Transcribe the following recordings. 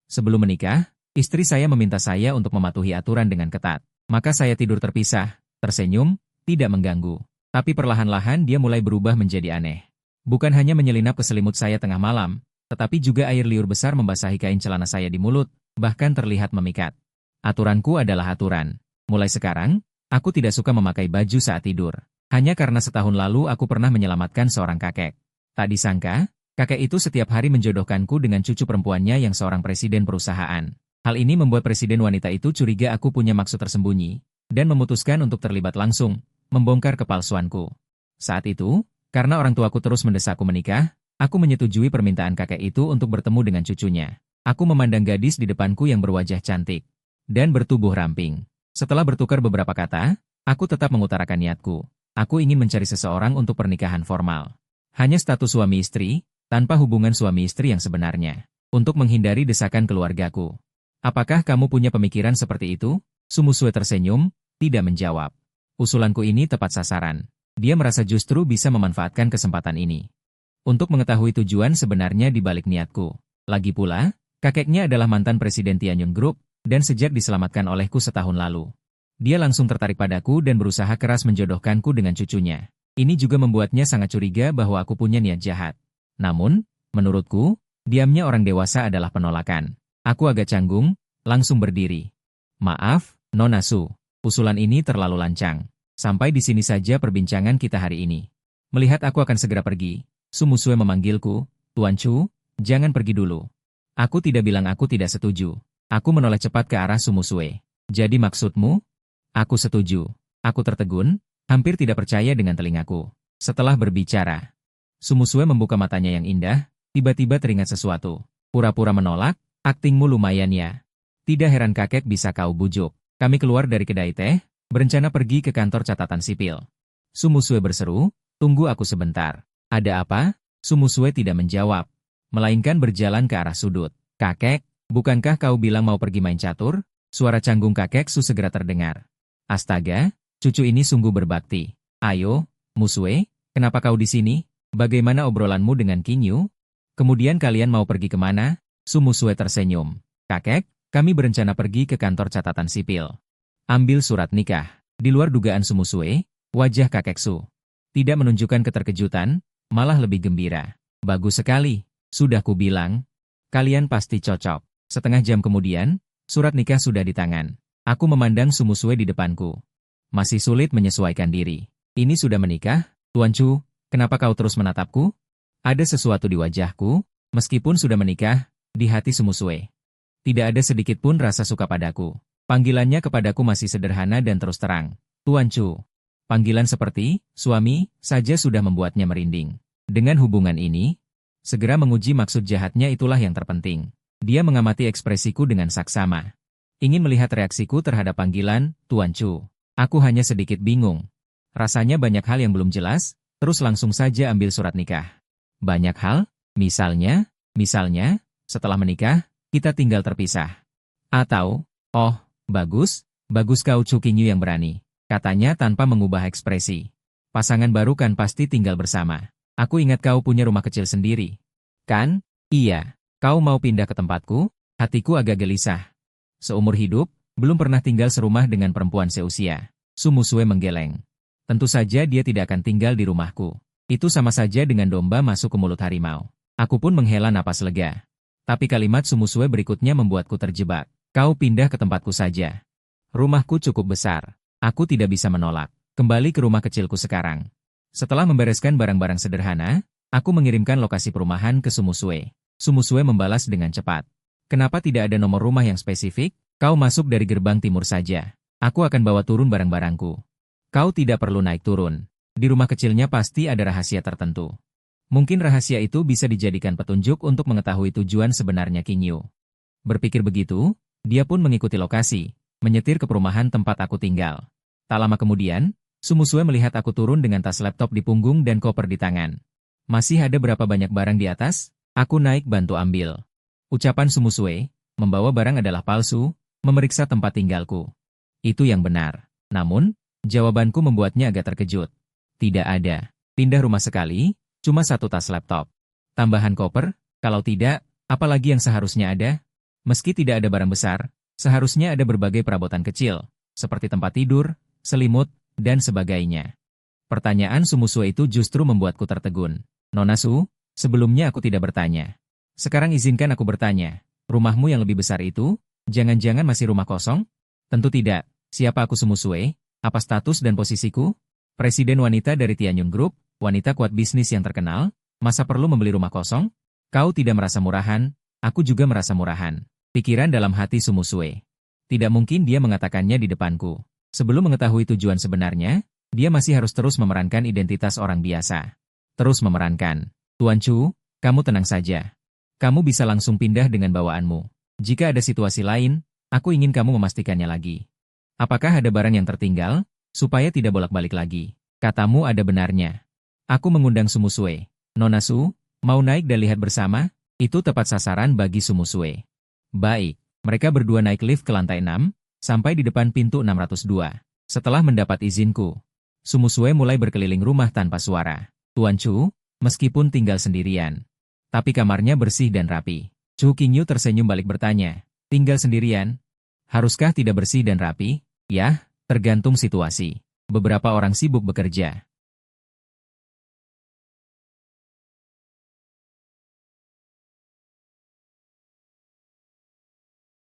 Sebelum menikah, istri saya meminta saya untuk mematuhi aturan dengan ketat. Maka saya tidur terpisah, tersenyum, tidak mengganggu. Tapi perlahan-lahan dia mulai berubah menjadi aneh. Bukan hanya menyelinap ke selimut saya tengah malam, tetapi juga air liur besar membasahi kain celana saya di mulut, bahkan terlihat memikat. Aturanku adalah aturan. Mulai sekarang, aku tidak suka memakai baju saat tidur. Hanya karena setahun lalu aku pernah menyelamatkan seorang kakek. Tak disangka, kakek itu setiap hari menjodohkanku dengan cucu perempuannya yang seorang presiden perusahaan. Hal ini membuat presiden wanita itu curiga aku punya maksud tersembunyi, dan memutuskan untuk terlibat langsung, membongkar kepalsuanku. Saat itu, karena orang tuaku terus mendesakku menikah, aku menyetujui permintaan kakek itu untuk bertemu dengan cucunya. Aku memandang gadis di depanku yang berwajah cantik dan bertubuh ramping. Setelah bertukar beberapa kata, aku tetap mengutarakan niatku. Aku ingin mencari seseorang untuk pernikahan formal. Hanya status suami istri, tanpa hubungan suami istri yang sebenarnya. Untuk menghindari desakan keluargaku. Apakah kamu punya pemikiran seperti itu? Sumusue tersenyum, tidak menjawab. Usulanku ini tepat sasaran. Dia merasa justru bisa memanfaatkan kesempatan ini. Untuk mengetahui tujuan sebenarnya di balik niatku. Lagi pula, kakeknya adalah mantan presiden Tianyun Group, dan sejak diselamatkan olehku setahun lalu. Dia langsung tertarik padaku dan berusaha keras menjodohkanku dengan cucunya. Ini juga membuatnya sangat curiga bahwa aku punya niat jahat. Namun, menurutku, diamnya orang dewasa adalah penolakan. Aku agak canggung, langsung berdiri. Maaf, Nona Su, usulan ini terlalu lancang. Sampai di sini saja perbincangan kita hari ini. Melihat aku akan segera pergi, Sumusue memanggilku, Tuan Chu, jangan pergi dulu. Aku tidak bilang aku tidak setuju. Aku menoleh cepat ke arah Sumusue. Jadi maksudmu? Aku setuju. Aku tertegun, hampir tidak percaya dengan telingaku. Setelah berbicara, Sumusue membuka matanya yang indah, tiba-tiba teringat sesuatu. Pura-pura menolak, aktingmu lumayan ya. Tidak heran kakek bisa kau bujuk. Kami keluar dari kedai teh, berencana pergi ke kantor catatan sipil. Sumusue berseru, tunggu aku sebentar. Ada apa? Sumusue tidak menjawab, melainkan berjalan ke arah sudut. Kakek, bukankah kau bilang mau pergi main catur? Suara canggung kakek Su segera terdengar. Astaga, cucu ini sungguh berbakti. Ayo, Musue, kenapa kau di sini? Bagaimana obrolanmu dengan Kinyu? Kemudian kalian mau pergi kemana? Sumusue tersenyum. Kakek, kami berencana pergi ke kantor catatan sipil. Ambil surat nikah. Di luar dugaan Sumusue, wajah kakek Su tidak menunjukkan keterkejutan, malah lebih gembira. Bagus sekali, sudah kubilang. Kalian pasti cocok. Setengah jam kemudian, surat nikah sudah di tangan. Aku memandang Sumusue di depanku. Masih sulit menyesuaikan diri. Ini sudah menikah, Tuan Chu, kenapa kau terus menatapku? Ada sesuatu di wajahku, meskipun sudah menikah, di hati Sumusue. Tidak ada sedikit pun rasa suka padaku. Panggilannya kepadaku masih sederhana dan terus terang. Tuan Chu. Panggilan seperti suami saja sudah membuatnya merinding. Dengan hubungan ini, segera menguji maksud jahatnya itulah yang terpenting. Dia mengamati ekspresiku dengan saksama. Ingin melihat reaksiku terhadap panggilan Tuan Chu. Aku hanya sedikit bingung. Rasanya banyak hal yang belum jelas, terus langsung saja ambil surat nikah. Banyak hal? Misalnya, setelah menikah, kita tinggal terpisah. Atau, oh, bagus kau Chu Qingyu yang berani. Katanya tanpa mengubah ekspresi. Pasangan baru kan pasti tinggal bersama. Aku ingat kau punya rumah kecil sendiri. Kan? Iya. Kau mau pindah ke tempatku? Hatiku agak gelisah. Seumur hidup, belum pernah tinggal serumah dengan perempuan seusia. Sumusue menggeleng. Tentu saja dia tidak akan tinggal di rumahku. Itu sama saja dengan domba masuk ke mulut harimau. Aku pun menghela napas lega. Tapi kalimat Sumusue berikutnya membuatku terjebak. Kau pindah ke tempatku saja. Rumahku cukup besar. Aku tidak bisa menolak. Kembali ke rumah kecilku sekarang. Setelah membereskan barang-barang sederhana, aku mengirimkan lokasi perumahan ke Sumusue. Sumusue membalas dengan cepat. Kenapa tidak ada nomor rumah yang spesifik? Kau masuk dari gerbang timur saja. Aku akan bawa turun barang-barangku. Kau tidak perlu naik turun. Di rumah kecilnya pasti ada rahasia tertentu. Mungkin rahasia itu bisa dijadikan petunjuk untuk mengetahui tujuan sebenarnya Kinyu. Berpikir begitu, dia pun mengikuti lokasi, menyetir ke perumahan tempat aku tinggal. Tak lama kemudian, Sumusue melihat aku turun dengan tas laptop di punggung dan koper di tangan. Masih ada berapa banyak barang di atas? Aku naik bantu ambil. Ucapan Sumusue, membawa barang adalah palsu, memeriksa tempat tinggalku. Itu yang benar. Namun, jawabanku membuatnya agak terkejut. Tidak ada. Pindah rumah sekali, cuma satu tas laptop. Tambahan koper, kalau tidak, apalagi yang seharusnya ada? Meski tidak ada barang besar, seharusnya ada berbagai perabotan kecil, seperti tempat tidur, selimut, dan sebagainya. Pertanyaan Sumusue itu justru membuatku tertegun. Nona Su, sebelumnya aku tidak bertanya. Sekarang izinkan aku bertanya, rumahmu yang lebih besar itu, jangan-jangan masih rumah kosong? Tentu tidak. Siapa aku Sumusue? Apa status dan posisiku? Presiden wanita dari Tianyun Group, wanita kuat bisnis yang terkenal, masa perlu membeli rumah kosong? Kau tidak merasa murahan, aku juga merasa murahan. Pikiran dalam hati Sumusue. Tidak mungkin dia mengatakannya di depanku. Sebelum mengetahui tujuan sebenarnya, dia masih harus terus memerankan identitas orang biasa. Terus memerankan. Tuan Chu, kamu tenang saja. Kamu bisa langsung pindah dengan bawaanmu. Jika ada situasi lain, aku ingin kamu memastikannya lagi. Apakah ada barang yang tertinggal, supaya tidak bolak-balik lagi? Katamu ada benarnya. Aku mengundang Sumusue. Nona Su, mau naik dan lihat bersama? Itu tepat sasaran bagi Sumusue. Baik, mereka berdua naik lift ke lantai 6, sampai di depan pintu 602. Setelah mendapat izinku, Sumusue mulai berkeliling rumah tanpa suara. Tuan Chu, meskipun tinggal sendirian, tapi kamarnya bersih dan rapi. Chu Qingyu tersenyum balik bertanya, tinggal sendirian? Haruskah tidak bersih dan rapi? Ya, tergantung situasi. Beberapa orang sibuk bekerja.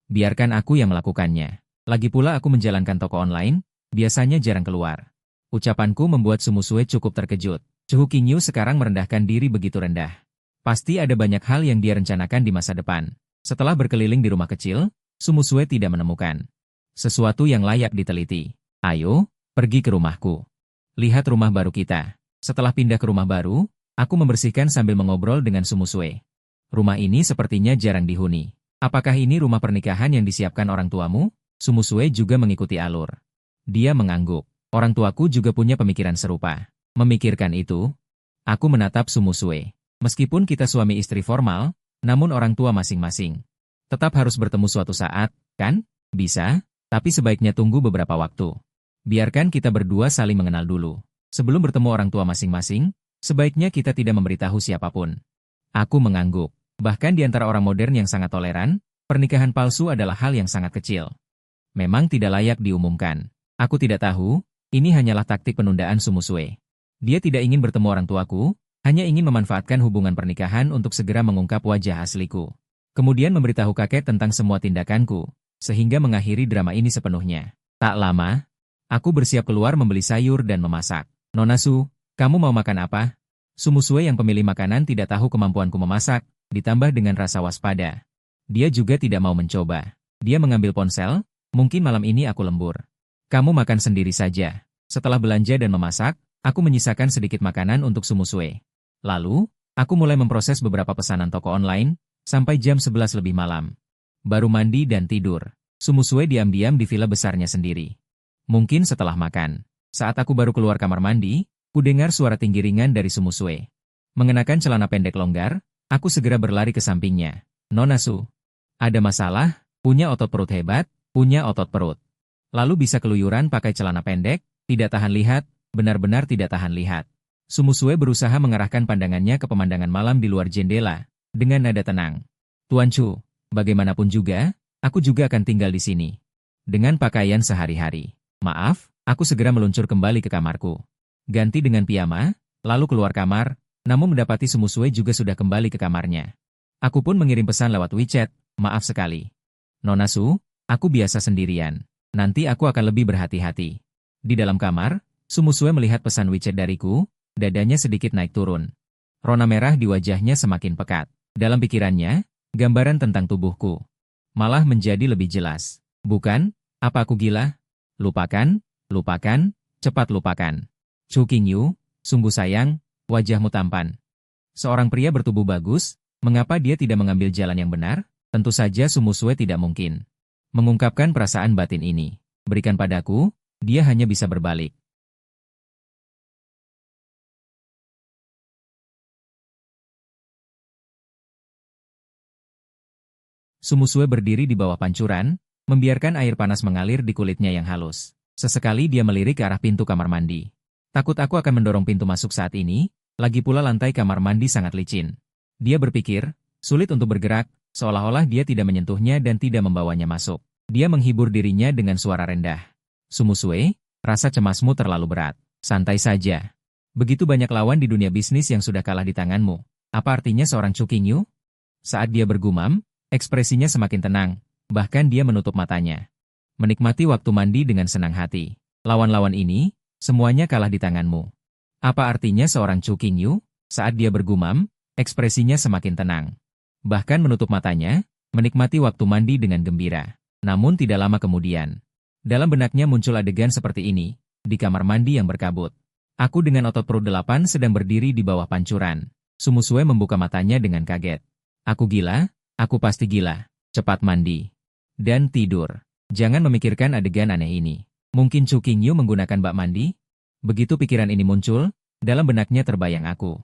Biarkan aku yang melakukannya. Lagi pula aku menjalankan toko online, biasanya jarang keluar. Ucapanku membuat Sumusue cukup terkejut. Chu Qingyu sekarang merendahkan diri begitu rendah. Pasti ada banyak hal yang dia rencanakan di masa depan. Setelah berkeliling di rumah kecil, Sumusue tidak menemukan sesuatu yang layak diteliti. Ayo, pergi ke rumahku. Lihat rumah baru kita. Setelah pindah ke rumah baru, aku membersihkan sambil mengobrol dengan Sumusue. Rumah ini sepertinya jarang dihuni. Apakah ini rumah pernikahan yang disiapkan orang tuamu? Sumusue juga mengikuti alur. Dia mengangguk. Orang tuaku juga punya pemikiran serupa. Memikirkan itu, aku menatap Sumusue. Meskipun kita suami istri formal, namun orang tua masing-masing. Tetap harus bertemu suatu saat, kan? Bisa, tapi sebaiknya tunggu beberapa waktu. Biarkan kita berdua saling mengenal dulu. Sebelum bertemu orang tua masing-masing, sebaiknya kita tidak memberitahu siapapun. Aku mengangguk. Bahkan di antara orang modern yang sangat toleran, pernikahan palsu adalah hal yang sangat kecil. Memang tidak layak diumumkan. Aku tidak tahu, ini hanyalah taktik penundaan Sumusue. Dia tidak ingin bertemu orang tuaku, hanya ingin memanfaatkan hubungan pernikahan untuk segera mengungkap wajah asliku. Kemudian memberitahu kakek tentang semua tindakanku, sehingga mengakhiri drama ini sepenuhnya. Tak lama, aku bersiap keluar membeli sayur dan memasak. Nona Su, kamu mau makan apa? Sumusue yang pemilik makanan tidak tahu kemampuanku memasak, ditambah dengan rasa waspada. Dia juga tidak mau mencoba. Dia mengambil ponsel, mungkin malam ini aku lembur. Kamu makan sendiri saja. Setelah belanja dan memasak, aku menyisakan sedikit makanan untuk Sumusue. Lalu, aku mulai memproses beberapa pesanan toko online, sampai jam 11 lebih malam. Baru mandi dan tidur. Sumusue diam-diam di villa besarnya sendiri. Mungkin setelah makan. Saat aku baru keluar kamar mandi, ku dengar suara tinggi ringan dari Sumusue. Mengenakan celana pendek longgar, aku segera berlari ke sampingnya. Nona Su, ada masalah? Punya otot perut hebat? Punya otot perut. Lalu bisa keluyuran pakai celana pendek? Tidak tahan lihat, benar-benar tidak tahan lihat. Sumusue berusaha mengarahkan pandangannya ke pemandangan malam di luar jendela, dengan nada tenang. Tuan Chu, bagaimanapun juga, aku juga akan tinggal di sini. Dengan pakaian sehari-hari. Maaf, aku segera meluncur kembali ke kamarku. Ganti dengan piyama, lalu keluar kamar, namun mendapati Sumusue juga sudah kembali ke kamarnya. Aku pun mengirim pesan lewat WeChat, maaf sekali. Nona Su, aku biasa sendirian. Nanti aku akan lebih berhati-hati. Di dalam kamar, Sumusue melihat pesan WeChat dariku, dadanya sedikit naik turun. Rona merah di wajahnya semakin pekat. Dalam pikirannya, gambaran tentang tubuhku malah menjadi lebih jelas. Bukan, apa aku gila? Lupakan, lupakan, cepat lupakan. Chu Qingyu, sungguh sayang, wajahmu tampan. Seorang pria bertubuh bagus, mengapa dia tidak mengambil jalan yang benar? Tentu saja Sumusue tidak mungkin mengungkapkan perasaan batin ini. Berikan padaku, dia hanya bisa berbalik. Sumusue berdiri di bawah pancuran, membiarkan air panas mengalir di kulitnya yang halus. Sesekali dia melirik ke arah pintu kamar mandi. Takut aku akan mendorong pintu masuk saat ini, lagi pula lantai kamar mandi sangat licin. Dia berpikir, sulit untuk bergerak, seolah-olah dia tidak menyentuhnya dan tidak membawanya masuk. Dia menghibur dirinya dengan suara rendah. Sumusue, rasa cemasmu terlalu berat. Santai saja. Begitu banyak lawan di dunia bisnis yang sudah kalah di tanganmu. Apa artinya seorang Chu Qingyu? Saat dia bergumam, ekspresinya semakin tenang, bahkan dia menutup matanya. Menikmati waktu mandi dengan senang hati. Lawan-lawan ini, semuanya kalah di tanganmu. Apa artinya seorang Chu Qingyu? Saat dia bergumam, ekspresinya semakin tenang. Bahkan menutup matanya, menikmati waktu mandi dengan gembira. Namun tidak lama kemudian, dalam benaknya muncul adegan seperti ini, di kamar mandi yang berkabut. Aku dengan otot perut 8 sedang berdiri di bawah pancuran. Sumusue membuka matanya dengan kaget. Aku gila, aku pasti gila. Cepat mandi. Dan tidur. Jangan memikirkan adegan aneh ini. Mungkin Chu Qingyu menggunakan bak mandi? Begitu pikiran ini muncul, dalam benaknya terbayang aku.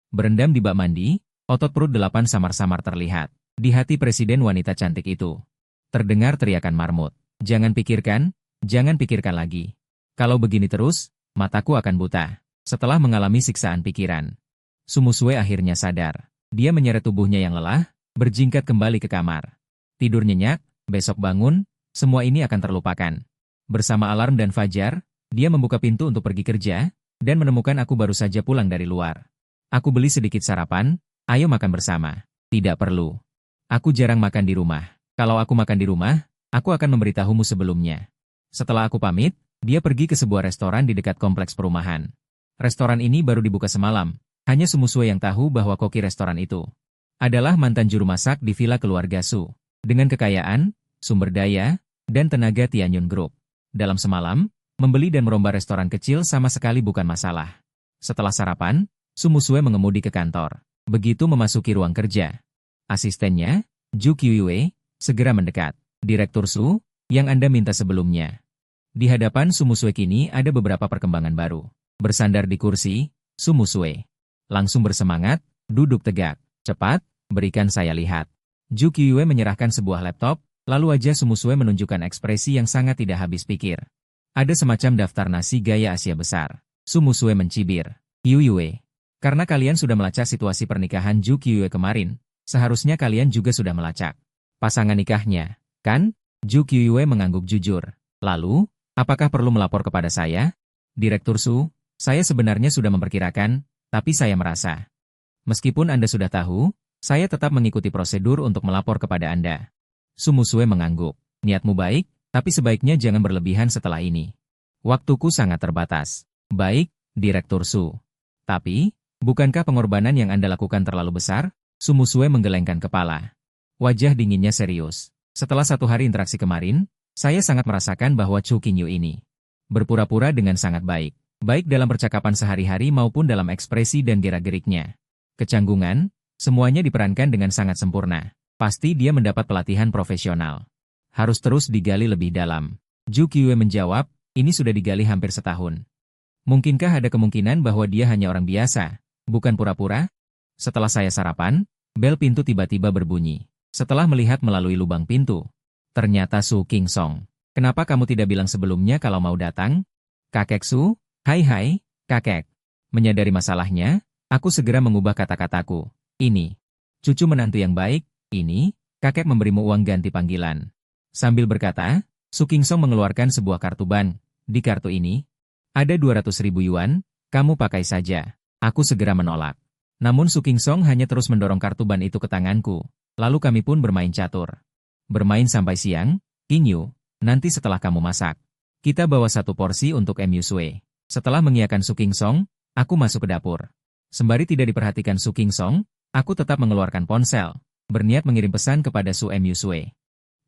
Berendam di bak mandi, otot perut 8 samar-samar terlihat. Di hati presiden wanita cantik itu. Terdengar teriakan marmut. Jangan pikirkan lagi. Kalau begini terus, mataku akan buta. Setelah mengalami siksaan pikiran, Sumusue akhirnya sadar. Dia menyeret tubuhnya yang lelah, berjingkat kembali ke kamar. Tidur nyenyak, besok bangun, semua ini akan terlupakan. Bersama alarm dan fajar, dia membuka pintu untuk pergi kerja, dan menemukan aku baru saja pulang dari luar. Aku beli sedikit sarapan, ayo makan bersama. Tidak perlu. Aku jarang makan di rumah. Kalau aku makan di rumah, aku akan memberitahumu sebelumnya. Setelah aku pamit, dia pergi ke sebuah restoran di dekat kompleks perumahan. Restoran ini baru dibuka semalam. Hanya Sumusue yang tahu bahwa koki restoran itu adalah mantan juru masak di villa keluarga Su. Dengan kekayaan, sumber daya, dan tenaga Tianyun Group. Dalam semalam, membeli dan merombak restoran kecil sama sekali bukan masalah. Setelah sarapan, Sumusue mengemudi ke kantor. Begitu memasuki ruang kerja, asistennya, Ju Qiuyue, segera mendekat. Direktur Su, yang Anda minta sebelumnya. Di hadapan Sumusue kini ada beberapa perkembangan baru. Bersandar di kursi, Sumusue langsung bersemangat, duduk tegak. Cepat, berikan saya lihat. Ju Qiuyue menyerahkan sebuah laptop, lalu aja Sumusue menunjukkan ekspresi yang sangat tidak habis pikir. Ada semacam daftar nasi gaya Asia besar. Sumusue mencibir. Qiuyue, karena kalian sudah melacak situasi pernikahan Ju Qiuyue kemarin, seharusnya kalian juga sudah melacak pasangan nikahnya, kan? Ju Qiuyue mengangguk jujur. Lalu, apakah perlu melapor kepada saya? Direktur Su, saya sebenarnya sudah memperkirakan, tapi saya merasa, meskipun Anda sudah tahu, saya tetap mengikuti prosedur untuk melapor kepada Anda. Sumusue mengangguk. Niatmu baik, tapi sebaiknya jangan berlebihan setelah ini. Waktuku sangat terbatas. Baik, Direktur Su. Tapi, bukankah pengorbanan yang Anda lakukan terlalu besar? Sumusue menggelengkan kepala. Wajah dinginnya serius. Setelah 1 hari interaksi kemarin, saya sangat merasakan bahwa Chu Qingyu ini berpura-pura dengan sangat baik. Baik dalam percakapan sehari-hari maupun dalam ekspresi dan gerak-geriknya. Kecanggungan, semuanya diperankan dengan sangat sempurna. Pasti dia mendapat pelatihan profesional. Harus terus digali lebih dalam. Ju Qiuyue menjawab, ini sudah digali hampir setahun. Mungkinkah ada kemungkinan bahwa dia hanya orang biasa, bukan pura-pura? Setelah saya sarapan, bel pintu tiba-tiba berbunyi. Setelah melihat melalui lubang pintu, ternyata Su Qingsong. Kenapa kamu tidak bilang sebelumnya kalau mau datang? Kakek Su, hai, kakek. Menyadari masalahnya, aku segera mengubah kata-kataku. Ini, cucu menantu yang baik, ini, kakek memberimu uang ganti panggilan. Sambil berkata, Su Qingsong mengeluarkan sebuah kartu bank. Di kartu ini, ada 200.000 yuan, kamu pakai saja. Aku segera menolak. Namun Su Qingsong hanya terus mendorong kartu ban itu ke tanganku. Lalu kami pun bermain catur. Bermain sampai siang, Qingyu, nanti setelah kamu masak, kita bawa 1 porsi untuk Musue. Setelah mengiyakan Su Qingsong, aku masuk ke dapur. Sembari tidak diperhatikan Su Qingsong, aku tetap mengeluarkan ponsel, berniat mengirim pesan kepada Su Musue.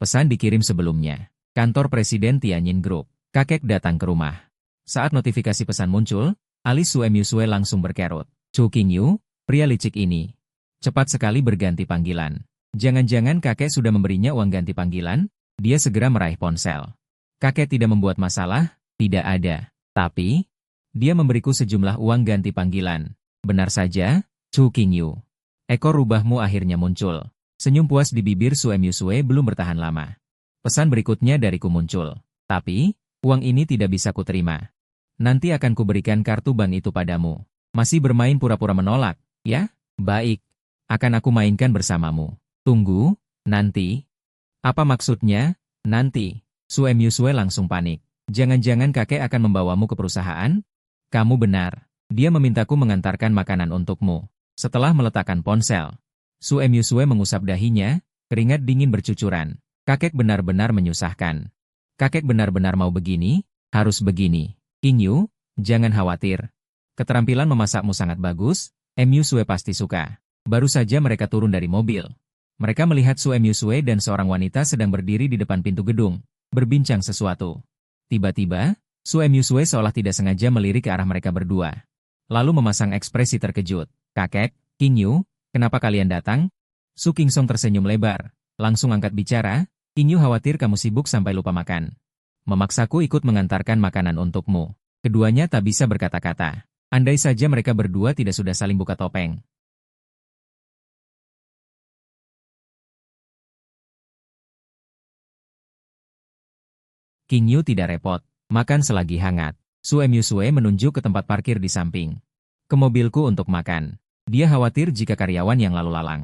Pesan dikirim sebelumnya. Kantor Presiden Tianyin Group. Kakek datang ke rumah. Saat notifikasi pesan muncul, alis Su Musue langsung berkerut. Chu Qingyu, pria licik ini, cepat sekali berganti panggilan. Jangan-jangan kakek sudah memberinya uang ganti panggilan? Dia segera meraih ponsel. Kakek tidak membuat masalah, tidak ada. Tapi, dia memberiku sejumlah uang ganti panggilan. Benar saja, Chu Qingyu. Ekor rubahmu akhirnya muncul. Senyum puas di bibir Su Musue belum bertahan lama. Pesan berikutnya dariku muncul. Tapi, uang ini tidak bisa kuterima. Nanti akan kuberikan kartu bank itu padamu. Masih bermain pura-pura menolak, ya? Baik. Akan aku mainkan bersamamu. Tunggu, Nanti? Apa maksudnya, nanti? Sue Myusue langsung panik. Jangan-jangan kakek akan membawamu ke perusahaan? Kamu benar. Dia memintaku mengantarkan makanan untukmu. Setelah meletakkan ponsel, Sue Myusue mengusap dahinya, keringat dingin bercucuran. Kakek benar-benar menyusahkan. Kakek benar-benar mau begini, harus begini. Yu, jangan khawatir. Keterampilan memasakmu sangat bagus, Myusue pasti suka. Baru saja mereka turun dari mobil. Mereka melihat Sue Myusue dan seorang wanita sedang berdiri di depan pintu gedung, berbincang sesuatu. Tiba-tiba, Sue Myusue seolah tidak sengaja melirik ke arah mereka berdua. Lalu memasang ekspresi terkejut. Kakek, Yu, kenapa kalian datang? Su Kingsong tersenyum lebar, langsung angkat bicara, Yu khawatir kamu sibuk sampai lupa makan. Memaksaku ikut mengantarkan makanan untukmu. Keduanya tak bisa berkata-kata. Andai saja mereka berdua tidak sudah saling buka topeng. Yu tidak repot, makan selagi hangat. Sue Myusue menunjuk ke tempat parkir di samping. Ke mobilku untuk makan. Dia khawatir jika karyawan yang lalu lalang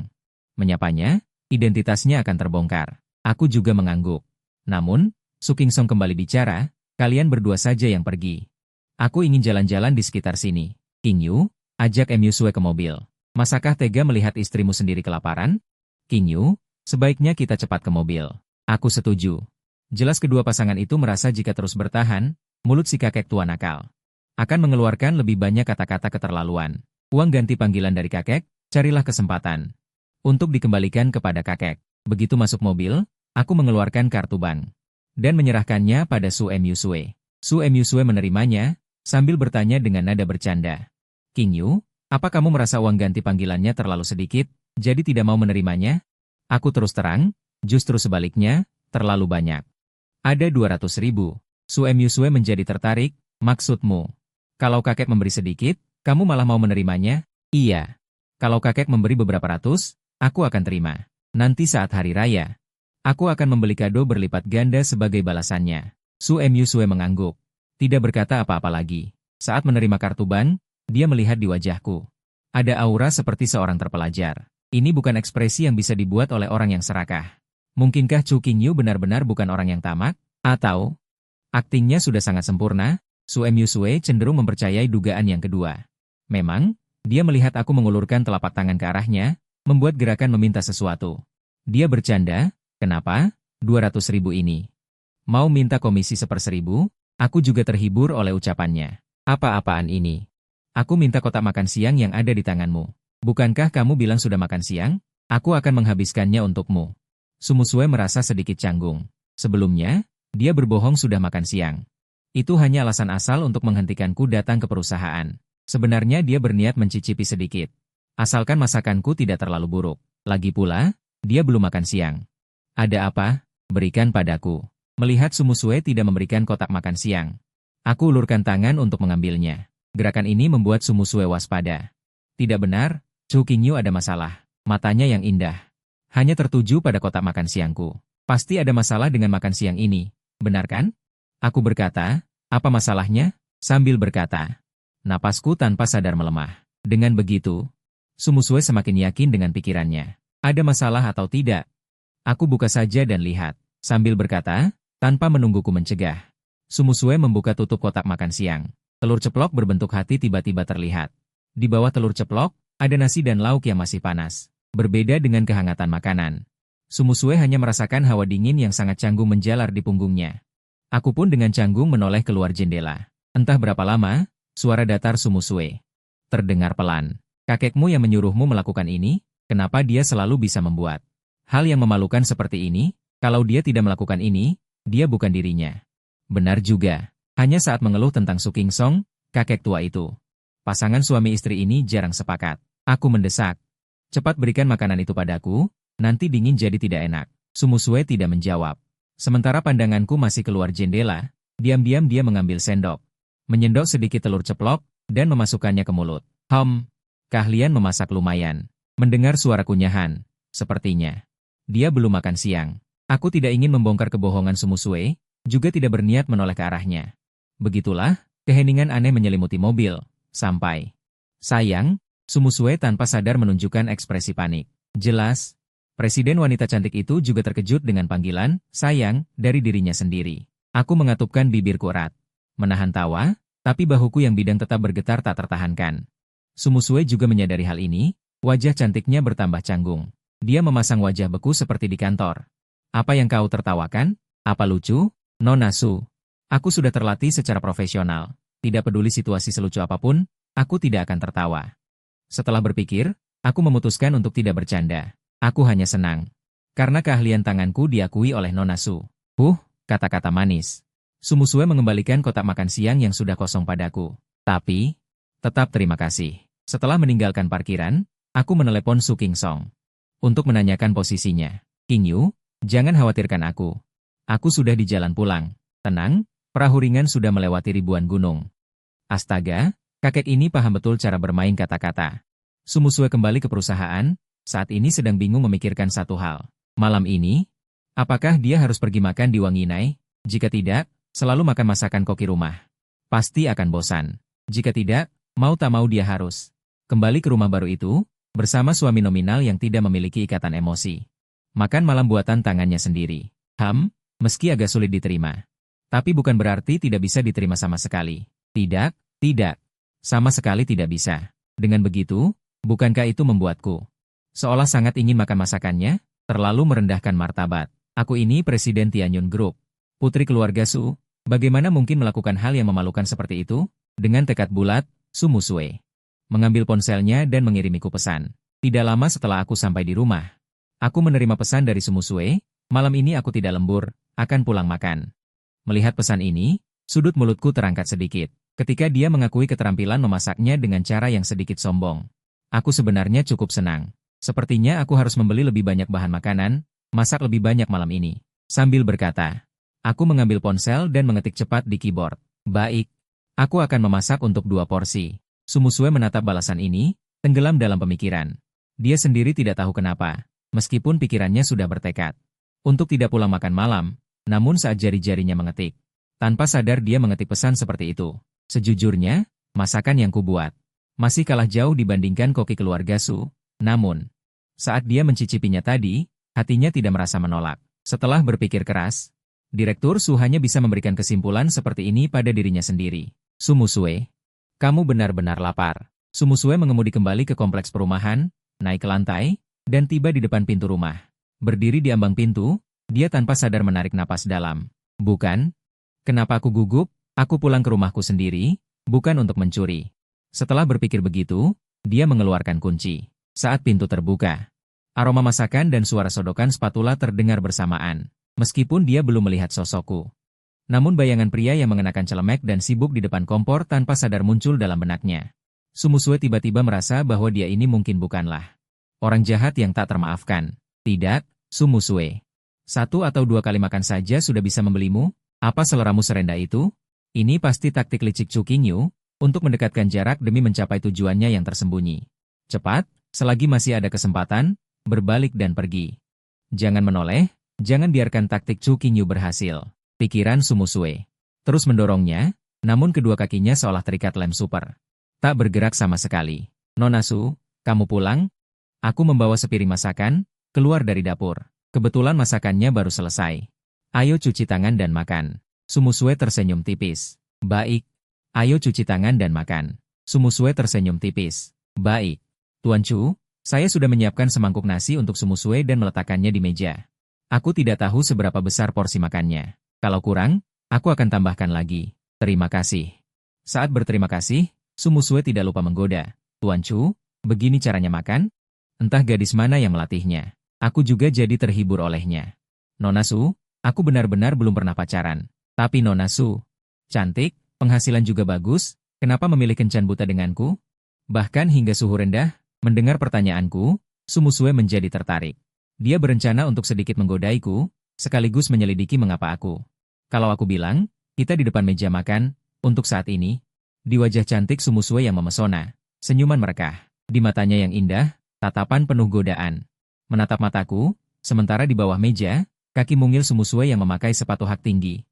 menyapanya, identitasnya akan terbongkar. Aku juga mengangguk. Namun, Su Kingsong kembali bicara, kalian berdua saja yang pergi. Aku ingin jalan-jalan di sekitar sini. Yu, ajak Myusue ke mobil. Masakah tega melihat istrimu sendiri kelaparan? Yu, sebaiknya kita cepat ke mobil. Aku setuju. Jelas kedua pasangan itu merasa jika terus bertahan, mulut si kakek tua nakal akan mengeluarkan lebih banyak kata-kata keterlaluan. Uang ganti panggilan dari kakek, carilah kesempatan untuk dikembalikan kepada kakek. Begitu masuk mobil, aku mengeluarkan kartu bank dan menyerahkannya pada Sue Myusue. Sue Myusue menerimanya, sambil bertanya dengan nada bercanda. Yu, apa kamu merasa uang ganti panggilannya terlalu sedikit, jadi tidak mau menerimanya? Aku terus terang, justru sebaliknya, terlalu banyak. Ada 200.000. Sue Myusue menjadi tertarik, maksudmu? Kalau kakek memberi sedikit, kamu malah mau menerimanya? Iya. Kalau kakek memberi beberapa ratus, aku akan terima. Nanti saat hari raya, aku akan membeli kado berlipat ganda sebagai balasannya. Sue Myusue mengangguk. Tidak berkata apa-apa lagi. Saat menerima kartu bank, dia melihat di wajahku. Ada aura seperti seorang terpelajar. Ini bukan ekspresi yang bisa dibuat oleh orang yang serakah. Mungkinkah Chu Qingyu benar-benar bukan orang yang tamak? Atau aktingnya sudah sangat sempurna? Sue Myusue cenderung mempercayai dugaan yang kedua. Memang, dia melihat aku mengulurkan telapak tangan ke arahnya, membuat gerakan meminta sesuatu. Dia bercanda, kenapa? 200.000 ini. Mau minta komisi 1/1000? Aku juga terhibur oleh ucapannya. Apa-apaan ini? Aku minta kotak makan siang yang ada di tanganmu. Bukankah kamu bilang sudah makan siang? Aku akan menghabiskannya untukmu. Sumusue merasa sedikit canggung. Sebelumnya, dia berbohong sudah makan siang. Itu hanya alasan asal untuk menghentikanku datang ke perusahaan. Sebenarnya dia berniat mencicipi sedikit. Asalkan masakanku tidak terlalu buruk. Lagi pula, dia belum makan siang. Ada apa? Berikan padaku. Melihat Sumusue tidak memberikan kotak makan siang, aku ulurkan tangan untuk mengambilnya. Gerakan ini membuat Sumusue waspada. Tidak benar, Chu Qingyu ada masalah. Matanya yang indah hanya tertuju pada kotak makan siangku. Pasti ada masalah dengan makan siang ini, benar kan? Aku berkata, apa masalahnya? Sambil berkata, napasku tanpa sadar melemah. Dengan begitu, Sumusue semakin yakin dengan pikirannya. Ada masalah atau tidak? Aku buka saja dan lihat. Sambil berkata, tanpa menungguku mencegah. Sumusue membuka tutup kotak makan siang. Telur ceplok berbentuk hati tiba-tiba terlihat. Di bawah telur ceplok, ada nasi dan lauk yang masih panas. Berbeda dengan kehangatan makanan. Sumusue hanya merasakan hawa dingin yang sangat canggung menjalar di punggungnya. Aku pun dengan canggung menoleh keluar jendela. Entah berapa lama, suara datar Sumusue terdengar pelan. Kakekmu yang menyuruhmu melakukan ini, kenapa dia selalu bisa membuat hal yang memalukan seperti ini? Kalau dia tidak melakukan ini, dia bukan dirinya. Benar juga. Hanya saat mengeluh tentang Su Kingsong, kakek tua itu. Pasangan suami istri ini jarang sepakat. Aku mendesak. Cepat berikan makanan itu padaku, nanti dingin jadi tidak enak. Sumusue tidak menjawab. Sementara pandanganku masih keluar jendela, diam-diam dia mengambil sendok, menyendok sedikit telur ceplok, dan memasukkannya ke mulut. Keahlian memasak lumayan. Mendengar suara kunyahan, sepertinya dia belum makan siang. Aku tidak ingin membongkar kebohongan Sumusue, juga tidak berniat menoleh ke arahnya. Begitulah, keheningan aneh menyelimuti mobil, sampai. Sayang, Sumusue tanpa sadar menunjukkan ekspresi panik. Jelas, Presiden wanita cantik itu juga terkejut dengan panggilan, sayang, dari dirinya sendiri. Aku mengatupkan bibirku erat. Menahan tawa, tapi bahuku yang bidang tetap bergetar tak tertahankan. Sumusue juga menyadari hal ini, wajah cantiknya bertambah canggung. Dia memasang wajah beku seperti di kantor. Apa yang kau tertawakan? Apa lucu? Nona Su. Aku sudah terlatih secara profesional. Tidak peduli situasi selucu apapun, aku tidak akan tertawa. Setelah berpikir, aku memutuskan untuk tidak bercanda. Aku hanya senang. Karena keahlian tanganku diakui oleh Nona Su. Kata-kata manis. Sumusue mengembalikan kotak makan siang yang sudah kosong padaku. Tapi, tetap terima kasih. Setelah meninggalkan parkiran, aku menelepon Su King Song. Untuk menanyakan posisinya. King Yu, jangan khawatirkan aku. Aku sudah di jalan pulang. Tenang, perahu ringan sudah melewati ribuan gunung. Astaga, kakek ini paham betul cara bermain kata-kata. Sumusue kembali ke perusahaan, saat ini sedang bingung memikirkan satu hal. Malam ini, apakah dia harus pergi makan di Wanginai? Jika tidak, selalu makan masakan koki rumah. Pasti akan bosan. Jika tidak, mau tak mau dia harus kembali ke rumah baru itu, bersama suami nominal yang tidak memiliki ikatan emosi. Makan malam buatan tangannya sendiri. Meski agak sulit diterima. Tapi bukan berarti tidak bisa diterima sama sekali. Tidak. Sama sekali tidak bisa. Dengan begitu, bukankah itu membuatku seolah sangat ingin makan masakannya? Terlalu merendahkan martabat. Aku ini Presiden Tianyun Group. Putri keluarga Su, bagaimana mungkin melakukan hal yang memalukan seperti itu? Dengan tekad bulat, Sumusue mengambil ponselnya dan mengirimiku pesan. Tidak lama setelah aku sampai di rumah, aku menerima pesan dari Sumusue, malam ini aku tidak lembur, akan pulang makan. Melihat pesan ini, sudut mulutku terangkat sedikit. Ketika dia mengakui keterampilan memasaknya dengan cara yang sedikit sombong. Aku sebenarnya cukup senang. Sepertinya aku harus membeli lebih banyak bahan makanan, masak lebih banyak malam ini. Sambil berkata, aku mengambil ponsel dan mengetik cepat di keyboard. Baik, aku akan memasak untuk 2 porsi. Sumusue menatap balasan ini, tenggelam dalam pemikiran. Dia sendiri tidak tahu kenapa, meskipun pikirannya sudah bertekad untuk tidak pulang makan malam, namun saat jari-jarinya mengetik, tanpa sadar dia mengetik pesan seperti itu. Sejujurnya, masakan yang kubuat masih kalah jauh dibandingkan koki keluarga Su. Namun, saat dia mencicipinya tadi, hatinya tidak merasa menolak. Setelah berpikir keras, Direktur Su hanya bisa memberikan kesimpulan seperti ini pada dirinya sendiri. Sumusue, kamu benar-benar lapar. Sumusue mengemudi kembali ke kompleks perumahan, naik ke lantai, dan tiba di depan pintu rumah. Berdiri di ambang pintu, dia tanpa sadar menarik napas dalam. Bukan? Kenapa aku gugup? Aku pulang ke rumahku sendiri, bukan untuk mencuri. Setelah berpikir begitu, dia mengeluarkan kunci. Saat pintu terbuka, aroma masakan dan suara sodokan spatula terdengar bersamaan. Meskipun dia belum melihat sosokku. Namun bayangan pria yang mengenakan celemek dan sibuk di depan kompor tanpa sadar muncul dalam benaknya. Sumusue tiba-tiba merasa bahwa dia ini mungkin bukanlah orang jahat yang tak termaafkan. Tidak, Sumusue. 1 atau 2 kali makan saja sudah bisa membelimu? Apa seleramu serendah itu? Ini pasti taktik licik Chu Qingyu untuk mendekatkan jarak demi mencapai tujuannya yang tersembunyi. Cepat, selagi masih ada kesempatan, berbalik dan pergi. Jangan menoleh, jangan biarkan taktik Chu Qingyu berhasil. Pikiran Sumusue terus mendorongnya, namun kedua kakinya seolah terikat lem super. Tak bergerak sama sekali. Nona Su, kamu pulang? Aku membawa sepiring masakan, keluar dari dapur. Kebetulan masakannya baru selesai. Ayo cuci tangan dan makan. Sumusue tersenyum tipis. Baik. Ayo cuci tangan dan makan. Sumusue tersenyum tipis. Baik. Tuan Chu, saya sudah menyiapkan semangkuk nasi untuk Sumusue dan meletakkannya di meja. Aku tidak tahu seberapa besar porsi makannya. Kalau kurang, aku akan tambahkan lagi. Terima kasih. Saat berterima kasih, Sumusue tidak lupa menggoda. Tuan Chu, begini caranya makan? Entah gadis mana yang melatihnya. Aku juga jadi terhibur olehnya. Nona Su, aku benar-benar belum pernah pacaran. Tapi Nona Su, cantik, penghasilan juga bagus, kenapa memilih kencan buta denganku? Bahkan hingga suhu rendah, mendengar pertanyaanku, Sumusue menjadi tertarik. Dia berencana untuk sedikit menggodaiku, sekaligus menyelidiki mengapa aku. Kalau aku bilang, kita di depan meja makan, untuk saat ini, di wajah cantik Sumusue yang memesona, senyuman merekah, di matanya yang indah, tatapan penuh godaan. Menatap mataku, sementara di bawah meja, kaki mungil Sumusue yang memakai sepatu hak tinggi.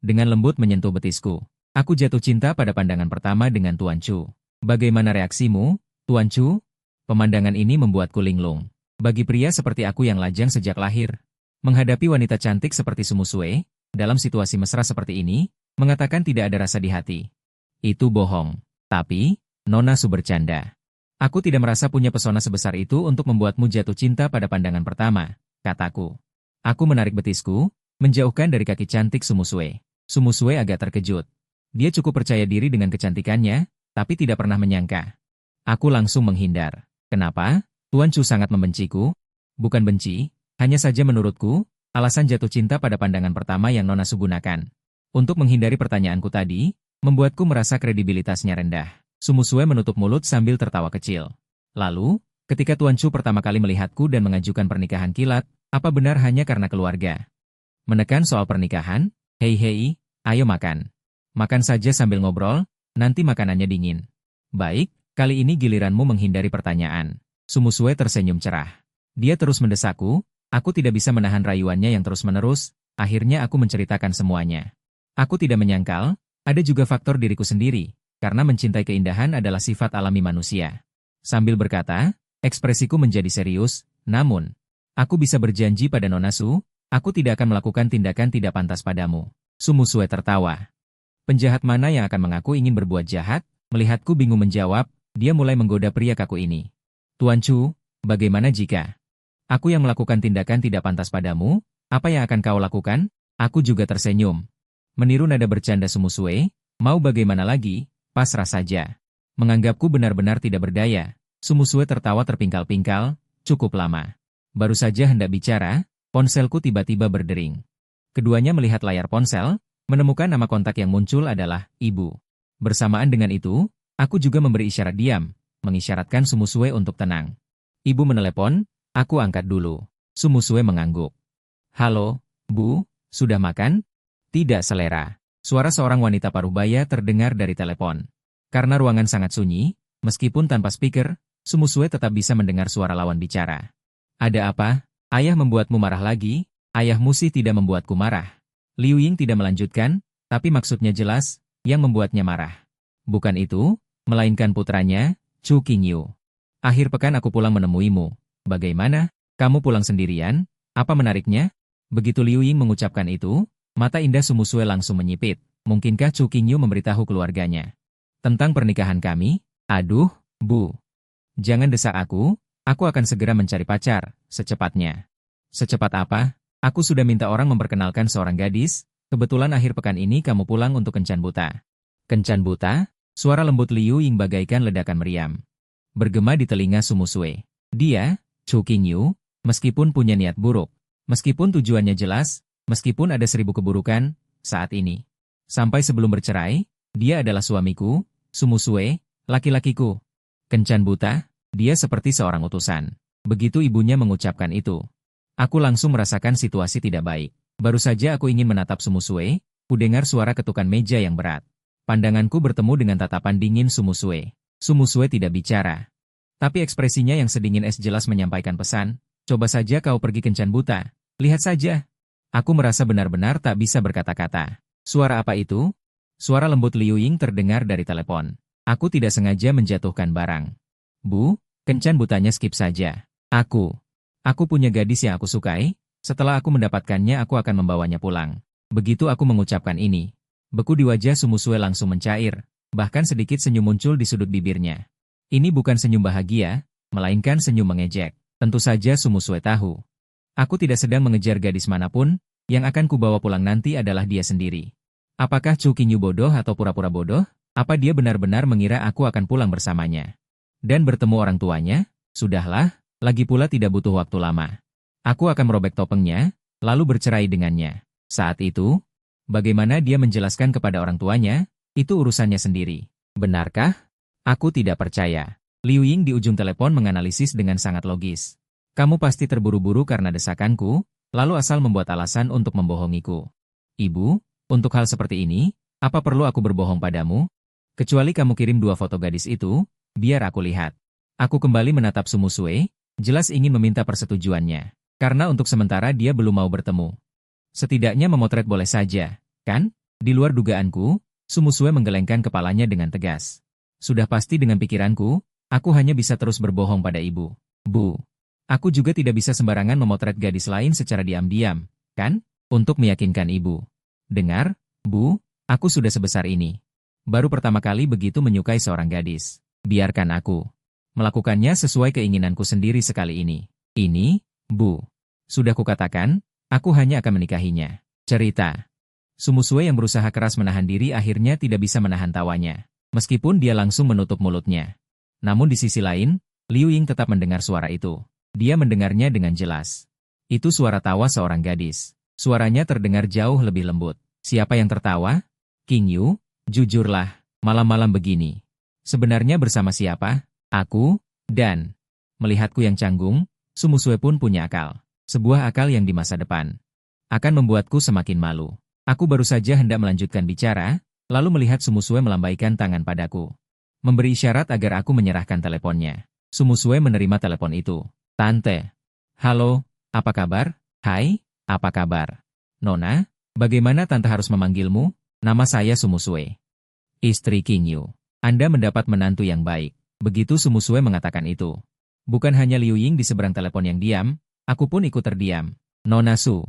Dengan lembut menyentuh betisku, aku jatuh cinta pada pandangan pertama dengan Tuan Chu. Bagaimana reaksimu, Tuan Chu? Pemandangan ini membuatku linglung. Bagi pria seperti aku yang lajang sejak lahir, menghadapi wanita cantik seperti Sumusue, dalam situasi mesra seperti ini, mengatakan tidak ada rasa di hati. Itu bohong. Tapi, Nona Su bercanda. Aku tidak merasa punya pesona sebesar itu untuk membuatmu jatuh cinta pada pandangan pertama, kataku. Aku menarik betisku, menjauhkan dari kaki cantik Sumusue. Sumusue agak terkejut. Dia cukup percaya diri dengan kecantikannya, tapi tidak pernah menyangka. Aku langsung menghindar. Kenapa? Tuan Chu sangat membenciku? Bukan benci, hanya saja menurutku, alasan jatuh cinta pada pandangan pertama yang Nona Su gunakan. Untuk menghindari pertanyaanku tadi, membuatku merasa kredibilitasnya rendah. Sumusue menutup mulut sambil tertawa kecil. Lalu, ketika Tuan Chu pertama kali melihatku dan mengajukan pernikahan kilat, apa benar hanya karena keluarga? Menekan soal pernikahan? Hei, ayo makan. Makan saja sambil ngobrol, nanti makanannya dingin. Baik, kali ini giliranmu menghindari pertanyaan. Sumusue tersenyum cerah. Dia terus mendesakku, aku tidak bisa menahan rayuannya yang terus-menerus, akhirnya aku menceritakan semuanya. Aku tidak menyangkal, ada juga faktor diriku sendiri, karena mencintai keindahan adalah sifat alami manusia. Sambil berkata, ekspresiku menjadi serius, namun, aku bisa berjanji pada Nona Su, aku tidak akan melakukan tindakan tidak pantas padamu. Sumusue tertawa. Penjahat mana yang akan mengaku ingin berbuat jahat? Melihatku bingung menjawab, dia mulai menggoda pria kaku ini. Tuan Chu, bagaimana jika aku yang melakukan tindakan tidak pantas padamu? Apa yang akan kau lakukan? Aku juga tersenyum. Meniru nada bercanda Sumusue, mau bagaimana lagi, pasrah saja. Menganggapku benar-benar tidak berdaya. Sumusue tertawa terpingkal-pingkal, cukup lama. Baru saja hendak bicara, ponselku tiba-tiba berdering. Keduanya melihat layar ponsel, menemukan nama kontak yang muncul adalah Ibu. Bersamaan dengan itu, aku juga memberi isyarat diam, mengisyaratkan Sumusue untuk tenang. Ibu menelepon, aku angkat dulu. Sumusue mengangguk. Halo, Bu, sudah makan? Tidak selera. Suara seorang wanita parubaya terdengar dari telepon. Karena ruangan sangat sunyi, meskipun tanpa speaker, Sumusue tetap bisa mendengar suara lawan bicara. Ada apa? Ayah membuatmu marah lagi? Ayahmu sih tidak membuatku marah. Liu Ying tidak melanjutkan, tapi maksudnya jelas, yang membuatnya marah. Bukan itu, melainkan putranya, Chu Qingyu. Akhir pekan aku pulang menemuimu. Bagaimana? Kamu pulang sendirian? Apa menariknya? Begitu Liu Ying mengucapkan itu, mata indah Sumusue langsung menyipit. Mungkinkah Chu Qingyu memberitahu keluarganya tentang pernikahan kami? Aduh, Bu. Jangan desak aku akan segera mencari pacar, secepatnya. Secepat apa? Aku sudah minta orang memperkenalkan seorang gadis, kebetulan akhir pekan ini kamu pulang untuk kencan buta. Kencan buta? Suara lembut Liu Ying bagaikan ledakan meriam. Bergema di telinga Sumusue. Dia, Chu Qingyu, meskipun punya niat buruk, meskipun tujuannya jelas, meskipun ada 1000 keburukan, saat ini. Sampai sebelum bercerai, dia adalah suamiku, Sumusue, laki-lakiku. Kencan buta, dia seperti seorang utusan. Begitu ibunya mengucapkan itu, aku langsung merasakan situasi tidak baik. Baru saja aku ingin menatap Sumusue, kudengar suara ketukan meja yang berat. Pandanganku bertemu dengan tatapan dingin Sumusue. Sumusue tidak bicara. Tapi ekspresinya yang sedingin es jelas menyampaikan pesan, coba saja kau pergi kencan buta. Lihat saja. Aku merasa benar-benar tak bisa berkata-kata. Suara apa itu? Suara lembut Liu Ying terdengar dari telepon. Aku tidak sengaja menjatuhkan barang. Bu, kencan butanya skip saja. Aku punya gadis yang aku sukai, setelah aku mendapatkannya aku akan membawanya pulang. Begitu aku mengucapkan ini, beku di wajah Sumusue langsung mencair, bahkan sedikit senyum muncul di sudut bibirnya. Ini bukan senyum bahagia, melainkan senyum mengejek. Tentu saja Sumusue tahu. Aku tidak sedang mengejar gadis manapun, yang akan kubawa pulang nanti adalah dia sendiri. Apakah Chu Qingyu bodoh atau pura-pura bodoh? Apa dia benar-benar mengira aku akan pulang bersamanya? Dan bertemu orang tuanya? Sudahlah, lagi pula tidak butuh waktu lama. Aku akan merobek topengnya, lalu bercerai dengannya. Saat itu, bagaimana dia menjelaskan kepada orang tuanya, itu urusannya sendiri. Benarkah? Aku tidak percaya. Liu Ying di ujung telepon menganalisis dengan sangat logis. Kamu pasti terburu-buru karena desakanku, lalu asal membuat alasan untuk membohongiku. Ibu, untuk hal seperti ini, apa perlu aku berbohong padamu? Kecuali kamu kirim 2 foto gadis itu, biar aku lihat. Aku kembali menatap Sumusue, jelas ingin meminta persetujuannya. Karena untuk sementara dia belum mau bertemu. Setidaknya memotret boleh saja, kan? Di luar dugaanku, Sumusue menggelengkan kepalanya dengan tegas. Sudah pasti dengan pikiranku, aku hanya bisa terus berbohong pada ibu. Bu, Aku juga tidak bisa sembarangan memotret gadis lain secara diam-diam, kan? Untuk meyakinkan ibu. Dengar, Bu, aku sudah sebesar ini. Baru pertama kali begitu menyukai seorang gadis. Biarkan aku melakukannya sesuai keinginanku sendiri sekali ini. Ini, Bu. Sudah kukatakan, aku hanya akan menikahinya. Cerita. Sumusue yang berusaha keras menahan diri akhirnya tidak bisa menahan tawanya. Meskipun dia langsung menutup mulutnya. Namun di sisi lain, Liu Ying tetap mendengar suara itu. Dia mendengarnya dengan jelas. Itu suara tawa seorang gadis. Suaranya terdengar jauh lebih lembut. Siapa yang tertawa? King Yu, jujurlah, malam-malam begini. Sebenarnya bersama siapa? Aku, dan melihatku yang canggung, Sumusue pun punya akal. Sebuah akal yang di masa depan akan membuatku semakin malu. Aku baru saja hendak melanjutkan bicara, lalu melihat Sumusue melambaikan tangan padaku. Memberi isyarat agar aku menyerahkan teleponnya. Sumusue menerima telepon itu. Tante. Halo, apa kabar? Hai, apa kabar? Nona, bagaimana tante harus memanggilmu? Nama saya Sumusue. Istri King Yu. Anda mendapat menantu yang baik. Begitu Sumusue mengatakan itu. Bukan hanya Liu Ying di seberang telepon yang diam, aku pun ikut terdiam. Nona Su.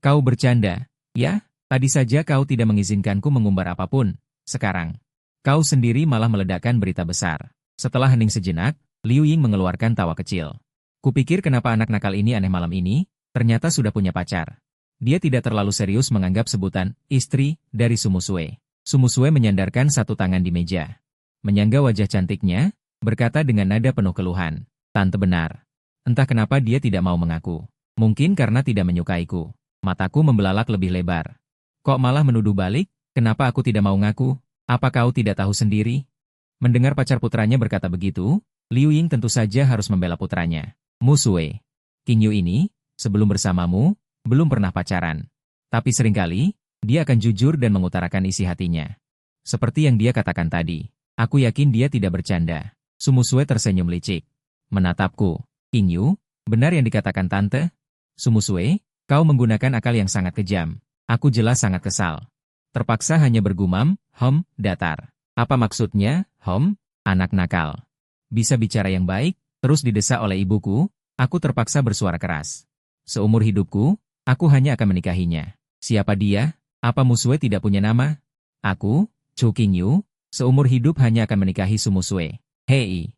Kau bercanda, ya? Tadi saja kau tidak mengizinkanku mengumbar apapun. Sekarang, kau sendiri malah meledakkan berita besar. Setelah hening sejenak, Liu Ying mengeluarkan tawa kecil. Kupikir kenapa anak nakal ini aneh malam ini, ternyata sudah punya pacar. Dia tidak terlalu serius menganggap sebutan istri dari Sumusue. Sumusue menyandarkan satu tangan di meja. Menyangga wajah cantiknya, berkata dengan nada penuh keluhan. Tante benar. Entah kenapa dia tidak mau mengaku. Mungkin karena tidak menyukaiku. Mataku membelalak lebih lebar. Kok malah menuduh balik? Kenapa aku tidak mau ngaku? Apa kau tidak tahu sendiri? Mendengar pacar putranya berkata begitu, Liu Ying tentu saja harus membela putranya. Musue. King Yu ini, sebelum bersamamu, belum pernah pacaran. Tapi seringkali, dia akan jujur dan mengutarakan isi hatinya. Seperti yang dia katakan tadi. Aku yakin dia tidak bercanda. Sumusue tersenyum licik. Menatapku. King Yu, benar yang dikatakan tante? Sumusue, kau menggunakan akal yang sangat kejam. Aku jelas sangat kesal. Terpaksa hanya bergumam, datar. Apa maksudnya, anak nakal? Bisa bicara yang baik, terus didesak oleh ibuku, aku terpaksa bersuara keras. Seumur hidupku, aku hanya akan menikahinya. Siapa dia? Apa Musue tidak punya nama? Aku, Chu King Yu, seumur hidup hanya akan menikahi Sumusue. Hei,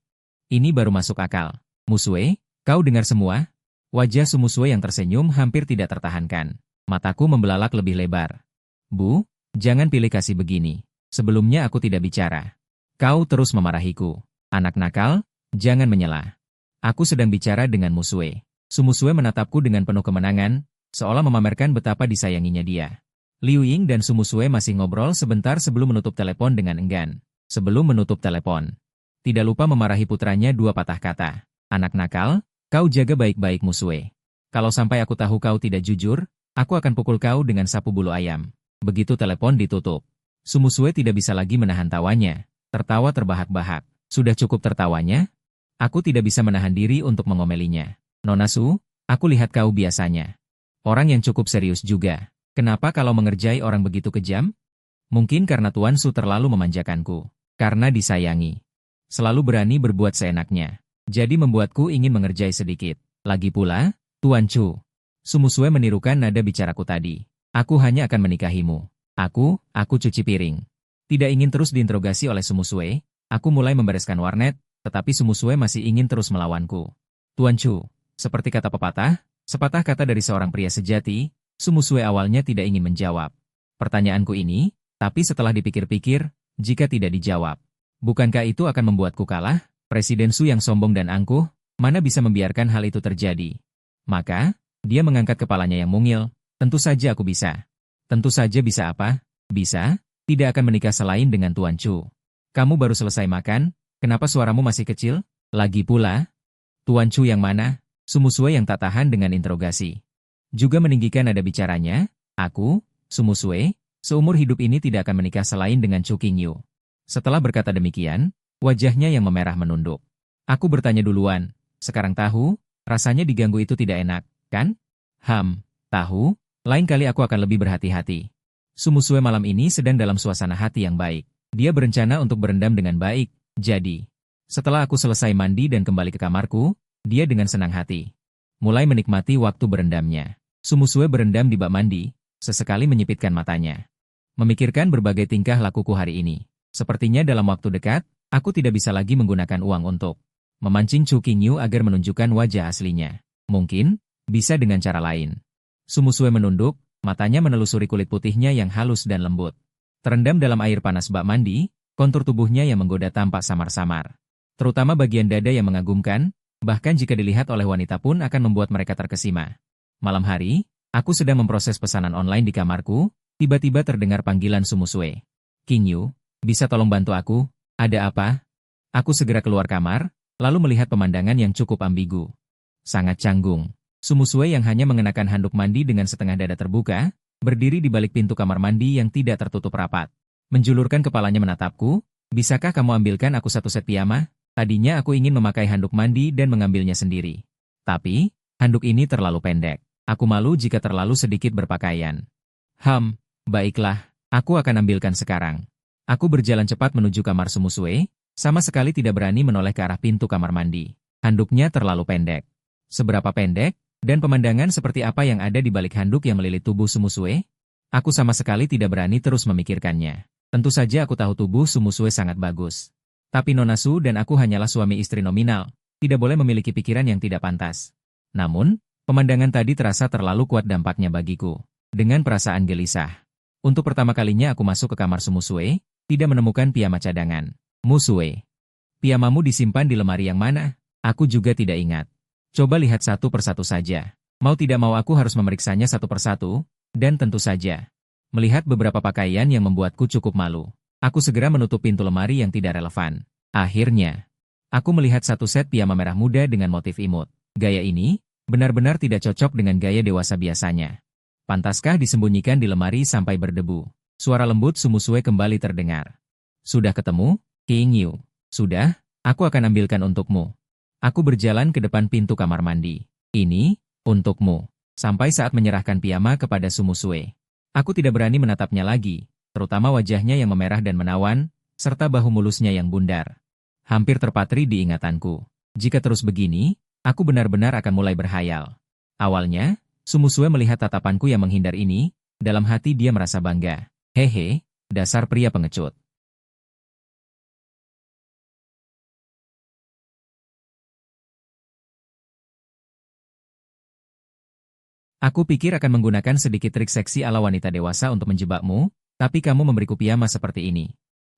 ini baru masuk akal. Musue, kau dengar semua? Wajah Sumusue yang tersenyum hampir tidak tertahankan. Mataku membelalak lebih lebar. Bu, jangan pilih kasih begini. Sebelumnya aku tidak bicara. Kau terus memarahiku. Anak nakal, jangan menyela. Aku sedang bicara dengan Musue. Sumusue menatapku dengan penuh kemenangan, seolah memamerkan betapa disayanginya dia. Liu Ying dan Sumusue masih ngobrol sebentar sebelum menutup telepon dengan enggan. Sebelum menutup telepon, tidak lupa memarahi putranya dua patah kata. Anak nakal, kau jaga baik-baik Musue. Kalau sampai aku tahu kau tidak jujur, aku akan pukul kau dengan sapu bulu ayam. Begitu telepon ditutup, Sumusue tidak bisa lagi menahan tawanya. Tertawa terbahak-bahak. Sudah cukup tertawanya? Aku tidak bisa menahan diri untuk mengomelinya. Nona Su, aku lihat kau biasanya orang yang cukup serius juga. Kenapa kalau mengerjai orang begitu kejam? Mungkin karena Tuan Su terlalu memanjakanku. Karena disayangi. Selalu berani berbuat seenaknya. Jadi membuatku ingin mengerjai sedikit. Lagi pula, Tuan Chu. Sumusue menirukan nada bicaraku tadi. Aku hanya akan menikahimu. Aku cuci piring. Tidak ingin terus diinterogasi oleh Sumusue, aku mulai membereskan warnet, tetapi Sumusue masih ingin terus melawanku. Tuan Chu. Seperti kata pepatah, sepatah kata dari seorang pria sejati, Sumusue awalnya tidak ingin menjawab pertanyaanku ini, tapi setelah dipikir-pikir, jika tidak dijawab, bukankah itu akan membuatku kalah? Presiden Su yang sombong dan angkuh, mana bisa membiarkan hal itu terjadi? Maka, dia mengangkat kepalanya yang mungil, tentu saja aku bisa. Tentu saja bisa apa? Bisa, tidak akan menikah selain dengan Tuan Chu. Kamu baru selesai makan, kenapa suaramu masih kecil? Lagi pula, Tuan Chu yang mana? Sumusue yang tak tahan dengan interogasi. Juga meninggikan nada bicaranya, aku, Sumusue, seumur hidup ini tidak akan menikah selain dengan Chu King Yu. Setelah berkata demikian, wajahnya yang memerah menunduk. Aku bertanya duluan, sekarang tahu, rasanya diganggu itu tidak enak, kan? Tahu, lain kali aku akan lebih berhati-hati. Sumusue malam ini sedang dalam suasana hati yang baik. Dia berencana untuk berendam dengan baik, jadi, setelah aku selesai mandi dan kembali ke kamarku, dia dengan senang hati mulai menikmati waktu berendamnya. Sumusue berendam di bak mandi, sesekali menyipitkan matanya. Memikirkan berbagai tingkah lakuku hari ini. Sepertinya dalam waktu dekat, aku tidak bisa lagi menggunakan uang untuk memancing Chu Qingyu agar menunjukkan wajah aslinya. Mungkin, bisa dengan cara lain. Sumusue menunduk, matanya menelusuri kulit putihnya yang halus dan lembut. Terendam dalam air panas bak mandi, kontur tubuhnya yang menggoda tampak samar-samar. Terutama bagian dada yang mengagumkan, bahkan jika dilihat oleh wanita pun akan membuat mereka terkesima. Malam hari, aku sedang memproses pesanan online di kamarku, tiba-tiba terdengar panggilan Sumusue. Qingyu, bisa tolong bantu aku? Ada apa? Aku segera keluar kamar, lalu melihat pemandangan yang cukup ambigu. Sangat canggung. Sumusue yang hanya mengenakan handuk mandi dengan setengah dada terbuka, berdiri di balik pintu kamar mandi yang tidak tertutup rapat. Menjulurkan kepalanya menatapku, bisakah kamu ambilkan aku satu set piyama? Tadinya aku ingin memakai handuk mandi dan mengambilnya sendiri. Tapi, handuk ini terlalu pendek. Aku malu jika terlalu sedikit berpakaian. Baiklah, aku akan ambilkan sekarang. Aku berjalan cepat menuju kamar Sumusue, sama sekali tidak berani menoleh ke arah pintu kamar mandi. Handuknya terlalu pendek. Seberapa pendek? Dan pemandangan seperti apa yang ada di balik handuk yang melilit tubuh Sumusue? Aku sama sekali tidak berani terus memikirkannya. Tentu saja aku tahu tubuh Sumusue sangat bagus. Tapi Nona Su dan aku hanyalah suami istri nominal, tidak boleh memiliki pikiran yang tidak pantas. Namun, pemandangan tadi terasa terlalu kuat dampaknya bagiku. Dengan perasaan gelisah. Untuk pertama kalinya aku masuk ke kamar Sumusue, tidak menemukan piyama cadangan. Musue, piyamamu disimpan di lemari yang mana? Aku juga tidak ingat. Coba lihat satu persatu saja. Mau tidak mau aku harus memeriksanya satu persatu, dan tentu saja. Melihat beberapa pakaian yang membuatku cukup malu. Aku segera menutup pintu lemari yang tidak relevan. Akhirnya, aku melihat satu set piyama merah muda dengan motif imut. Gaya ini, benar-benar tidak cocok dengan gaya dewasa biasanya. Pantaskah disembunyikan di lemari sampai berdebu? Suara lembut Sumusue kembali terdengar. Sudah ketemu, Qingyu? Sudah, aku akan ambilkan untukmu. Aku berjalan ke depan pintu kamar mandi. Ini, untukmu. Sampai saat menyerahkan piyama kepada Sumusue. Aku tidak berani menatapnya lagi, terutama wajahnya yang memerah dan menawan, serta bahu mulusnya yang bundar. Hampir terpatri di ingatanku. Jika terus begini, aku benar-benar akan mulai berhayal. Awalnya, Sumusue melihat tatapanku yang menghindar ini, dalam hati dia merasa bangga. Hehe, dasar pria pengecut. Aku pikir akan menggunakan sedikit trik seksi ala wanita dewasa untuk menjebakmu, tapi kamu memberiku piyama seperti ini.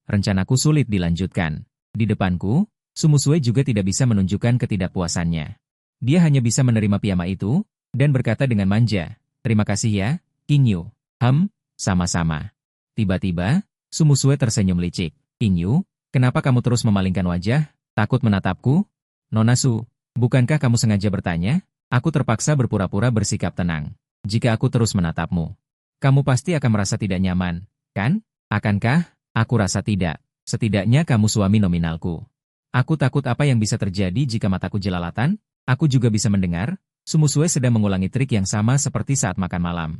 Rencanaku sulit dilanjutkan. Di depanku, Sumusue juga tidak bisa menunjukkan ketidakpuasannya. Dia hanya bisa menerima piyama itu, dan berkata dengan manja, terima kasih ya, Qingyu. Sama-sama. Tiba-tiba, Sumusue tersenyum licik. Qingyu, kenapa kamu terus memalingkan wajah? Takut menatapku? Nona Su, bukankah kamu sengaja bertanya? Aku terpaksa berpura-pura bersikap tenang. Jika aku terus menatapmu, kamu pasti akan merasa tidak nyaman, kan? Akankah? Aku rasa tidak. Setidaknya kamu suami nominalku. Aku takut apa yang bisa terjadi jika mataku jelalatan. Aku juga bisa mendengar, Sumusue sedang mengulangi trik yang sama seperti saat makan malam.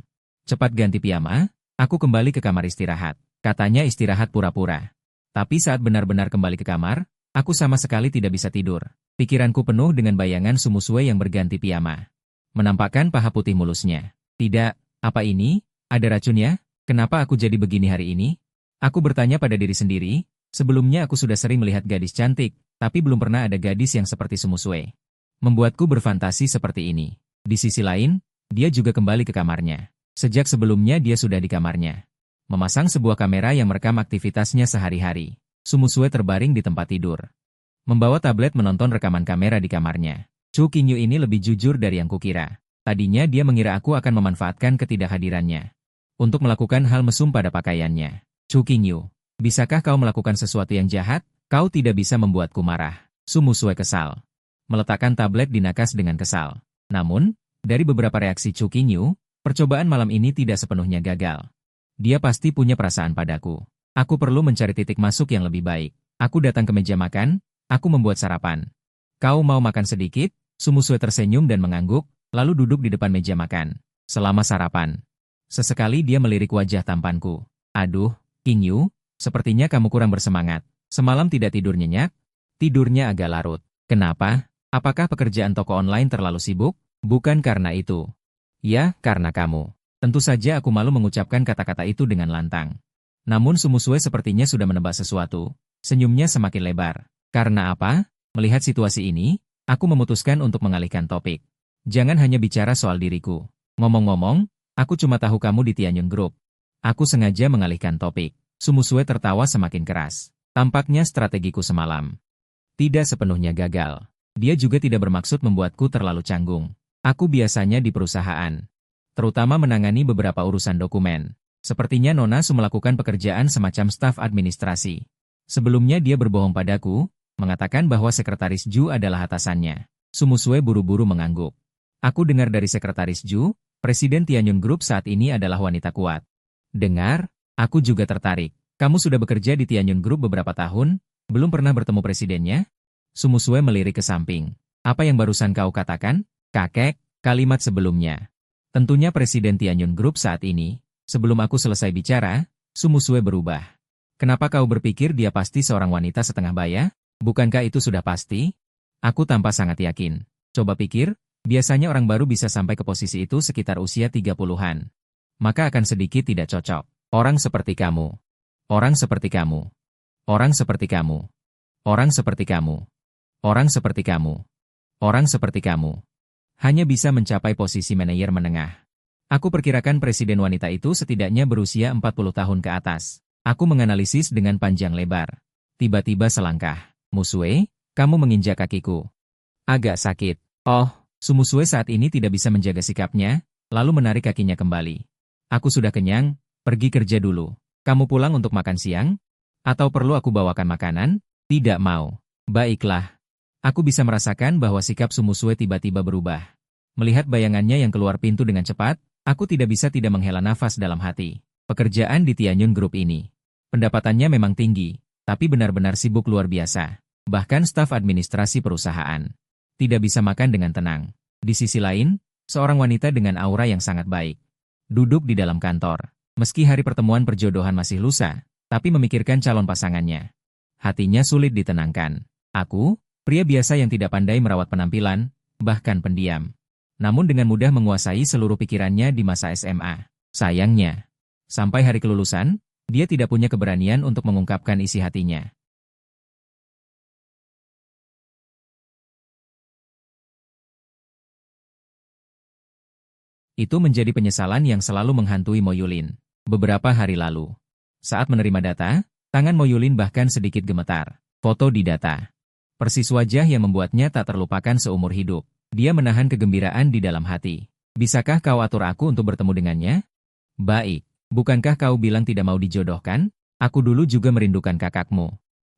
Cepat ganti piyama, aku kembali ke kamar istirahat. Katanya istirahat pura-pura. Tapi saat benar-benar kembali ke kamar, aku sama sekali tidak bisa tidur. Pikiranku penuh dengan bayangan Sumusue yang berganti piyama. Menampakkan paha putih mulusnya. Tidak, apa ini? Ada racunnya? Kenapa aku jadi begini hari ini? Aku bertanya pada diri sendiri, sebelumnya aku sudah sering melihat gadis cantik, tapi belum pernah ada gadis yang seperti Sumusue. Membuatku berfantasi seperti ini. Di sisi lain, dia juga kembali ke kamarnya. Sejak sebelumnya dia sudah di kamarnya. Memasang sebuah kamera yang merekam aktivitasnya sehari-hari. Sumusue terbaring di tempat tidur. Membawa tablet menonton rekaman kamera di kamarnya. Chu Qingyu ini lebih jujur dari yang kukira. Tadinya dia mengira aku akan memanfaatkan ketidakhadirannya untuk melakukan hal mesum pada pakaiannya. Chu Qingyu, bisakah kau melakukan sesuatu yang jahat? Kau tidak bisa membuatku marah. Sumusue kesal. Meletakkan tablet di nakas dengan kesal. Namun, dari beberapa reaksi Chu Qingyu, percobaan malam ini tidak sepenuhnya gagal. Dia pasti punya perasaan padaku. Aku perlu mencari titik masuk yang lebih baik. Aku datang ke meja makan. Aku membuat sarapan. Kau mau makan sedikit? Sumusue tersenyum dan mengangguk, lalu duduk di depan meja makan. Selama sarapan. Sesekali dia melirik wajah tampanku. Aduh, Qingyu, sepertinya kamu kurang bersemangat. Semalam tidak tidur nyenyak? Tidurnya agak larut. Kenapa? Apakah pekerjaan toko online terlalu sibuk? Bukan karena itu. Ya, karena kamu. Tentu saja aku malu mengucapkan kata-kata itu dengan lantang. Namun Sumusue sepertinya sudah menebak sesuatu. Senyumnya semakin lebar. Karena apa? Melihat situasi ini, aku memutuskan untuk mengalihkan topik. Jangan hanya bicara soal diriku. Ngomong-ngomong, aku cuma tahu kamu di Tianyun Group. Aku sengaja mengalihkan topik. Sumusue tertawa semakin keras. Tampaknya strategiku semalam tidak sepenuhnya gagal. Dia juga tidak bermaksud membuatku terlalu canggung. Aku biasanya di perusahaan, terutama menangani beberapa urusan dokumen. Sepertinya Nona Su melakukan pekerjaan semacam staf administrasi. Sebelumnya dia berbohong padaku, mengatakan bahwa Sekretaris Ju adalah atasannya. Sumusue buru-buru mengangguk. Aku dengar dari Sekretaris Ju, Presiden Tianyun Group saat ini adalah wanita kuat. Dengar, aku juga tertarik. Kamu sudah bekerja di Tianyun Group beberapa tahun, belum pernah bertemu presidennya? Sumusue melirik ke samping. Apa yang barusan kau katakan? Kakek, kalimat sebelumnya. Tentunya Presiden Tianyun Group saat ini. Sebelum aku selesai bicara, Sumusue berubah. Kenapa kau berpikir dia pasti seorang wanita setengah baya? Bukankah itu sudah pasti? Aku tampak sangat yakin. Coba pikir, biasanya orang baru bisa sampai ke posisi itu sekitar usia 30-an. Maka akan sedikit tidak cocok. Orang seperti kamu. Orang seperti kamu. Orang seperti kamu. Orang seperti kamu. Orang seperti kamu. Orang seperti kamu. Hanya bisa mencapai posisi manajer menengah. Aku perkirakan presiden wanita itu setidaknya berusia 40 tahun ke atas. Aku menganalisis dengan panjang lebar. Tiba-tiba selangkah. Musue, kamu menginjak kakiku. Agak sakit. Oh, Sumusue saat ini tidak bisa menjaga sikapnya, lalu menarik kakinya kembali. Aku sudah kenyang, pergi kerja dulu. Kamu pulang untuk makan siang? Atau perlu aku bawakan makanan? Tidak mau. Baiklah. Aku bisa merasakan bahwa sikap Sumusue tiba-tiba berubah. Melihat bayangannya yang keluar pintu dengan cepat, aku tidak bisa tidak menghela nafas dalam hati. Pekerjaan di Tianyun Group ini. Pendapatannya memang tinggi, tapi benar-benar sibuk luar biasa. Bahkan staf administrasi perusahaan tidak bisa makan dengan tenang. Di sisi lain, seorang wanita dengan aura yang sangat baik. Duduk di dalam kantor. Meski hari pertemuan perjodohan masih lusa, tapi memikirkan calon pasangannya. Hatinya sulit ditenangkan. Aku, pria biasa yang tidak pandai merawat penampilan, bahkan pendiam. Namun dengan mudah menguasai seluruh pikirannya di masa SMA. Sayangnya, sampai hari kelulusan, dia tidak punya keberanian untuk mengungkapkan isi hatinya. Itu menjadi penyesalan yang selalu menghantui Mo Yulin. Beberapa hari lalu, saat menerima data, tangan Mo Yulin bahkan sedikit gemetar. Foto di data. Persis wajah yang membuatnya tak terlupakan seumur hidup. Dia menahan kegembiraan di dalam hati. Bisakah kau atur aku untuk bertemu dengannya? Baik. Bukankah kau bilang tidak mau dijodohkan? Aku dulu juga merindukan kakakmu.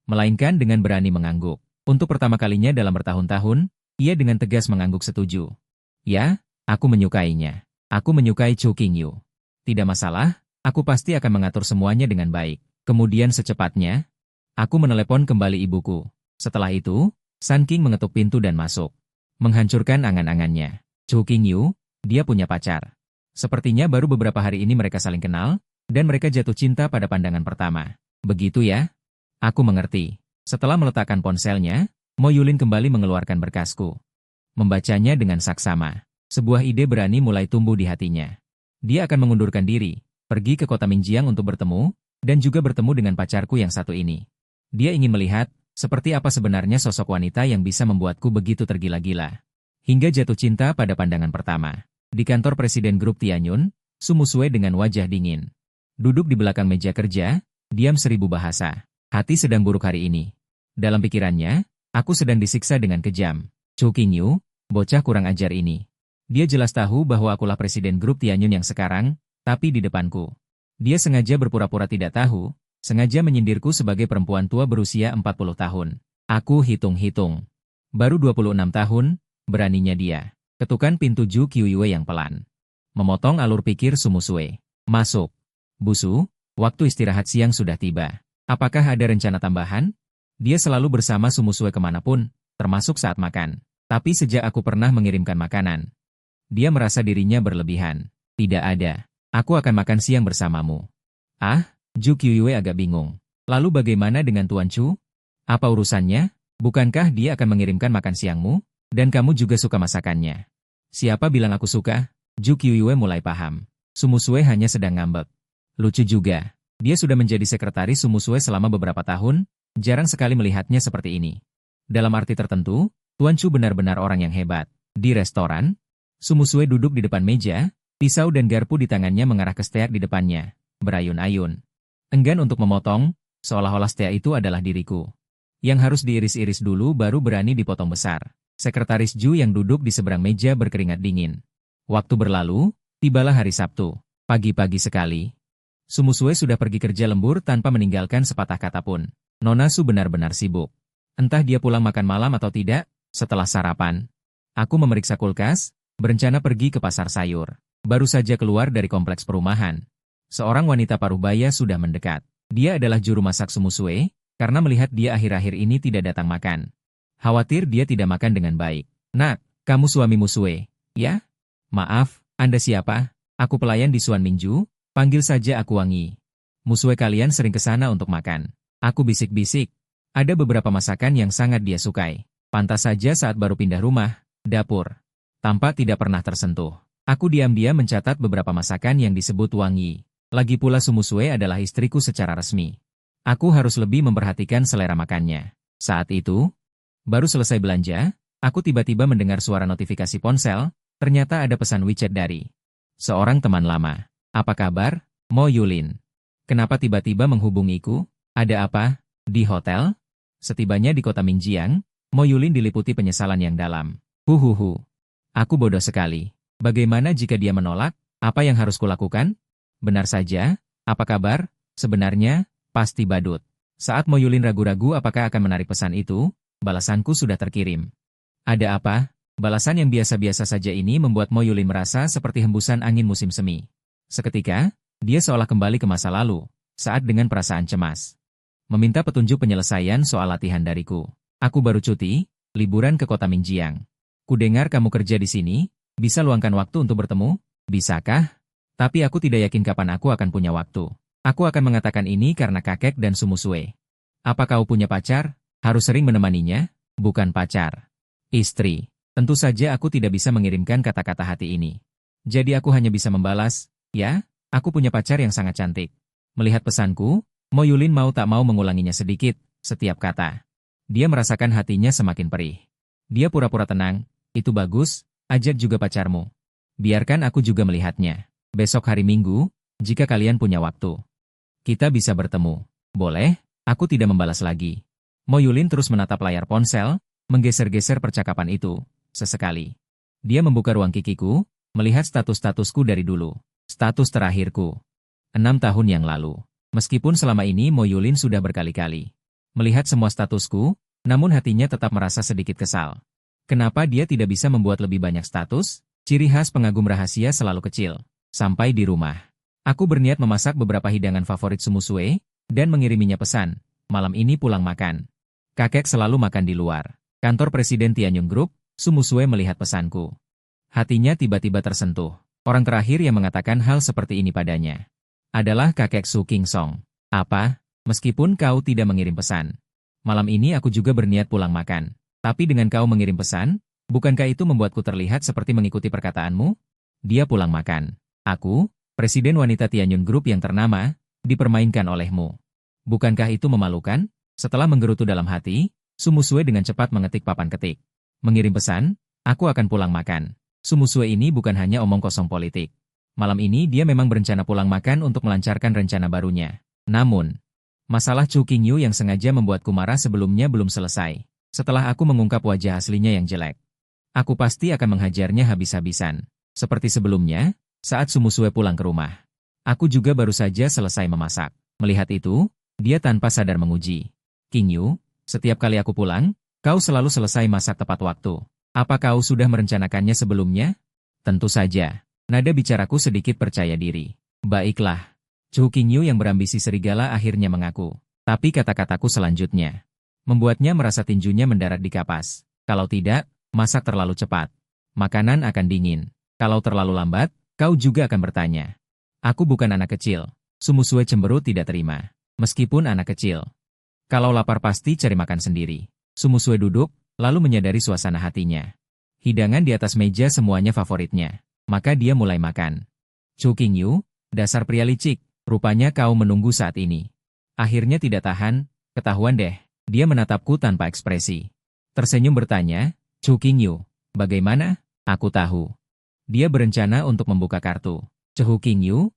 Melainkan dengan berani mengangguk. Untuk pertama kalinya dalam bertahun-tahun, ia dengan tegas mengangguk setuju. Ya, aku menyukainya. Aku menyukai Chu Qingyu. Tidak masalah, aku pasti akan mengatur semuanya dengan baik. Kemudian secepatnya, aku menelepon kembali ibuku. Setelah itu, Sun King mengetuk pintu dan masuk. Menghancurkan angan-angannya. Chu Qingyu, dia punya pacar. Sepertinya baru beberapa hari ini mereka saling kenal, dan mereka jatuh cinta pada pandangan pertama. Begitu ya? Aku mengerti. Setelah meletakkan ponselnya, Mo Yulin kembali mengeluarkan berkasku. Membacanya dengan saksama. Sebuah ide berani mulai tumbuh di hatinya. Dia akan mengundurkan diri, pergi ke kota Mingjiang untuk bertemu, dan juga bertemu dengan pacarku yang satu ini. Dia ingin melihat, seperti apa sebenarnya sosok wanita yang bisa membuatku begitu tergila-gila. Hingga jatuh cinta pada pandangan pertama. Di kantor Presiden Grup Tianyun, Sumusue dengan wajah dingin. Duduk di belakang meja kerja, diam 1000 bahasa. Hati sedang buruk hari ini. Dalam pikirannya, aku sedang disiksa dengan kejam. Chu Qingyu, bocah kurang ajar ini. Dia jelas tahu bahwa akulah Presiden Grup Tianyun yang sekarang, tapi di depanku. Dia sengaja berpura-pura tidak tahu, sengaja menyindirku sebagai perempuan tua berusia 40 tahun. Aku hitung-hitung. Baru 26 tahun, beraninya dia. Ketukan pintu Ju Qiuyue yang pelan. Memotong alur pikir Sumusue. Masuk. Busu, waktu istirahat siang sudah tiba. Apakah ada rencana tambahan? Dia selalu bersama Sumusue kemanapun, termasuk saat makan. Tapi sejak aku pernah mengirimkan makanan, dia merasa dirinya berlebihan. Tidak ada. Aku akan makan siang bersamamu. Ah, Ju Qiuyue agak bingung. Lalu bagaimana dengan Tuan Chu? Apa urusannya? Bukankah dia akan mengirimkan makan siangmu? Dan kamu juga suka masakannya. Siapa bilang aku suka? Ju Qiuye mulai paham. Sumusue hanya sedang ngambek. Lucu juga. Dia sudah menjadi sekretaris Sumusue selama beberapa tahun, jarang sekali melihatnya seperti ini. Dalam arti tertentu, Tuan Chu benar-benar orang yang hebat. Di restoran, Sumusue duduk di depan meja, pisau dan garpu di tangannya mengarah ke steak di depannya, berayun-ayun. Enggan untuk memotong, seolah-olah steak itu adalah diriku. Yang harus diiris-iris dulu baru berani dipotong besar. Sekretaris Ju yang duduk di seberang meja berkeringat dingin. Waktu berlalu, tibalah hari Sabtu. Pagi-pagi sekali. Sumusue sudah pergi kerja lembur tanpa meninggalkan sepatah kata pun. Nona Su benar-benar sibuk. Entah dia pulang makan malam atau tidak, setelah sarapan. Aku memeriksa kulkas, berencana pergi ke pasar sayur. Baru saja keluar dari kompleks perumahan. Seorang wanita paruh baya sudah mendekat. Dia adalah juru masak Sumusue, karena melihat dia akhir-akhir ini tidak datang makan. Khawatir dia tidak makan dengan baik. Nak, kamu suami Musue, ya? Maaf, Anda siapa? Aku pelayan di Suan Mingju, panggil saja aku Wangi. Musue kalian sering ke sana untuk makan. Aku bisik-bisik. Ada beberapa masakan yang sangat dia sukai. Pantas saja saat baru pindah rumah, dapur. Tampak tidak pernah tersentuh. Aku diam-diam mencatat beberapa masakan yang disebut Wangi. Lagi pula Sumusue adalah istriku secara resmi. Aku harus lebih memperhatikan selera makannya. Saat itu, baru selesai belanja, aku tiba-tiba mendengar suara notifikasi ponsel, ternyata ada pesan WeChat dari seorang teman lama. Apa kabar, Mo Yulin? Kenapa tiba-tiba menghubungiku? Ada apa? Di hotel? Setibanya di kota Mingjiang, Mo Yulin diliputi penyesalan yang dalam. Huhuhu. Aku bodoh sekali. Bagaimana jika dia menolak? Apa yang harus kulakukan? Benar saja, apa kabar? Sebenarnya, pasti badut. Saat Mo Yulin ragu-ragu apakah akan menarik pesan itu, balasanku sudah terkirim. Ada apa? Balasan yang biasa-biasa saja ini membuat Mo Yulin merasa seperti hembusan angin musim semi. Seketika, dia seolah kembali ke masa lalu, saat dengan perasaan cemas. Meminta petunjuk penyelesaian soal latihan dariku. Aku baru cuti, liburan ke kota Mingjiang. Kudengar kamu kerja di sini, bisa luangkan waktu untuk bertemu? Bisakah? Tapi aku tidak yakin kapan aku akan punya waktu. Aku akan mengatakan ini karena kakek dan Sumusue. Apa kau punya pacar? Harus sering menemaninya? Bukan pacar. Istri. Tentu saja aku tidak bisa mengirimkan kata-kata hati ini. Jadi aku hanya bisa membalas, ya, aku punya pacar yang sangat cantik. Melihat pesanku, Mo Yulin mau tak mau mengulanginya sedikit, setiap kata. Dia merasakan hatinya semakin perih. Dia pura-pura tenang, itu bagus, ajak juga pacarmu. Biarkan aku juga melihatnya. Besok hari Minggu, jika kalian punya waktu. Kita bisa bertemu. Boleh? Aku tidak membalas lagi. Mo Yulin terus menatap layar ponsel, menggeser-geser percakapan itu, sesekali. Dia membuka ruang kikiku, melihat status-statusku dari dulu. Status terakhirku. 6 tahun yang lalu. Meskipun selama ini Mo Yulin sudah berkali-kali melihat semua statusku, namun hatinya tetap merasa sedikit kesal. Kenapa dia tidak bisa membuat lebih banyak status? Ciri khas pengagum rahasia selalu kecil. Sampai di rumah. Aku berniat memasak beberapa hidangan favorit Sumusue, dan mengiriminya pesan, malam ini pulang makan. Kakek selalu makan di luar. Kantor Presiden Tianyong Group, Sumusue melihat pesanku. Hatinya tiba-tiba tersentuh. Orang terakhir yang mengatakan hal seperti ini padanya adalah kakek Su King Song. Apa? Meskipun kau tidak mengirim pesan. Malam ini aku juga berniat pulang makan. Tapi dengan kau mengirim pesan, bukankah itu membuatku terlihat seperti mengikuti perkataanmu? Dia pulang makan. Aku, Presiden Wanita Tianyong Group yang ternama, dipermainkan olehmu. Bukankah itu memalukan? Setelah menggerutu dalam hati, Sumusue dengan cepat mengetik papan ketik. Mengirim pesan, aku akan pulang makan. Sumusue ini bukan hanya omong kosong politik. Malam ini dia memang berencana pulang makan untuk melancarkan rencana barunya. Namun, masalah Chu Qingyu yang sengaja membuatku marah sebelumnya belum selesai. Setelah aku mengungkap wajah aslinya yang jelek, aku pasti akan menghajarnya habis-habisan. Seperti sebelumnya, saat Sumusue pulang ke rumah. Aku juga baru saja selesai memasak. Melihat itu, dia tanpa sadar menguji. Qingyu, setiap kali aku pulang, kau selalu selesai masak tepat waktu. Apa kau sudah merencanakannya sebelumnya? Tentu saja. Nada bicaraku sedikit percaya diri. Baiklah. Chu Qingyu yang berambisi serigala akhirnya mengaku. Tapi kata-kataku selanjutnya membuatnya merasa tinjunya mendarat di kapas. Kalau tidak, masak terlalu cepat. Makanan akan dingin. Kalau terlalu lambat, kau juga akan bertanya. Aku bukan anak kecil. Sumusue cemberut tidak terima. Meskipun anak kecil. Kalau lapar pasti cari makan sendiri. Sumusue duduk, lalu menyadari suasana hatinya. Hidangan di atas meja semuanya favoritnya. Maka dia mulai makan. Chu Qingyu, dasar pria licik, rupanya kau menunggu saat ini. Akhirnya tidak tahan, ketahuan deh. Dia menatapku tanpa ekspresi. Tersenyum bertanya, Chu Qingyu, bagaimana? Aku tahu. Dia berencana untuk membuka kartu. Chu Qingyu.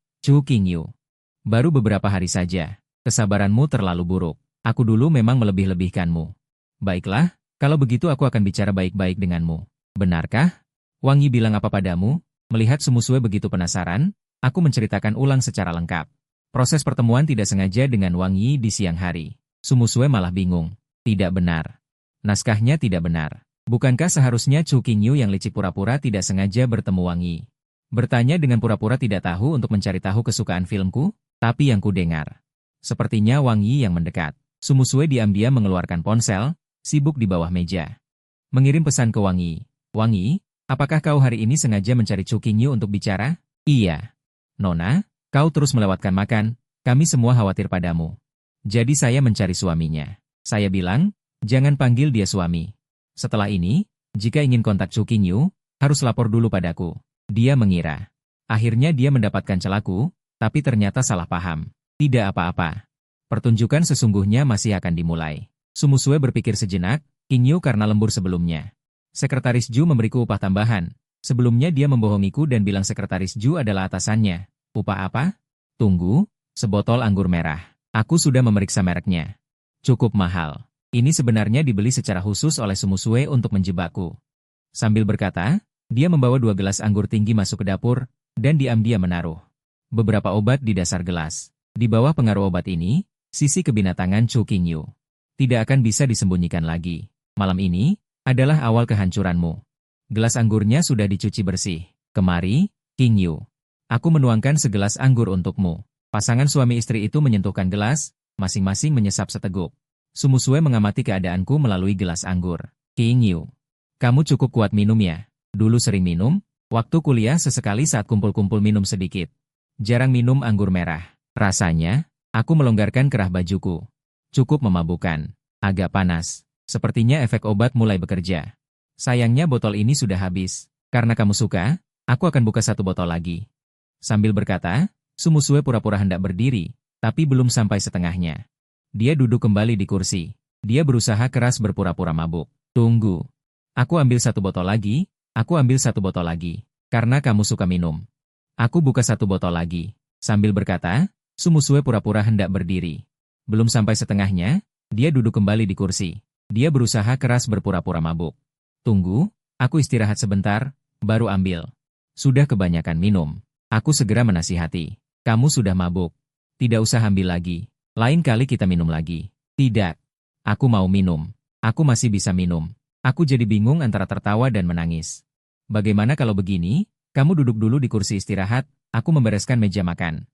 Baru beberapa hari saja. Kesabaranmu terlalu buruk. Aku dulu memang melebih-lebihkanmu. Baiklah, kalau begitu aku akan bicara baik-baik denganmu. Benarkah? Wang Yi bilang apa padamu? Melihat Sumusue begitu penasaran, aku menceritakan ulang secara lengkap. Proses pertemuan tidak sengaja dengan Wang Yi di siang hari. Sumusue malah bingung. Tidak benar. Naskahnya tidak benar. Bukankah seharusnya Chu Qingyu yang licik pura-pura tidak sengaja bertemu Wang Yi? Bertanya dengan pura-pura tidak tahu untuk mencari tahu kesukaan filmku, tapi yang kudengar. Sepertinya Wang Yi yang mendekat. Sumusue diam-diam mengeluarkan ponsel, sibuk di bawah meja. Mengirim pesan ke Wang Yi. Wang Yi, apakah kau hari ini sengaja mencari Chu Qingyu untuk bicara? Iya. Nona, kau terus melewatkan makan, kami semua khawatir padamu. Jadi saya mencari suaminya. Saya bilang, jangan panggil dia suami. Setelah ini, jika ingin kontak Chu Qingyu, harus lapor dulu padaku. Dia mengira. Akhirnya dia mendapatkan celaku, tapi ternyata salah paham. Tidak apa-apa. Pertunjukan sesungguhnya masih akan dimulai. Sumusue berpikir sejenak, Qingyu karena lembur sebelumnya. Sekretaris Ju memberiku upah tambahan. Sebelumnya dia membohongiku dan bilang sekretaris Ju adalah atasannya. Upah apa? Tunggu, sebotol anggur merah. Aku sudah memeriksa mereknya. Cukup mahal. Ini sebenarnya dibeli secara khusus oleh Sumusue untuk menjebakku. Sambil berkata, dia membawa 2 gelas anggur tinggi masuk ke dapur, dan diam-diam menaruh beberapa obat di dasar gelas. Di bawah pengaruh obat ini, sisi kebinatangan Chu Qingyu tidak akan bisa disembunyikan lagi. Malam ini adalah awal kehancuranmu. Gelas anggurnya sudah dicuci bersih. Kemari, Qingyu. Aku menuangkan segelas anggur untukmu. Pasangan suami istri itu menyentuhkan gelas, masing-masing menyesap seteguk. Sumusue mengamati keadaanku melalui gelas anggur. Qingyu, kamu cukup kuat minum ya? Dulu sering minum, waktu kuliah sesekali saat kumpul-kumpul minum sedikit. Jarang minum anggur merah. Rasanya, aku melonggarkan kerah bajuku. Cukup memabukkan. Agak panas. Sepertinya efek obat mulai bekerja. Sayangnya botol ini sudah habis. Karena kamu suka, aku akan buka 1 botol lagi. Sambil berkata, Sumusue pura-pura hendak berdiri, tapi belum sampai setengahnya. Dia duduk kembali di kursi. Dia berusaha keras berpura-pura mabuk. Tunggu. Aku ambil 1 botol lagi, aku ambil 1 botol lagi. Karena kamu suka minum. Aku buka 1 botol lagi. Sambil berkata, Sumusue pura-pura hendak berdiri. Belum sampai setengahnya, dia duduk kembali di kursi. Dia berusaha keras berpura-pura mabuk. Tunggu, aku istirahat sebentar, baru ambil. Sudah kebanyakan minum. Aku segera menasihati. Kamu sudah mabuk. Tidak usah ambil lagi. Lain kali kita minum lagi. Tidak. Aku mau minum. Aku masih bisa minum. Aku jadi bingung antara tertawa dan menangis. Bagaimana kalau begini? Kamu duduk dulu di kursi istirahat, aku membereskan meja makan.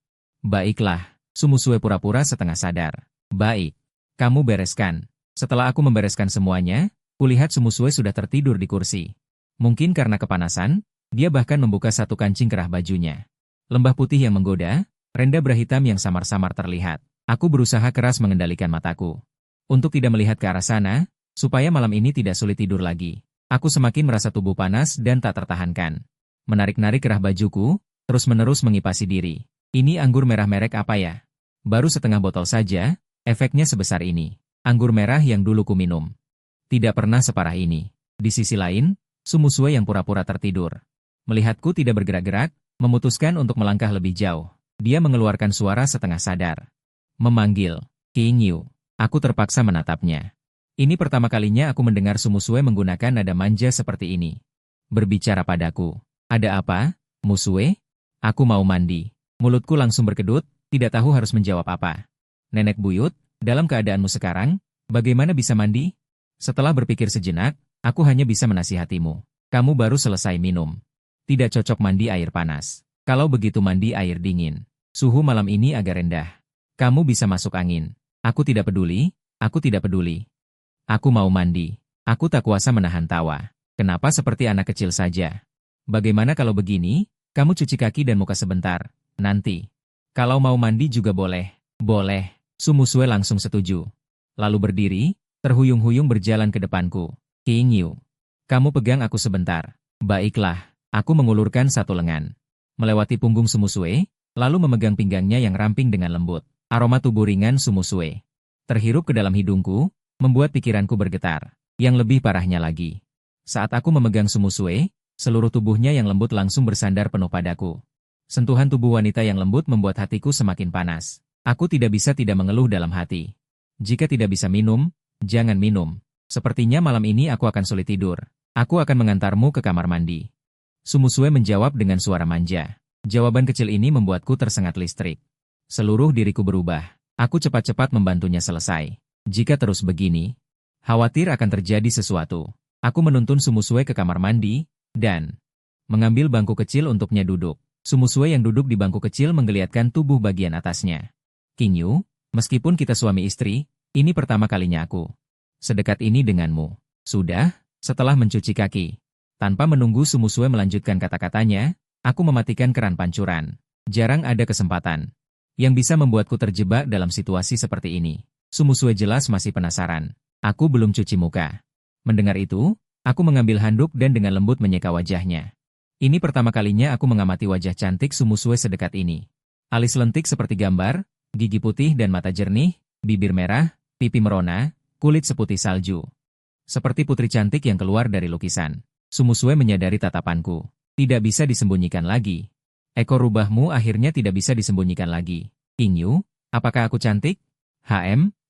Baiklah. Sumusue pura-pura setengah sadar. Baik. Kamu bereskan. Setelah aku membereskan semuanya, kulihat Sumusue sudah tertidur di kursi. Mungkin karena kepanasan, dia bahkan membuka 1 kancing kerah bajunya. Lembah putih yang menggoda, renda berhitam yang samar-samar terlihat. Aku berusaha keras mengendalikan mataku. Untuk tidak melihat ke arah sana, supaya malam ini tidak sulit tidur lagi. Aku semakin merasa tubuh panas dan tak tertahankan. Menarik-narik kerah bajuku, terus-menerus mengipasi diri. Ini anggur merah merek apa ya? Baru setengah botol saja, efeknya sebesar ini. Anggur merah yang dulu ku minum. Tidak pernah separah ini. Di sisi lain, Sumusue yang pura-pura tertidur. Melihatku tidak bergerak-gerak, memutuskan untuk melangkah lebih jauh. Dia mengeluarkan suara setengah sadar. Memanggil, Qingyu. Aku terpaksa menatapnya. Ini pertama kalinya aku mendengar Sumusue menggunakan nada manja seperti ini. Berbicara padaku. Ada apa, Musue? Aku mau mandi. Mulutku langsung berkedut, tidak tahu harus menjawab apa. Nenek buyut, dalam keadaanmu sekarang, bagaimana bisa mandi? Setelah berpikir sejenak, aku hanya bisa menasihatimu. Kamu baru selesai minum. Tidak cocok mandi air panas. Kalau begitu mandi air dingin. Suhu malam ini agak rendah. Kamu bisa masuk angin. Aku tidak peduli, aku tidak peduli. Aku mau mandi. Aku tak kuasa menahan tawa. Kenapa seperti anak kecil saja? Bagaimana kalau begini, kamu cuci kaki dan muka sebentar, nanti. Kalau mau mandi juga boleh. Boleh. Sumusue langsung setuju. Lalu berdiri, terhuyung-huyung berjalan ke depanku. Qingyu. Kamu pegang aku sebentar. Baiklah, aku mengulurkan satu lengan. Melewati punggung Sumusue, lalu memegang pinggangnya yang ramping dengan lembut. Aroma tubuh ringan Sumusue terhirup ke dalam hidungku, membuat pikiranku bergetar. Yang lebih parahnya lagi, saat aku memegang Sumusue, seluruh tubuhnya yang lembut langsung bersandar penuh padaku. Sentuhan tubuh wanita yang lembut membuat hatiku semakin panas. Aku tidak bisa tidak mengeluh dalam hati. Jika tidak bisa minum, jangan minum. Sepertinya malam ini aku akan sulit tidur. Aku akan mengantarmu ke kamar mandi. Sumusue menjawab dengan suara manja. Jawaban kecil ini membuatku tersengat listrik. Seluruh diriku berubah. Aku cepat-cepat membantunya selesai. Jika terus begini, khawatir akan terjadi sesuatu. Aku menuntun Sumusue ke kamar mandi, dan mengambil bangku kecil untuknya duduk. Sumusue yang duduk di bangku kecil menggeliatkan tubuh bagian atasnya. King Yu, meskipun kita suami istri, ini pertama kalinya aku sedekat ini denganmu. Sudah? Setelah mencuci kaki. Tanpa menunggu Sumusue melanjutkan kata-katanya, aku mematikan keran pancuran. Jarang ada kesempatan yang bisa membuatku terjebak dalam situasi seperti ini. Sumusue jelas masih penasaran. Aku belum cuci muka. Mendengar itu, aku mengambil handuk dan dengan lembut menyeka wajahnya. Ini pertama kalinya aku mengamati wajah cantik Sumusue sedekat ini. Alis lentik seperti gambar, gigi putih dan mata jernih, bibir merah, pipi merona, kulit seputih salju. Seperti putri cantik yang keluar dari lukisan. Sumusue menyadari tatapanku. Tidak bisa disembunyikan lagi. Ekor rubahmu akhirnya tidak bisa disembunyikan lagi. King Yu, apakah aku cantik?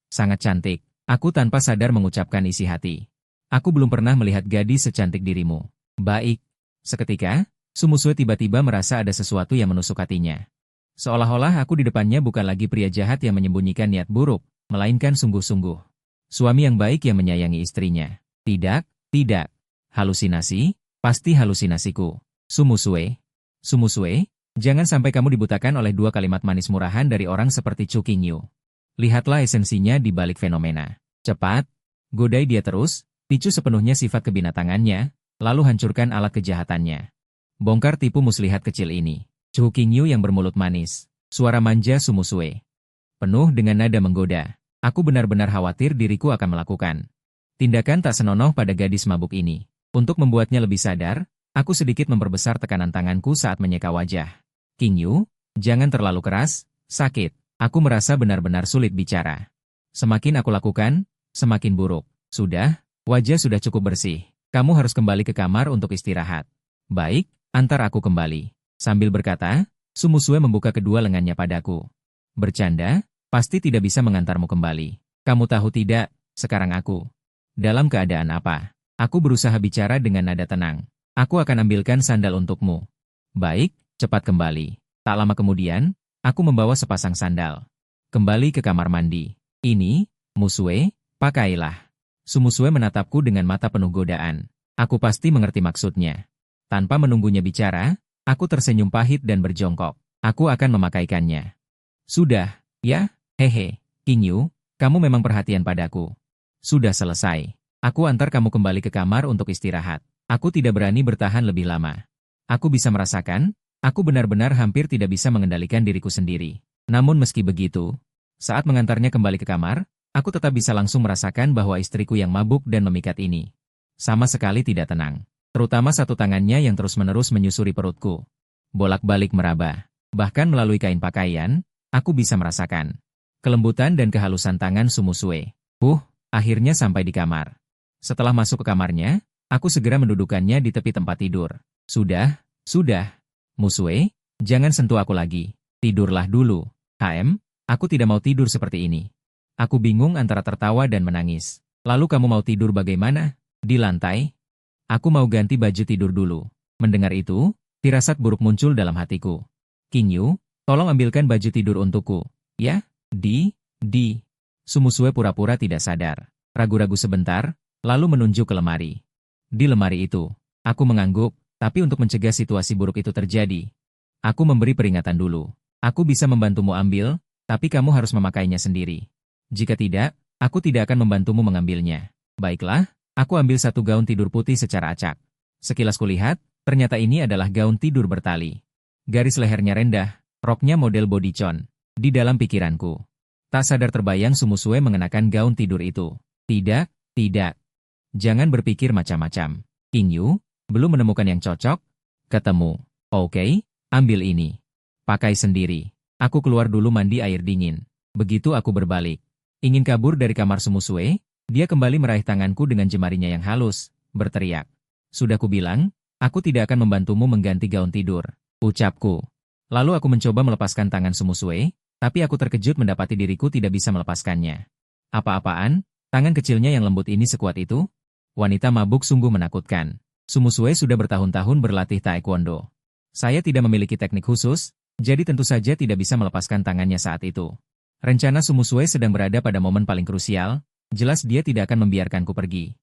Sangat cantik. Aku tanpa sadar mengucapkan isi hati. Aku belum pernah melihat gadis secantik dirimu. Baik. Seketika, Sumusue tiba-tiba merasa ada sesuatu yang menusuk hatinya. Seolah-olah aku di depannya bukan lagi pria jahat yang menyembunyikan niat buruk, melainkan sungguh-sungguh suami yang baik yang menyayangi istrinya. Tidak, tidak. Halusinasi, pasti halusinasiku. Sumusue, jangan sampai kamu dibutakan oleh dua kalimat manis murahan dari orang seperti Chu Qingyu. Lihatlah esensinya di balik fenomena. Cepat, godai dia terus, picu sepenuhnya sifat kebinatangannya, lalu hancurkan alat kejahatannya. Bongkar tipu muslihat kecil ini. Chu Qingyu yang bermulut manis. Suara manja Sumusue penuh dengan nada menggoda. Aku benar-benar khawatir diriku akan melakukan tindakan tak senonoh pada gadis mabuk ini. Untuk membuatnya lebih sadar, aku sedikit memperbesar tekanan tanganku saat menyeka wajah. King Yu, jangan terlalu keras, sakit. Aku merasa benar-benar sulit bicara. Semakin aku lakukan, semakin buruk. Sudah, wajah sudah cukup bersih. Kamu harus kembali ke kamar untuk istirahat. Baik, antar aku kembali. Sambil berkata, Sumusue membuka kedua lengannya padaku. Bercanda? Pasti tidak bisa mengantarmu kembali. Kamu tahu tidak, sekarang aku dalam keadaan apa? Aku berusaha bicara dengan nada tenang. Aku akan ambilkan sandal untukmu. Baik, cepat kembali. Tak lama kemudian, aku membawa sepasang sandal. Kembali ke kamar mandi. Ini, Musue, pakailah. Sumusue menatapku dengan mata penuh godaan. Aku pasti mengerti maksudnya. Tanpa menunggunya bicara, aku tersenyum pahit dan berjongkok. Aku akan memakaikannya. Sudah, ya? Hehe, King Yu, kamu memang perhatian padaku. Sudah selesai. Aku antar kamu kembali ke kamar untuk istirahat. Aku tidak berani bertahan lebih lama. Aku bisa merasakan, aku benar-benar hampir tidak bisa mengendalikan diriku sendiri. Namun meski begitu, saat mengantarnya kembali ke kamar, aku tetap bisa langsung merasakan bahwa istriku yang mabuk dan memikat ini sama sekali tidak tenang. Terutama satu tangannya yang terus-menerus menyusuri perutku. Bolak-balik meraba. Bahkan melalui kain pakaian, aku bisa merasakan kelembutan dan kehalusan tangan Sumusue. Akhirnya sampai di kamar. Setelah masuk ke kamarnya, aku segera mendudukkannya di tepi tempat tidur. Sudah. Musue, jangan sentuh aku lagi. Tidurlah dulu. Aku tidak mau tidur seperti ini. Aku bingung antara tertawa dan menangis. Lalu kamu mau tidur bagaimana? Di lantai? Aku mau ganti baju tidur dulu. Mendengar itu, firasat buruk muncul dalam hatiku. King Yu, tolong ambilkan baju tidur untukku. Ya? Sumusue pura-pura tidak sadar. Ragu-ragu sebentar, lalu menunjuk ke lemari. Di lemari itu, aku mengangguk, tapi untuk mencegah situasi buruk itu terjadi, aku memberi peringatan dulu. Aku bisa membantumu ambil, tapi kamu harus memakainya sendiri. Jika tidak, aku tidak akan membantumu mengambilnya. Baiklah, aku ambil satu gaun tidur putih secara acak. Sekilas kulihat, ternyata ini adalah gaun tidur bertali. Garis lehernya rendah, roknya model bodycon. Di dalam pikiranku, tak sadar terbayang Sumusue mengenakan gaun tidur itu. Tidak. Jangan berpikir macam-macam. King Yu, belum menemukan yang cocok? Ketemu. Oke, ambil ini. Pakai sendiri. Aku keluar dulu mandi air dingin. Begitu aku berbalik. Ingin kabur dari kamar Sumusue, dia kembali meraih tanganku dengan jemarinya yang halus, berteriak. Sudah kubilang, aku tidak akan membantumu mengganti gaun tidur, ucapku. Lalu aku mencoba melepaskan tangan Sumusue, tapi aku terkejut mendapati diriku tidak bisa melepaskannya. Apa-apaan? Tangan kecilnya yang lembut ini sekuat itu? Wanita mabuk sungguh menakutkan. Sumusue sudah bertahun-tahun berlatih taekwondo. Saya tidak memiliki teknik khusus, jadi tentu saja tidak bisa melepaskan tangannya saat itu. Rencana Sumusue sedang berada pada momen paling krusial, jelas dia tidak akan membiarkanku pergi.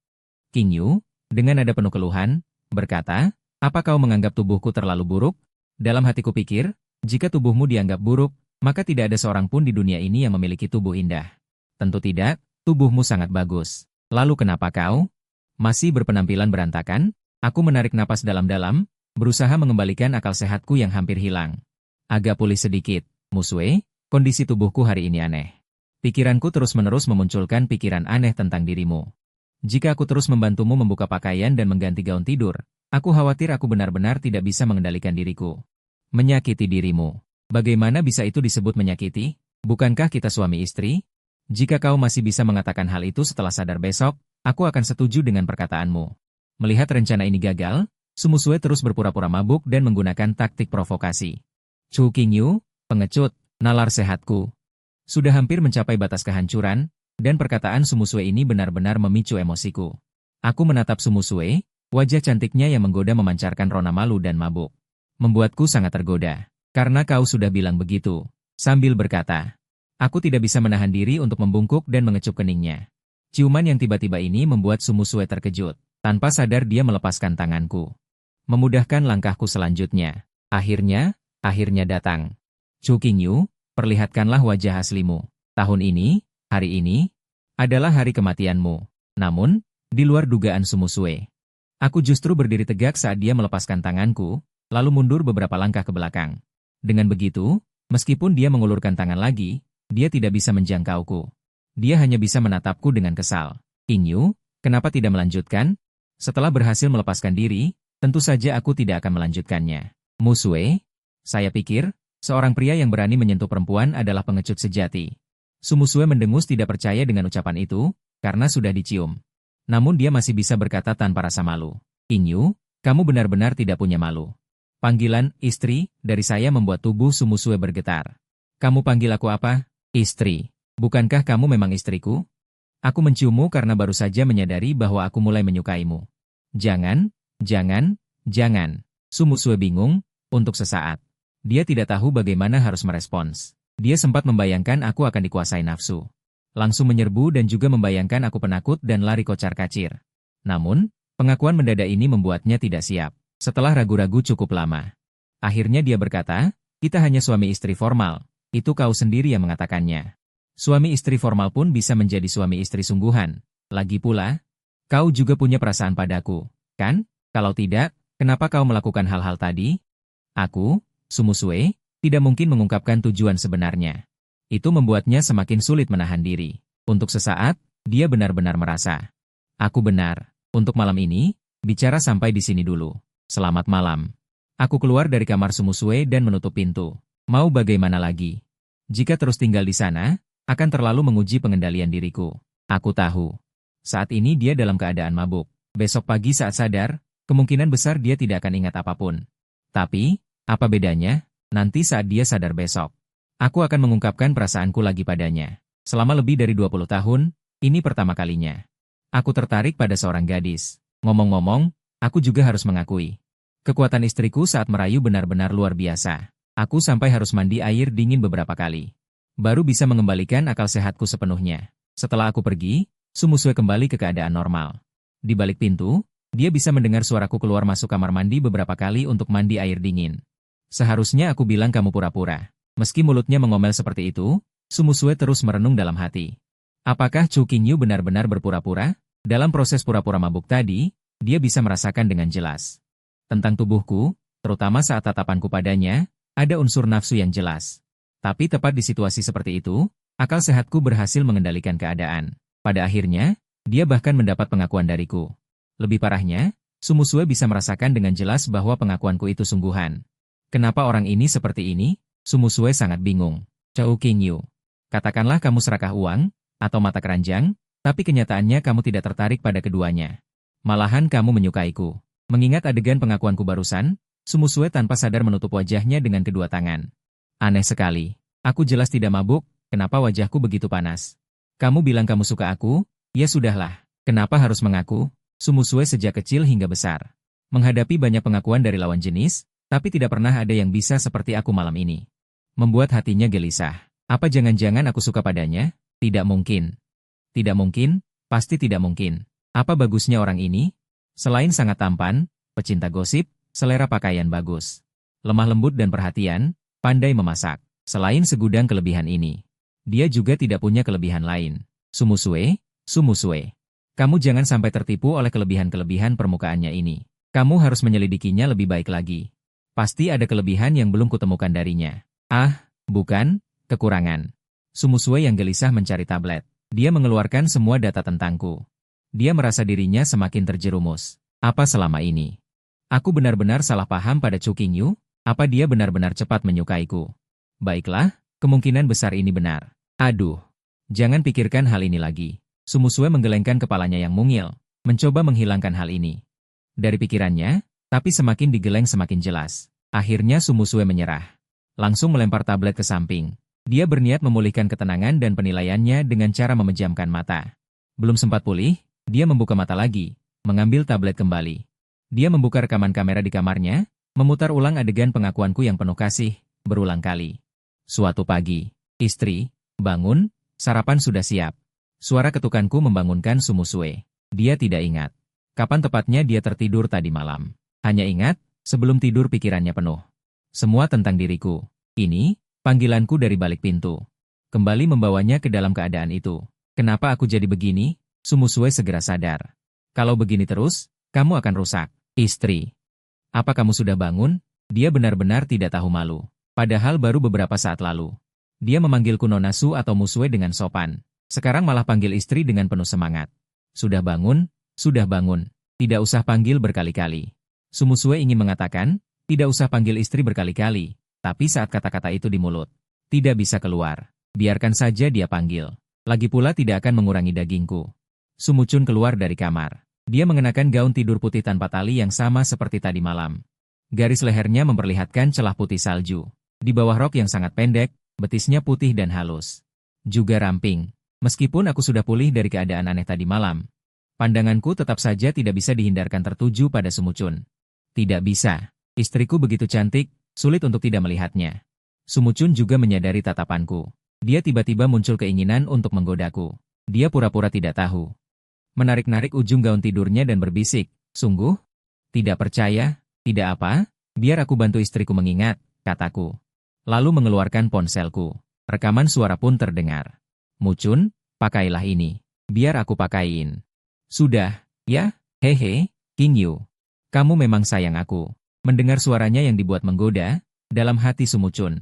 King Yu, dengan nada penuh keluhan, berkata, apa kau menganggap tubuhku terlalu buruk? Dalam hatiku pikir, jika tubuhmu dianggap buruk, maka tidak ada seorang pun di dunia ini yang memiliki tubuh indah. Tentu tidak, tubuhmu sangat bagus. Lalu kenapa kau masih berpenampilan berantakan? Aku menarik napas dalam-dalam, berusaha mengembalikan akal sehatku yang hampir hilang. Agak pulih sedikit, Musue, kondisi tubuhku hari ini aneh. Pikiranku terus-menerus memunculkan pikiran aneh tentang dirimu. Jika aku terus membantumu membuka pakaian dan mengganti gaun tidur, aku khawatir aku benar-benar tidak bisa mengendalikan diriku. Menyakiti dirimu. Bagaimana bisa itu disebut menyakiti? Bukankah kita suami istri? Jika kau masih bisa mengatakan hal itu setelah sadar besok, aku akan setuju dengan perkataanmu. Melihat rencana ini gagal, Sumusue terus berpura-pura mabuk dan menggunakan taktik provokasi. Chu King Yu, pengecut, nalar sehatku. Sudah hampir mencapai batas kehancuran, dan perkataan Sumusue ini benar-benar memicu emosiku. Aku menatap Sumusue, wajah cantiknya yang menggoda memancarkan rona malu dan mabuk. Membuatku sangat tergoda. Karena kau sudah bilang begitu. Sambil berkata, aku tidak bisa menahan diri untuk membungkuk dan mengecup keningnya. Ciuman yang tiba-tiba ini membuat Sumusue terkejut. Tanpa sadar dia melepaskan tanganku. Memudahkan langkahku selanjutnya. Akhirnya datang. Chu King Yu, perlihatkanlah wajah aslimu. Tahun ini, hari ini, adalah hari kematianmu. Namun, di luar dugaan Sumusue. Aku justru berdiri tegak saat dia melepaskan tanganku, lalu mundur beberapa langkah ke belakang. Dengan begitu, meskipun dia mengulurkan tangan lagi, dia tidak bisa menjangkauku. Dia hanya bisa menatapku dengan kesal. King Yu, kenapa tidak melanjutkan? Setelah berhasil melepaskan diri, tentu saja aku tidak akan melanjutkannya. Musue, saya pikir, seorang pria yang berani menyentuh perempuan adalah pengecut sejati. Sumusue mendengus tidak percaya dengan ucapan itu, karena sudah dicium. Namun dia masih bisa berkata tanpa rasa malu. King Yu, kamu benar-benar tidak punya malu. Panggilan, istri, dari saya membuat tubuh Sumusue bergetar. Kamu panggil aku apa? Istri. Bukankah kamu memang istriku? Aku menciummu karena baru saja menyadari bahwa aku mulai menyukaimu. Jangan. Sumusue bingung, untuk sesaat. Dia tidak tahu bagaimana harus merespons. Dia sempat membayangkan aku akan dikuasai nafsu. Langsung menyerbu dan juga membayangkan aku penakut dan lari kocar-kacir. Namun, pengakuan mendadak ini membuatnya tidak siap. Setelah ragu-ragu cukup lama. Akhirnya dia berkata, kita hanya suami istri formal. Itu kau sendiri yang mengatakannya. Suami istri formal pun bisa menjadi suami istri sungguhan. Lagi pula, kau juga punya perasaan padaku, kan? Kalau tidak, kenapa kau melakukan hal-hal tadi? Aku, Sumusue, tidak mungkin mengungkapkan tujuan sebenarnya. Itu membuatnya semakin sulit menahan diri. Untuk sesaat, dia benar-benar merasa. Aku benar. Untuk malam ini, bicara sampai di sini dulu. Selamat malam. Aku keluar dari kamar Sumusue dan menutup pintu. Mau bagaimana lagi? Jika terus tinggal di sana, akan terlalu menguji pengendalian diriku. Aku tahu. Saat ini dia dalam keadaan mabuk. Besok pagi saat sadar, kemungkinan besar dia tidak akan ingat apapun. Tapi, apa bedanya? Nanti saat dia sadar besok, aku akan mengungkapkan perasaanku lagi padanya. Selama lebih dari 20 tahun, ini pertama kalinya. Aku tertarik pada seorang gadis. Ngomong-ngomong, aku juga harus mengakui. Kekuatan istriku saat merayu benar-benar luar biasa. Aku sampai harus mandi air dingin beberapa kali. Baru bisa mengembalikan akal sehatku sepenuhnya. Setelah aku pergi, Sumusue kembali ke keadaan normal. Di balik pintu, dia bisa mendengar suaraku keluar masuk kamar mandi beberapa kali untuk mandi air dingin. Seharusnya aku bilang kamu pura-pura. Meski mulutnya mengomel seperti itu, Sumusue terus merenung dalam hati. Apakah Chu King Yu benar-benar berpura-pura? Dalam proses pura-pura mabuk tadi, dia bisa merasakan dengan jelas. Tentang tubuhku, terutama saat tatapanku padanya, ada unsur nafsu yang jelas. Tapi tepat di situasi seperti itu, akal sehatku berhasil mengendalikan keadaan. Pada akhirnya, dia bahkan mendapat pengakuan dariku. Lebih parahnya, Su Musue bisa merasakan dengan jelas bahwa pengakuanku itu sungguhan. Kenapa orang ini seperti ini? Su Musue sangat bingung. Chou Qingyu, katakanlah kamu serakah uang, atau mata keranjang, tapi kenyataannya kamu tidak tertarik pada keduanya. Malahan kamu menyukaiku. Mengingat adegan pengakuanku barusan, Su Musue tanpa sadar menutup wajahnya dengan kedua tangan. Aneh sekali. Aku jelas tidak mabuk, kenapa wajahku begitu panas? Kamu bilang kamu suka aku? Ya sudahlah. Kenapa harus mengaku? Su Musue sejak kecil hingga besar menghadapi banyak pengakuan dari lawan jenis, tapi tidak pernah ada yang bisa seperti aku malam ini. Membuat hatinya gelisah. Apa jangan-jangan aku suka padanya? Tidak mungkin. Tidak mungkin, pasti tidak mungkin. Apa bagusnya orang ini? Selain sangat tampan, pecinta gosip, selera pakaian bagus, lemah lembut dan perhatian, pandai memasak. Selain segudang kelebihan ini, dia juga tidak punya kelebihan lain. Su Musue, kamu jangan sampai tertipu oleh kelebihan-kelebihan permukaannya ini. Kamu harus menyelidikinya lebih baik lagi. Pasti ada kelebihan yang belum kutemukan darinya. Ah, bukan, kekurangan. Su Musue yang gelisah mencari tablet. Dia mengeluarkan semua data tentangku. Dia merasa dirinya semakin terjerumus. Apa selama ini? Aku benar-benar salah paham pada Chou Qingyu? Apa dia benar-benar cepat menyukaiku? Baiklah, kemungkinan besar ini benar. Aduh, jangan pikirkan hal ini lagi. Su Musue menggelengkan kepalanya yang mungil, mencoba menghilangkan hal ini dari pikirannya, tapi semakin digeleng semakin jelas. Akhirnya Su Musue menyerah. Langsung melempar tablet ke samping. Dia berniat memulihkan ketenangan dan penilaiannya dengan cara memejamkan mata. Belum sempat pulih, dia membuka mata lagi, mengambil tablet kembali. Dia membuka rekaman kamera di kamarnya, memutar ulang adegan pengakuanku yang penuh kasih, berulang kali. Suatu pagi, istri, bangun, sarapan sudah siap. Suara ketukanku membangunkan Su Musue. Dia tidak ingat kapan tepatnya dia tertidur tadi malam. Hanya ingat, sebelum tidur pikirannya penuh. Semua tentang diriku. Ini, panggilanku dari balik pintu. Kembali membawanya ke dalam keadaan itu. Kenapa aku jadi begini? Su Musue segera sadar. Kalau begini terus, kamu akan rusak. Istri. Apa kamu sudah bangun? Dia benar-benar tidak tahu malu. Padahal baru beberapa saat lalu. Dia memanggilku Nona Su atau Musue dengan sopan. Sekarang malah panggil istri dengan penuh semangat. Sudah bangun? Sudah bangun. Tidak usah panggil berkali-kali. Su Musue ingin mengatakan, tidak usah panggil istri berkali-kali. Tapi saat kata-kata itu di mulut, tidak bisa keluar. Biarkan saja dia panggil. Lagi pula tidak akan mengurangi dagingku. Su Muchun keluar dari kamar. Dia mengenakan gaun tidur putih tanpa tali yang sama seperti tadi malam. Garis lehernya memperlihatkan celah putih salju. Di bawah rok yang sangat pendek, betisnya putih dan halus. Juga ramping. Meskipun aku sudah pulih dari keadaan aneh tadi malam, pandanganku tetap saja tidak bisa dihindarkan tertuju pada Su Muchun. Tidak bisa. Istriku begitu cantik, sulit untuk tidak melihatnya. Su Muchun juga menyadari tatapanku. Dia tiba-tiba muncul keinginan untuk menggodaku. Dia pura-pura tidak tahu. Menarik-narik ujung gaun tidurnya dan berbisik, sungguh? Tidak percaya? Tidak apa? Biar aku bantu istriku mengingat, kataku. Lalu mengeluarkan ponselku. Rekaman suara pun terdengar. Muchun, pakailah ini. Biar aku pakaiin. Sudah, ya? Hehe, Qingyu. Kamu memang sayang aku. Mendengar suaranya yang dibuat menggoda, dalam hati Su Muchun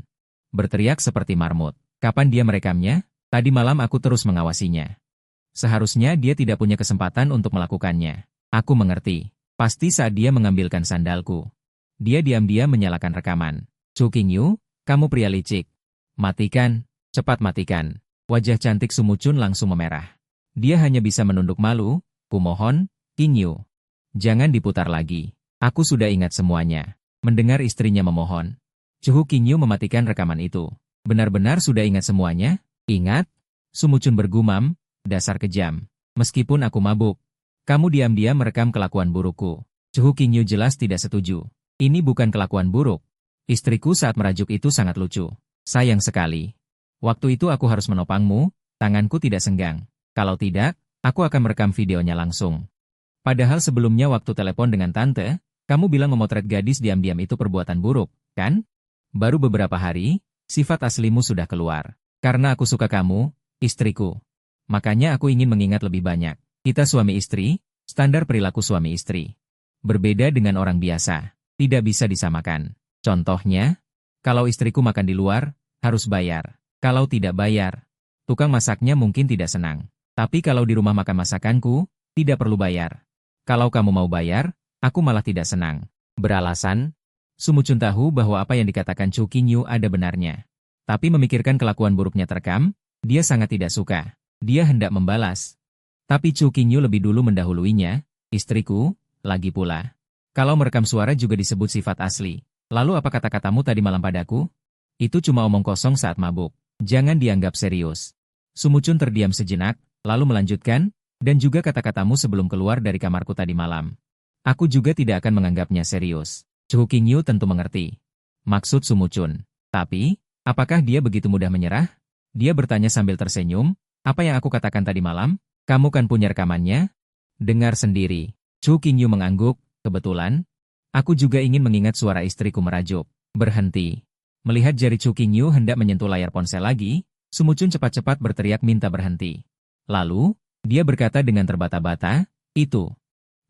berteriak seperti marmut. Kapan dia merekamnya? Tadi malam aku terus mengawasinya. Seharusnya dia tidak punya kesempatan untuk melakukannya. Aku mengerti. Pasti saat dia mengambilkan sandalku. Dia diam-diam menyalakan rekaman. Chou Qingyu, kamu pria licik. Matikan, cepat matikan. Wajah cantik Su Muchun langsung memerah. Dia hanya bisa menunduk malu. Kumohon, Qingyu. Jangan diputar lagi. Aku sudah ingat semuanya. Mendengar istrinya memohon, Chou Qingyu mematikan rekaman itu. Benar-benar sudah ingat semuanya? Ingat? Su Muchun bergumam. Dasar kejam. Meskipun aku mabuk, kamu diam-diam merekam kelakuan burukku. Chou Qingyu jelas tidak setuju. Ini bukan kelakuan buruk. Istriku saat merajuk itu sangat lucu. Sayang sekali. Waktu itu aku harus menopangmu, tanganku tidak senggang. Kalau tidak, aku akan merekam videonya langsung. Padahal sebelumnya waktu telepon dengan tante, kamu bilang memotret gadis diam-diam itu perbuatan buruk, kan? Baru beberapa hari, sifat aslimu sudah keluar. Karena aku suka kamu, istriku. Makanya aku ingin mengingat lebih banyak. Kita suami istri, standar perilaku suami istri. Berbeda dengan orang biasa. Tidak bisa disamakan. Contohnya, kalau istriku makan di luar, harus bayar. Kalau tidak bayar, tukang masaknya mungkin tidak senang. Tapi kalau di rumah makan masakanku, tidak perlu bayar. Kalau kamu mau bayar, Aku malah tidak senang. Beralasan, Su Mucun tahu bahwa apa yang dikatakan Chu Qingyu ada benarnya. Tapi memikirkan kelakuan buruknya terekam, dia sangat tidak suka. Dia hendak membalas. Tapi Chu Qingyu lebih dulu mendahuluinya, istriku, lagi pula. Kalau merekam suara juga disebut sifat asli. Lalu apa kata-katamu tadi malam padaku? Itu cuma omong kosong saat mabuk. Jangan dianggap serius. Su Mucun terdiam sejenak, lalu melanjutkan, dan juga kata-katamu sebelum keluar dari kamarku tadi malam. Aku juga tidak akan menganggapnya serius. Chu Qingyu tentu mengerti. Maksud Su Mucun. Tapi, apakah dia begitu mudah menyerah? Dia bertanya sambil tersenyum, apa yang aku katakan tadi malam? Kamu kan punya rekamannya? Dengar sendiri. Chu Qingyu mengangguk, kebetulan. Aku juga ingin mengingat suara istriku merajuk. Berhenti. Melihat jari Chu Qingyu hendak menyentuh layar ponsel lagi, Su Mucun cepat-cepat berteriak minta berhenti. Lalu, dia berkata dengan terbata-bata, itu.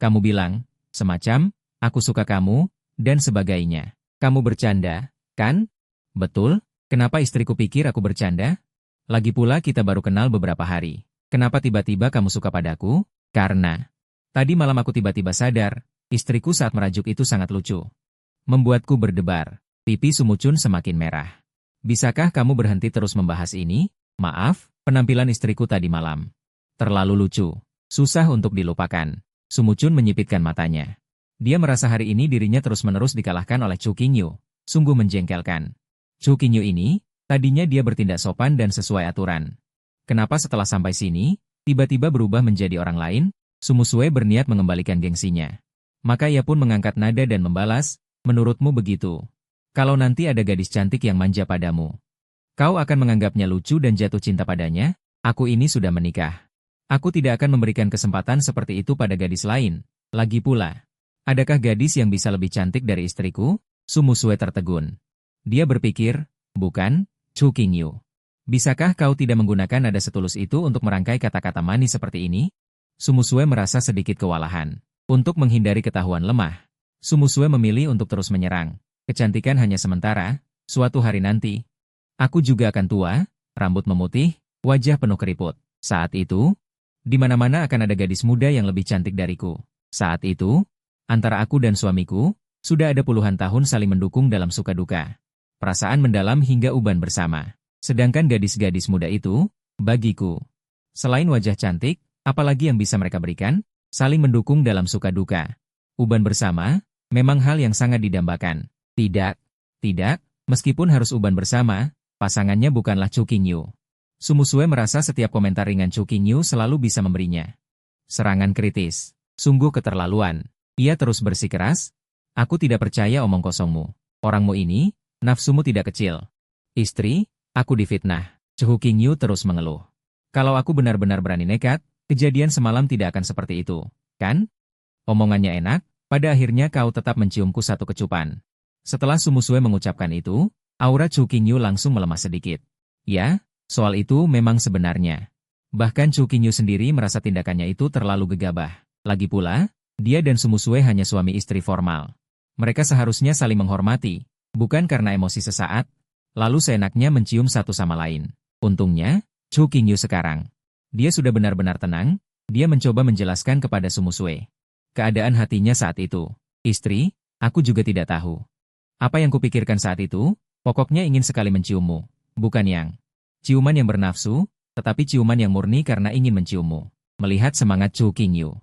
Kamu bilang, semacam, aku suka kamu, dan sebagainya. Kamu bercanda, kan? Betul, kenapa istriku pikir aku bercanda? Lagi pula kita baru kenal beberapa hari. Kenapa tiba-tiba kamu suka padaku? Karena tadi malam aku tiba-tiba sadar, istriku saat merajuk itu sangat lucu. Membuatku berdebar. Pipi Su Mucun semakin merah. Bisakah kamu berhenti terus membahas ini? Maaf, penampilan istriku tadi malam terlalu lucu. Susah untuk dilupakan. Su Mucun menyipitkan matanya. Dia merasa hari ini dirinya terus-menerus dikalahkan oleh Chu Qingyu. Sungguh menjengkelkan. Chu Qingyu ini, tadinya dia bertindak sopan dan sesuai aturan. Kenapa setelah sampai sini, tiba-tiba berubah menjadi orang lain? Su Musue berniat mengembalikan gengsinya. Maka ia pun mengangkat nada dan membalas, menurutmu begitu. Kalau nanti ada gadis cantik yang manja padamu, kau akan menganggapnya lucu dan jatuh cinta padanya? Aku ini sudah menikah. Aku tidak akan memberikan kesempatan seperti itu pada gadis lain. Lagi pula, adakah gadis yang bisa lebih cantik dari istriku? Su Musue tertegun. Dia berpikir, bukan, Chu Qingyu. Bisakah kau tidak menggunakan nada setulus itu untuk merangkai kata-kata manis seperti ini? Su Musue merasa sedikit kewalahan. Untuk menghindari ketahuan lemah, Su Musue memilih untuk terus menyerang. Kecantikan hanya sementara, suatu hari nanti. Aku juga akan tua, rambut memutih, wajah penuh keriput. Saat itu, di mana-mana akan ada gadis muda yang lebih cantik dariku. Saat itu, antara aku dan suamiku, sudah ada puluhan tahun saling mendukung dalam suka duka. Perasaan mendalam hingga uban bersama. Sedangkan gadis-gadis muda itu, bagiku, selain wajah cantik, apalagi yang bisa mereka berikan? Saling mendukung dalam suka duka. Uban bersama, memang hal yang sangat didambakan. Tidak, meskipun harus uban bersama, pasangannya bukanlah Chu Qingyu. Su Musue merasa setiap komentar ringan Chu Qingyu selalu bisa memberinya serangan kritis. Sungguh keterlaluan. Ia terus bersikeras, aku tidak percaya omong kosongmu. Orangmu ini, nafsumu tidak kecil. Istri, aku difitnah. Chu Qingyu terus mengeluh. Kalau aku benar-benar berani nekat, kejadian semalam tidak akan seperti itu, kan? Omongannya enak, pada akhirnya kau tetap menciumku satu kecupan. Setelah Su Musue mengucapkan itu, aura Chu Qingyu langsung melemah sedikit. Ya, soal itu memang sebenarnya. Bahkan Chu Qingyu sendiri merasa tindakannya itu terlalu gegabah. Lagi pula, dia dan Su Musue hanya suami istri formal. Mereka seharusnya saling menghormati, bukan karena emosi sesaat, lalu seenaknya mencium satu sama lain. Untungnya, Chu Qingyu sekarang. Dia sudah benar-benar tenang, dia mencoba menjelaskan kepada Su Musue keadaan hatinya saat itu. Istri, aku juga tidak tahu. Apa yang kupikirkan saat itu, pokoknya ingin sekali menciummu. Bukan yang ciuman yang bernafsu, tetapi ciuman yang murni karena ingin menciummu. Melihat semangat Chu Qingyu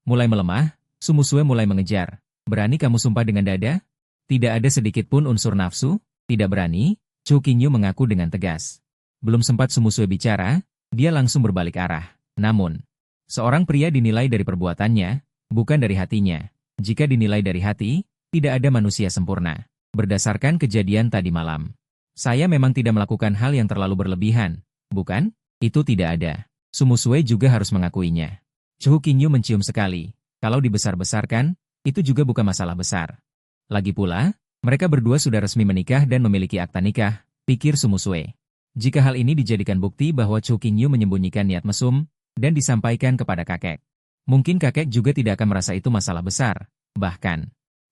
mulai melemah, Su Musue mulai mengejar. Berani kamu sumpah dengan dada? Tidak ada sedikit pun unsur nafsu? Tidak berani? Chu Qingyu mengaku dengan tegas. Belum sempat Su Musue bicara, dia langsung berbalik arah. Namun, seorang pria dinilai dari perbuatannya, bukan dari hatinya. Jika dinilai dari hati, tidak ada manusia sempurna. Berdasarkan kejadian tadi malam, saya memang tidak melakukan hal yang terlalu berlebihan, bukan? Itu tidak ada. Su Musue juga harus mengakuinya. Chu Qingyu mencium sekali. Kalau dibesar-besarkan, itu juga bukan masalah besar. Lagi pula, mereka berdua sudah resmi menikah dan memiliki akta nikah, pikir Su Musue. Jika hal ini dijadikan bukti bahwa Chu Qingyu menyembunyikan niat mesum, dan disampaikan kepada kakek, mungkin kakek juga tidak akan merasa itu masalah besar. Bahkan,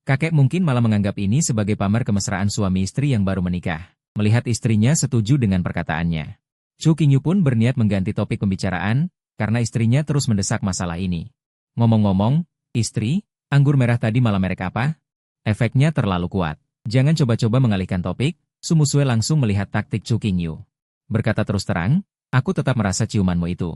kakek mungkin malah menganggap ini sebagai pamer kemesraan suami istri yang baru menikah. Melihat istrinya setuju dengan perkataannya, Chu Qingyu pun berniat mengganti topik pembicaraan, karena istrinya terus mendesak masalah ini. Ngomong-ngomong, istri, Anggur merah tadi malah merek apa? Efeknya terlalu kuat. Jangan coba-coba mengalihkan topik, Su Musue langsung melihat taktik Chu Qingyu. Berkata terus terang, aku tetap merasa ciumanmu itu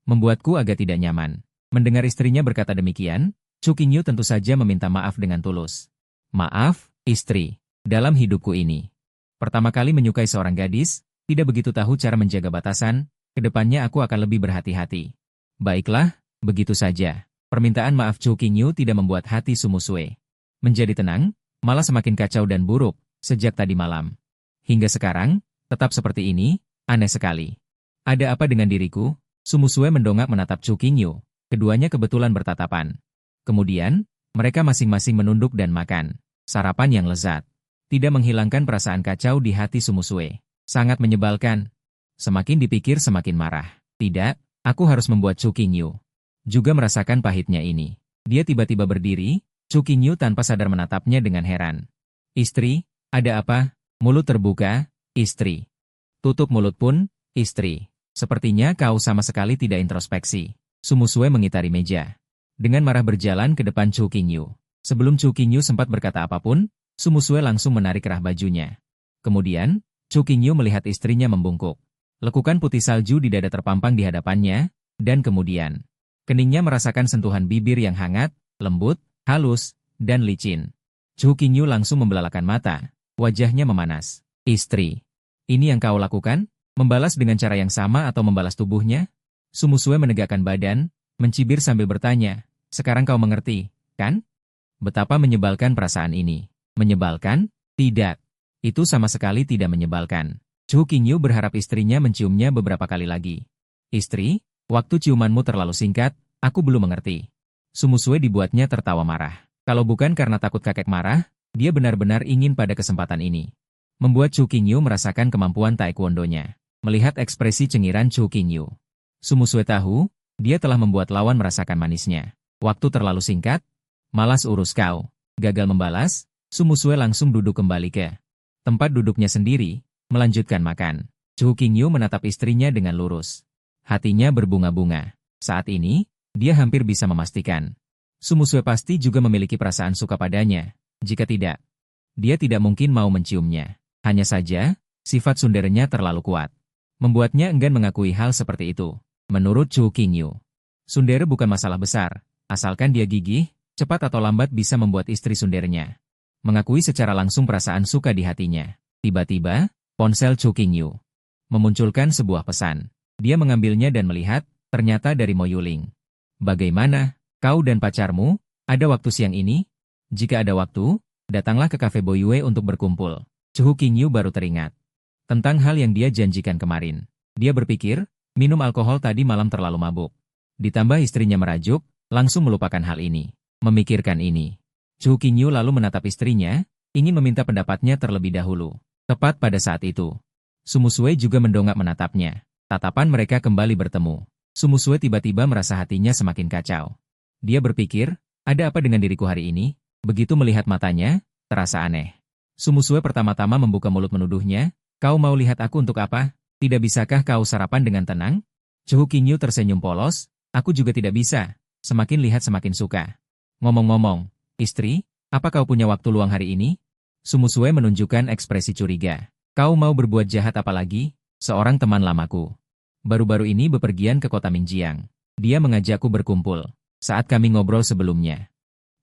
membuatku agak tidak nyaman. Mendengar istrinya berkata demikian, Chu Qingyu tentu saja meminta maaf dengan tulus. Maaf, istri. Dalam hidupku ini, pertama kali menyukai seorang gadis, tidak begitu tahu cara menjaga batasan, kedepannya aku akan lebih berhati-hati. Baiklah, begitu saja. Permintaan maaf Chu Qingyu tidak membuat hati Su Musue menjadi tenang, malah semakin kacau dan buruk sejak tadi malam. Hingga sekarang, tetap seperti ini, aneh sekali. Ada apa dengan diriku? Su Musue mendongak menatap Chu Qingyu. Keduanya kebetulan bertatapan. Kemudian, mereka masing-masing menunduk dan makan sarapan yang lezat. Tidak menghilangkan perasaan kacau di hati Su Musue. Sangat menyebalkan. Semakin dipikir semakin marah. Tidak, aku harus membuat Chu Qingyu juga merasakan pahitnya ini. Dia tiba-tiba berdiri, Chu Qingyu tanpa sadar menatapnya dengan heran. Istri, ada apa? Mulut terbuka, istri. Tutup mulut pun, istri. Sepertinya kau sama sekali tidak introspeksi. Su Musue mengitari meja. Dengan marah berjalan ke depan Chu Qingyu. Sebelum Chu Qingyu sempat berkata apapun, Su Musue langsung menarik kerah bajunya. Kemudian, Chu Qingyu melihat istrinya membungkuk. Lekukan putih salju di dada terpampang di hadapannya, dan kemudian, keningnya merasakan sentuhan bibir yang hangat, lembut, halus, dan licin. Chu Qingyu langsung membelalakan mata, wajahnya memanas. Istri, ini yang kau lakukan? Membalas dengan cara yang sama atau membalas tubuhnya? Su Musue menegakkan badan, mencibir sambil bertanya, sekarang kau mengerti, kan? Betapa menyebalkan perasaan ini. Menyebalkan? Tidak. Itu sama sekali tidak menyebalkan. Chu Qingyu berharap istrinya menciumnya beberapa kali lagi. Istri, waktu ciumanmu terlalu singkat, aku belum mengerti. Su Musue dibuatnya tertawa marah. Kalau bukan karena takut kakek marah, dia benar-benar ingin pada kesempatan ini membuat Chu Qingyu merasakan kemampuan taekwondonya. Melihat ekspresi cengiran Chu Qingyu, Su Musue tahu, dia telah membuat lawan merasakan manisnya. Waktu terlalu singkat? Malas urus kau. Gagal membalas, Su Musue langsung duduk kembali ke tempat duduknya sendiri, melanjutkan makan. Chu Qingyu menatap istrinya dengan lurus. Hatinya berbunga-bunga. Saat ini, dia hampir bisa memastikan. Su Musue pasti juga memiliki perasaan suka padanya. Jika tidak, dia tidak mungkin mau menciumnya. Hanya saja, sifat sundernya terlalu kuat. Membuatnya enggan mengakui hal seperti itu. Menurut Chu Qingyu, sundere bukan masalah besar. Asalkan dia gigih, cepat atau lambat bisa membuat istri sundernya mengakui secara langsung perasaan suka di hatinya. Tiba-tiba, ponsel Chu Qingyu memunculkan sebuah pesan. Dia mengambilnya dan melihat, ternyata dari Mo Yuling. Bagaimana, kau dan pacarmu, ada waktu siang ini? Jika ada waktu, datanglah ke Cafe Boyue untuk berkumpul. Chu Qingyu baru teringat tentang hal yang dia janjikan kemarin. Dia berpikir, minum alkohol tadi malam terlalu mabuk. Ditambah istrinya merajuk, langsung melupakan hal ini. Memikirkan ini, Chu Qingyu lalu menatap istrinya, ingin meminta pendapatnya terlebih dahulu. Tepat pada saat itu, Su Musue juga mendongak menatapnya. Tatapan mereka kembali bertemu. Su Musue tiba-tiba merasa hatinya semakin kacau. Dia berpikir, ada apa dengan diriku hari ini? Begitu melihat matanya, terasa aneh. Su Musue pertama-tama membuka mulut menuduhnya, kau mau lihat aku untuk apa? Tidak bisakah kau sarapan dengan tenang? Chu Qingyu tersenyum polos, aku juga tidak bisa. Semakin lihat semakin suka. Ngomong-ngomong, istri, apa kau punya waktu luang hari ini? Su Musue menunjukkan ekspresi curiga. Kau mau berbuat jahat apa lagi? Seorang teman lamaku baru-baru ini bepergian ke kota Mingjiang. Dia mengajakku berkumpul. Saat kami ngobrol sebelumnya,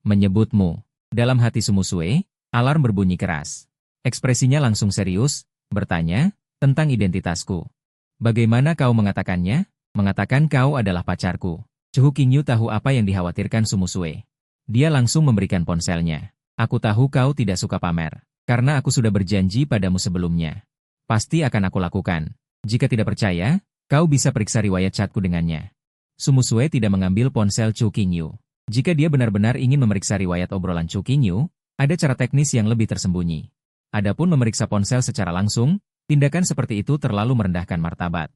menyebutmu. Dalam hati Su Musue, alarm berbunyi keras. Ekspresinya langsung serius, bertanya, tentang identitasku. Bagaimana kau mengatakannya? Mengatakan kau adalah pacarku. Chu Qingyu tahu apa yang dikhawatirkan Su Musue. Dia langsung memberikan ponselnya. Aku tahu kau tidak suka pamer, karena aku sudah berjanji padamu sebelumnya. Pasti akan aku lakukan. Jika tidak percaya, kau bisa periksa riwayat chatku dengannya. Su Musue tidak mengambil ponsel Chu Qingyu. Jika dia benar-benar ingin memeriksa riwayat obrolan Chu Qingyu, ada cara teknis yang lebih tersembunyi. Adapun memeriksa ponsel secara langsung, tindakan seperti itu terlalu merendahkan martabat.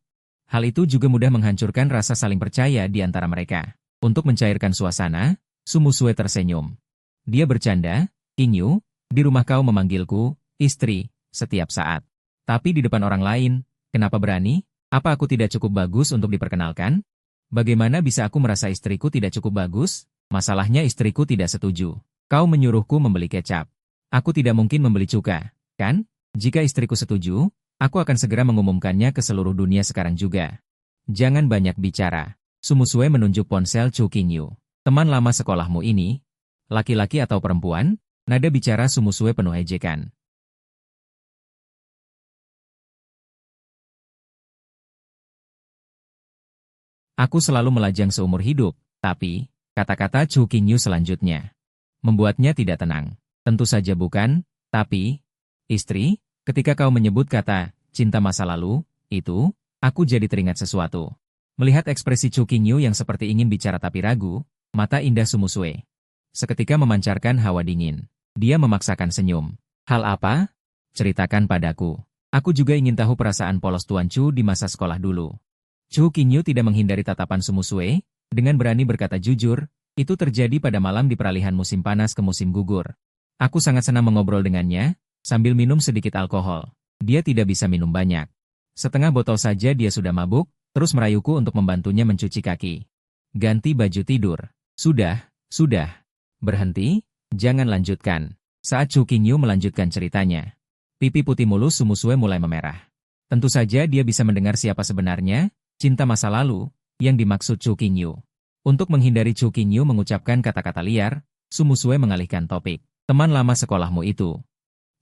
Hal itu juga mudah menghancurkan rasa saling percaya di antara mereka. Untuk mencairkan suasana, Su Musue tersenyum. Dia bercanda, Qingyu, di rumah kau memanggilku, istri, setiap saat. Tapi di depan orang lain, kenapa berani? Apa aku tidak cukup bagus untuk diperkenalkan? Bagaimana bisa aku merasa istriku tidak cukup bagus? Masalahnya istriku tidak setuju. Kau menyuruhku membeli kecap. Aku tidak mungkin membeli cuka, kan? Jika istriku setuju, aku akan segera mengumumkannya ke seluruh dunia sekarang juga. Jangan banyak bicara. Sumusue menunjuk ponsel Chu Qingyu. Teman lama sekolahmu ini, laki-laki atau perempuan? Nada bicara Sumusue penuh ejekan. Aku selalu melajang seumur hidup, tapi, kata-kata Chu Qingyu selanjutnya membuatnya tidak tenang. Tentu saja bukan, tapi, istri, ketika kau menyebut kata cinta masa lalu, itu, aku jadi teringat sesuatu. Melihat ekspresi Chu Qingyu yang seperti ingin bicara tapi ragu, mata indah Sumusue seketika memancarkan hawa dingin. Dia memaksakan senyum. Hal apa? Ceritakan padaku. Aku juga ingin tahu perasaan polos Tuan Chu di masa sekolah dulu. Chu Qingyu tidak menghindari tatapan Sumusue, dengan berani berkata jujur, itu terjadi pada malam di peralihan musim panas ke musim gugur. Aku sangat senang mengobrol dengannya, sambil minum sedikit alkohol. Dia tidak bisa minum banyak. Setengah botol saja dia sudah mabuk, terus merayuku untuk membantunya mencuci kaki. Ganti baju tidur. Sudah. Berhenti, jangan lanjutkan. Saat Chu Qingyu melanjutkan ceritanya, pipi putih mulus Sumusue mulai memerah. Tentu saja dia bisa mendengar siapa sebenarnya, cinta masa lalu, yang dimaksud Chu Qingyu. Untuk menghindari Chu Qingyu mengucapkan kata-kata liar, Sumusue mengalihkan topik. Teman lama sekolahmu itu.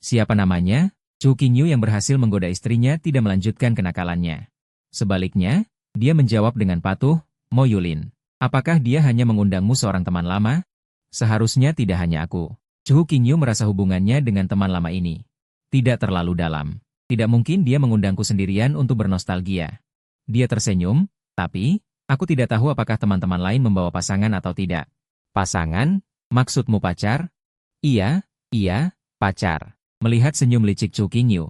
Siapa namanya? Chu Qingyu yang berhasil menggoda istrinya tidak melanjutkan kenakalannya. Sebaliknya, dia menjawab dengan patuh, Mo Yulin. Apakah dia hanya mengundangmu seorang teman lama? Seharusnya tidak hanya aku. Chu Qingyu merasa hubungannya dengan teman lama ini tidak terlalu dalam. Tidak mungkin dia mengundangku sendirian untuk bernostalgia. Dia tersenyum, tapi, aku tidak tahu apakah teman-teman lain membawa pasangan atau tidak. Pasangan? Maksudmu pacar? Iya, pacar. Melihat senyum licik Chu Qingyu,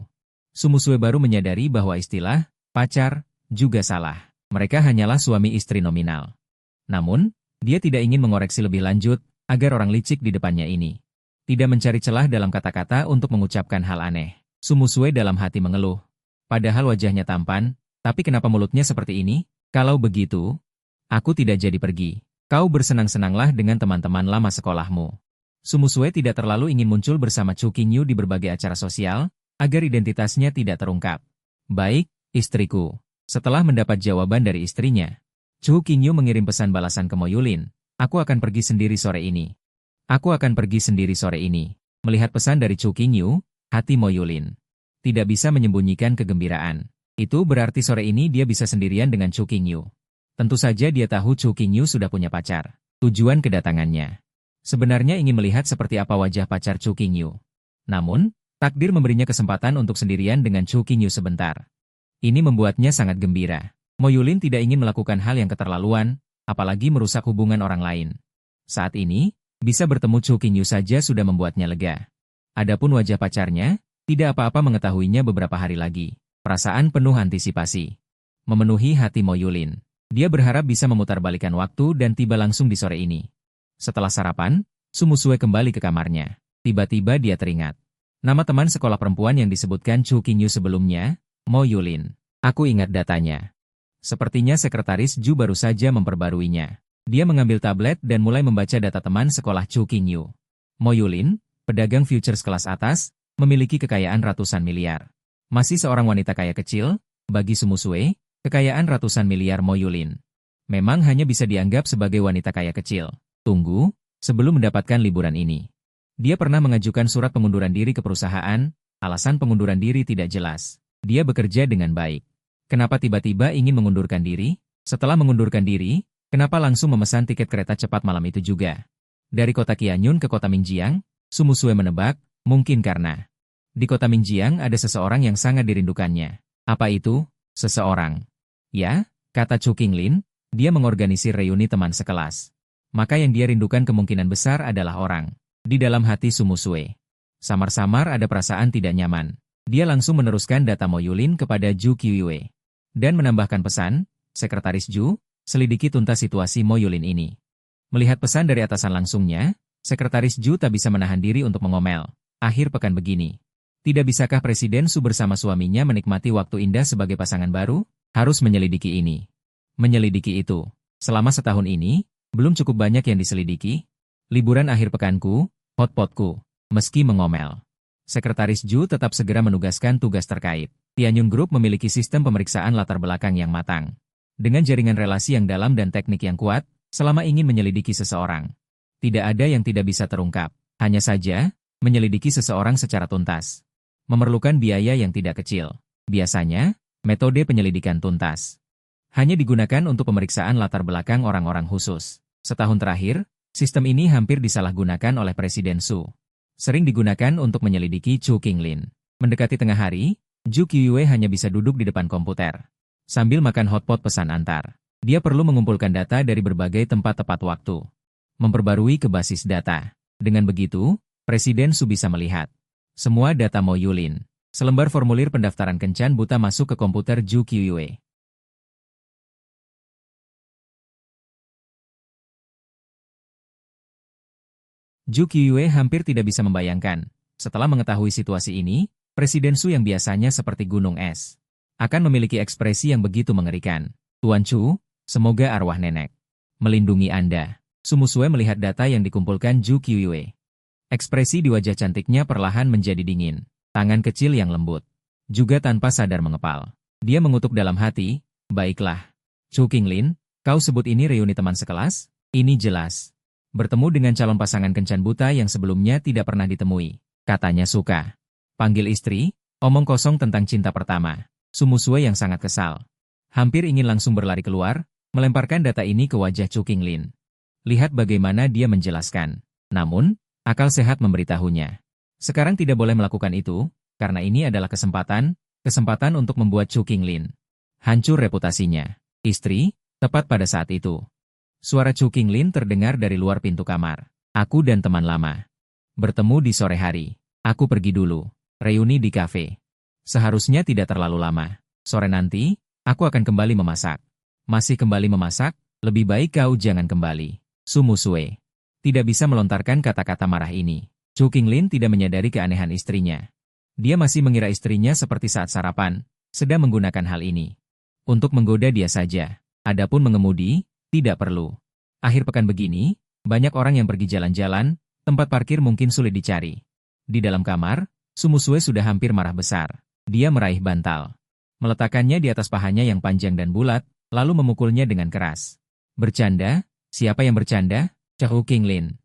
Sumusue baru menyadari bahwa istilah pacar juga salah. Mereka hanyalah suami istri nominal. Namun, dia tidak ingin mengoreksi lebih lanjut agar orang licik di depannya ini tidak mencari celah dalam kata-kata untuk mengucapkan hal aneh. Sumusue dalam hati mengeluh. Padahal wajahnya tampan, tapi kenapa mulutnya seperti ini? Kalau begitu, aku tidak jadi pergi. Kau bersenang-senanglah dengan teman-teman lama sekolahmu. Sumusue tidak terlalu ingin muncul bersama Chu Qingyu di berbagai acara sosial, agar identitasnya tidak terungkap. Baik, istriku. Setelah mendapat jawaban dari istrinya, Chu Qingyu mengirim pesan balasan ke Mo Yulin. Aku akan pergi sendiri sore ini. Melihat pesan dari Chu Qingyu, hati Mo Yulin tidak bisa menyembunyikan kegembiraan. Itu berarti sore ini dia bisa sendirian dengan Chu Qingyu. Tentu saja dia tahu Chu Qingyu sudah punya pacar. Tujuan kedatangannya sebenarnya ingin melihat seperti apa wajah pacar Chu Qingyu. Namun, takdir memberinya kesempatan untuk sendirian dengan Chu Qingyu sebentar. Ini membuatnya sangat gembira. Mo Yulin tidak ingin melakukan hal yang keterlaluan, apalagi merusak hubungan orang lain. Saat ini, bisa bertemu Chu Qingyu saja sudah membuatnya lega. Adapun wajah pacarnya, tidak apa-apa mengetahuinya beberapa hari lagi. Perasaan penuh antisipasi memenuhi hati Mo Yulin. Dia berharap bisa memutarbalikkan waktu dan tiba langsung di sore ini. Setelah sarapan, Sumusue kembali ke kamarnya. Tiba-tiba dia teringat nama teman sekolah perempuan yang disebutkan Chu Qingyu sebelumnya, Mo Yulin. Aku ingat datanya. Sepertinya sekretaris Ju baru saja memperbaruinya. Dia mengambil tablet dan mulai membaca data teman sekolah Chu Qingyu. Mo Yulin, pedagang futures kelas atas, memiliki kekayaan ratusan miliar. Masih seorang wanita kaya kecil, bagi Sumusue, kekayaan ratusan miliar Mo Yulin memang hanya bisa dianggap sebagai wanita kaya kecil. Tunggu, sebelum mendapatkan liburan ini, dia pernah mengajukan surat pengunduran diri ke perusahaan, alasan pengunduran diri tidak jelas. Dia bekerja dengan baik. Kenapa tiba-tiba ingin mengundurkan diri? Setelah mengundurkan diri, kenapa langsung memesan tiket kereta cepat malam itu juga? Dari kota Qianyun ke kota Mingjiang, Sumusue menebak, mungkin karena di kota Mingjiang ada seseorang yang sangat dirindukannya. Apa itu? Seseorang. Ya, kata Chu Qinglin, dia mengorganisir reuni teman sekelas. Maka yang dia rindukan kemungkinan besar adalah orang. Di dalam hati Sumusue samar-samar ada perasaan tidak nyaman. Dia langsung meneruskan data Mo Yulin kepada Ju Qiuyue. Dan menambahkan pesan, Sekretaris Ju, selidiki tuntas situasi Mo Yulin ini. Melihat pesan dari atasan langsungnya, Sekretaris Ju tak bisa menahan diri untuk mengomel. Akhir pekan begini. Tidak bisakah Presiden Su bersama suaminya menikmati waktu indah sebagai pasangan baru? Harus menyelidiki ini. Menyelidiki itu. Selama setahun ini, Belum cukup banyak yang diselidiki? Liburan akhir pekanku, hotpotku, meski mengomel. Sekretaris Ju tetap segera menugaskan tugas terkait. Tianyun Group memiliki sistem pemeriksaan latar belakang yang matang. Dengan jaringan relasi yang dalam dan teknik yang kuat, selama ingin menyelidiki seseorang. Tidak ada yang tidak bisa terungkap. Hanya saja, menyelidiki seseorang secara tuntas. Memerlukan biaya yang tidak kecil. Biasanya, metode penyelidikan tuntas hanya digunakan untuk pemeriksaan latar belakang orang-orang khusus. Setahun terakhir, sistem ini hampir disalahgunakan oleh Presiden Su. Sering digunakan untuk menyelidiki Chu Qinglin. Mendekati tengah hari, Zhu Qiuyue hanya bisa duduk di depan komputer. Sambil makan hotpot pesan antar. Dia perlu mengumpulkan data dari berbagai tempat tepat waktu. Memperbarui ke basis data. Dengan begitu, Presiden Su bisa melihat semua data Mo Yulin. Selembar formulir pendaftaran kencan buta masuk ke komputer Zhu Qiuyue. Zhu Qiuyue hampir tidak bisa membayangkan. Setelah mengetahui situasi ini, Presiden Su yang biasanya seperti gunung es akan memiliki ekspresi yang begitu mengerikan. Tuan Chu, semoga arwah nenek melindungi Anda. Su Musue melihat data yang dikumpulkan Zhu Qiuyue. Ekspresi di wajah cantiknya perlahan menjadi dingin. Tangan kecil yang lembut. Juga tanpa sadar mengepal. Dia mengutuk dalam hati, baiklah. Chu Qinglin, kau sebut ini reuni teman sekelas? Ini jelas bertemu dengan calon pasangan kencan buta yang sebelumnya tidak pernah ditemui. Katanya suka. Panggil istri, omong kosong tentang cinta pertama. Su Musue yang sangat kesal. Hampir ingin langsung berlari keluar, melemparkan data ini ke wajah Chu Qinglin. Lihat bagaimana dia menjelaskan. Namun, akal sehat memberitahunya. Sekarang tidak boleh melakukan itu, karena ini adalah kesempatan untuk membuat Chu Qinglin hancur reputasinya. Istri, tepat pada saat itu. Suara Chu Qinglin terdengar dari luar pintu kamar. Aku dan teman lama bertemu di sore hari. Aku pergi dulu. Reuni di kafe. Seharusnya tidak terlalu lama. Sore nanti, aku akan kembali memasak. Masih kembali memasak? Lebih baik kau jangan kembali. Su Musue tidak bisa melontarkan kata-kata marah ini. Chu Qinglin tidak menyadari keanehan istrinya. Dia masih mengira istrinya seperti saat sarapan, sedang menggunakan hal ini untuk menggoda dia saja. Adapun mengemudi, tidak perlu. Akhir pekan begini, banyak orang yang pergi jalan-jalan, tempat parkir mungkin sulit dicari. Di dalam kamar, Su Musue sudah hampir marah besar. Dia meraih bantal. Meletakkannya di atas pahanya yang panjang dan bulat, lalu memukulnya dengan keras. Bercanda? Siapa yang bercanda? Chu Qinglin.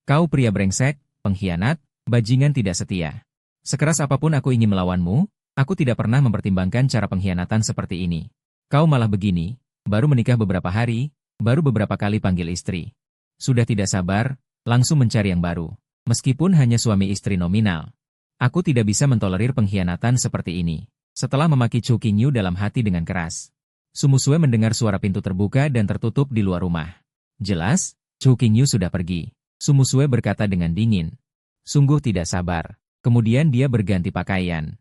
Kau pria brengsek, pengkhianat, bajingan tidak setia. Sekeras apapun aku ingin melawanmu, aku tidak pernah mempertimbangkan cara pengkhianatan seperti ini. Kau malah begini, baru menikah beberapa hari, baru beberapa kali panggil istri. Sudah tidak sabar, langsung mencari yang baru. Meskipun hanya suami istri nominal. Aku tidak bisa mentolerir pengkhianatan seperti ini. Setelah memaki Chu Qingyu dalam hati dengan keras. Su Musue mendengar suara pintu terbuka dan tertutup di luar rumah. Jelas, Chu Qingyu sudah pergi. Su Musue berkata dengan dingin. Sungguh tidak sabar. Kemudian dia berganti pakaian.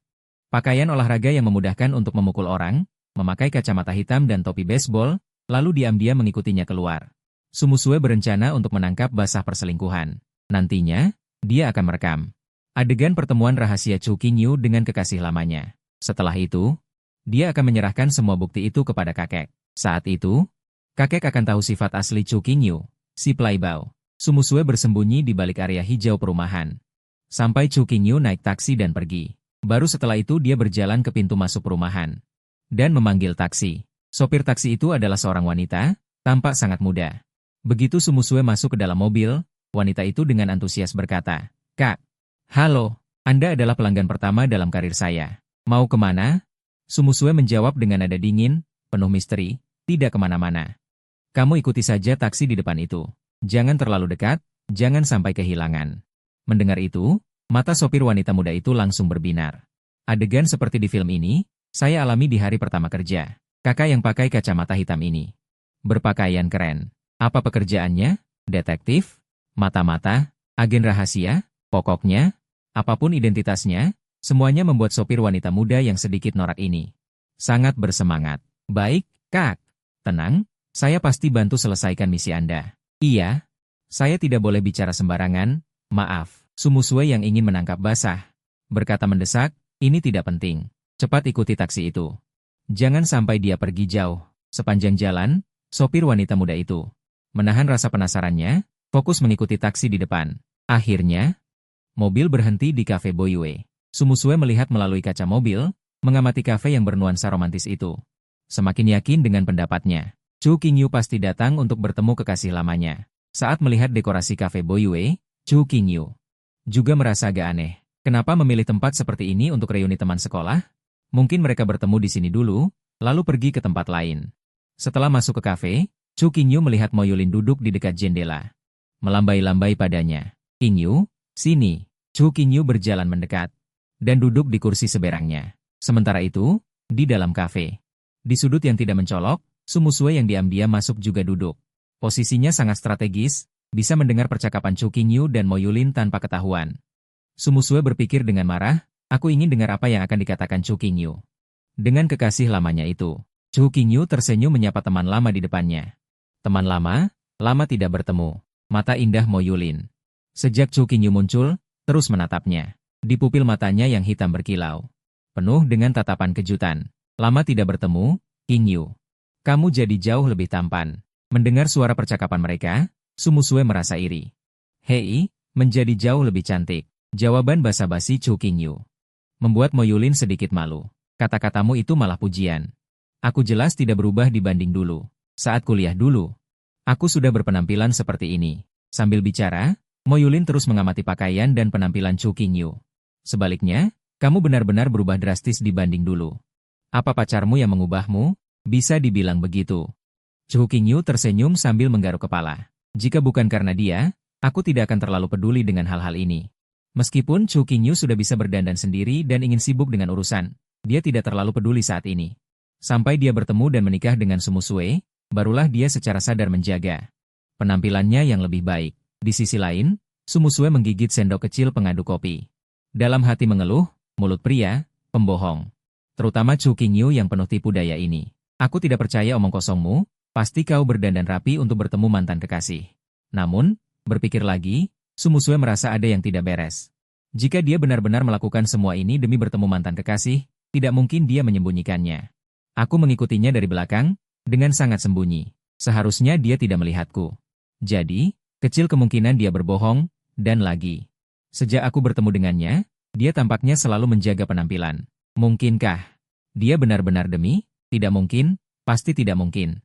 Pakaian olahraga yang memudahkan untuk memukul orang, memakai kacamata hitam dan topi baseball, lalu diam-diam mengikutinya keluar. Su Musue berencana untuk menangkap basah perselingkuhan. Nantinya, dia akan merekam adegan pertemuan rahasia Chu Qingyu dengan kekasih lamanya. Setelah itu, dia akan menyerahkan semua bukti itu kepada kakek. Saat itu, kakek akan tahu sifat asli Chu Qingyu, si playboy. Su Musue bersembunyi di balik area hijau perumahan. Sampai Chu Qingyu naik taksi dan pergi. Baru setelah itu dia berjalan ke pintu masuk perumahan. Dan memanggil taksi. Sopir taksi itu adalah seorang wanita, tampak sangat muda. Begitu Su Musue masuk ke dalam mobil, wanita itu dengan antusias berkata, Kak, halo, Anda adalah pelanggan pertama dalam karir saya. Mau kemana? Su Musue menjawab dengan nada dingin, penuh misteri, tidak kemana-mana. Kamu ikuti saja taksi di depan itu. Jangan terlalu dekat, jangan sampai kehilangan. Mendengar itu, mata sopir wanita muda itu langsung berbinar. Adegan seperti di film ini, saya alami di hari pertama kerja. Kakak yang pakai kacamata hitam ini. Berpakaian keren. Apa pekerjaannya? Detektif? Mata-mata? Agen rahasia? Pokoknya, apapun identitasnya, semuanya membuat sopir wanita muda yang sedikit norak ini sangat bersemangat. Baik, Kak. Tenang, saya pasti bantu selesaikan misi Anda. Iya, saya tidak boleh bicara sembarangan, maaf. Su Musue yang ingin menangkap basah berkata mendesak, ini tidak penting. Cepat ikuti taksi itu. Jangan sampai dia pergi jauh. Sepanjang jalan, sopir wanita muda itu Menahan rasa penasarannya, fokus mengikuti taksi di depan. Akhirnya, mobil berhenti di kafe Boyue. Sumusue melihat melalui kaca mobil, mengamati kafe yang bernuansa romantis itu. Semakin yakin dengan pendapatnya. Chu Qingyu pasti datang untuk bertemu kekasih lamanya. Saat melihat dekorasi kafe Boyue, Chu Qingyu juga merasa agak aneh. Kenapa memilih tempat seperti ini untuk reuni teman sekolah? Mungkin mereka bertemu di sini dulu, lalu pergi ke tempat lain. Setelah masuk ke kafe, Chu Qingyu melihat Mo Yulin duduk di dekat jendela. Melambai-lambai padanya. "Qingyu, sini." Chu Qingyu berjalan mendekat dan duduk di kursi seberangnya. Sementara itu, di dalam kafe, di sudut yang tidak mencolok, Sumusue yang diam-diam masuk juga duduk. Posisinya sangat strategis, bisa mendengar percakapan Chu Qingyu dan Mo Yulin tanpa ketahuan. Sumusue berpikir dengan marah, aku ingin dengar apa yang akan dikatakan Chu Qingyu. Dengan kekasih lamanya itu, Chu Qingyu tersenyum menyapa teman lama di depannya. Teman lama tidak bertemu. Mata indah Mo Yulin. Sejak Chu Qingyu muncul, terus menatapnya. Di pupil matanya yang hitam berkilau. Penuh dengan tatapan kejutan. Lama tidak bertemu, Qingyu. Kamu jadi jauh lebih tampan. Mendengar suara percakapan mereka, Sumusue merasa iri. Hei, menjadi jauh lebih cantik. Jawaban basa-basi Chu Qingyu membuat Mo Yulin sedikit malu. Kata-katamu itu malah pujian. Aku jelas tidak berubah dibanding dulu. Saat kuliah dulu, aku sudah berpenampilan seperti ini. Sambil bicara, Mo Yulin terus mengamati pakaian dan penampilan Chu Qingyu. Sebaliknya, kamu benar-benar berubah drastis dibanding dulu. Apa pacarmu yang mengubahmu? Bisa dibilang begitu. Chu Qingyu tersenyum sambil menggaruk kepala. Jika bukan karena dia, aku tidak akan terlalu peduli dengan hal-hal ini. Meskipun Chu Qingyu sudah bisa berdandan sendiri dan ingin sibuk dengan urusan, dia tidak terlalu peduli saat ini. Sampai dia bertemu dan menikah dengan Sumusue, barulah dia secara sadar menjaga penampilannya yang lebih baik. Di sisi lain, Sumusue menggigit sendok kecil pengaduk kopi. Dalam hati mengeluh, mulut pria, pembohong. Terutama Chu Qingyu yang penuh tipu daya ini. Aku tidak percaya omong kosongmu, pasti kau berdandan rapi untuk bertemu mantan kekasih. Namun, berpikir lagi, Sumusue merasa ada yang tidak beres. Jika dia benar-benar melakukan semua ini demi bertemu mantan kekasih, tidak mungkin dia menyembunyikannya. Aku mengikutinya dari belakang, dengan sangat sembunyi. Seharusnya dia tidak melihatku. Jadi, kecil kemungkinan dia berbohong, dan lagi. Sejak aku bertemu dengannya, dia tampaknya selalu menjaga penampilan. Mungkinkah dia benar-benar demi? Tidak mungkin, pasti tidak mungkin.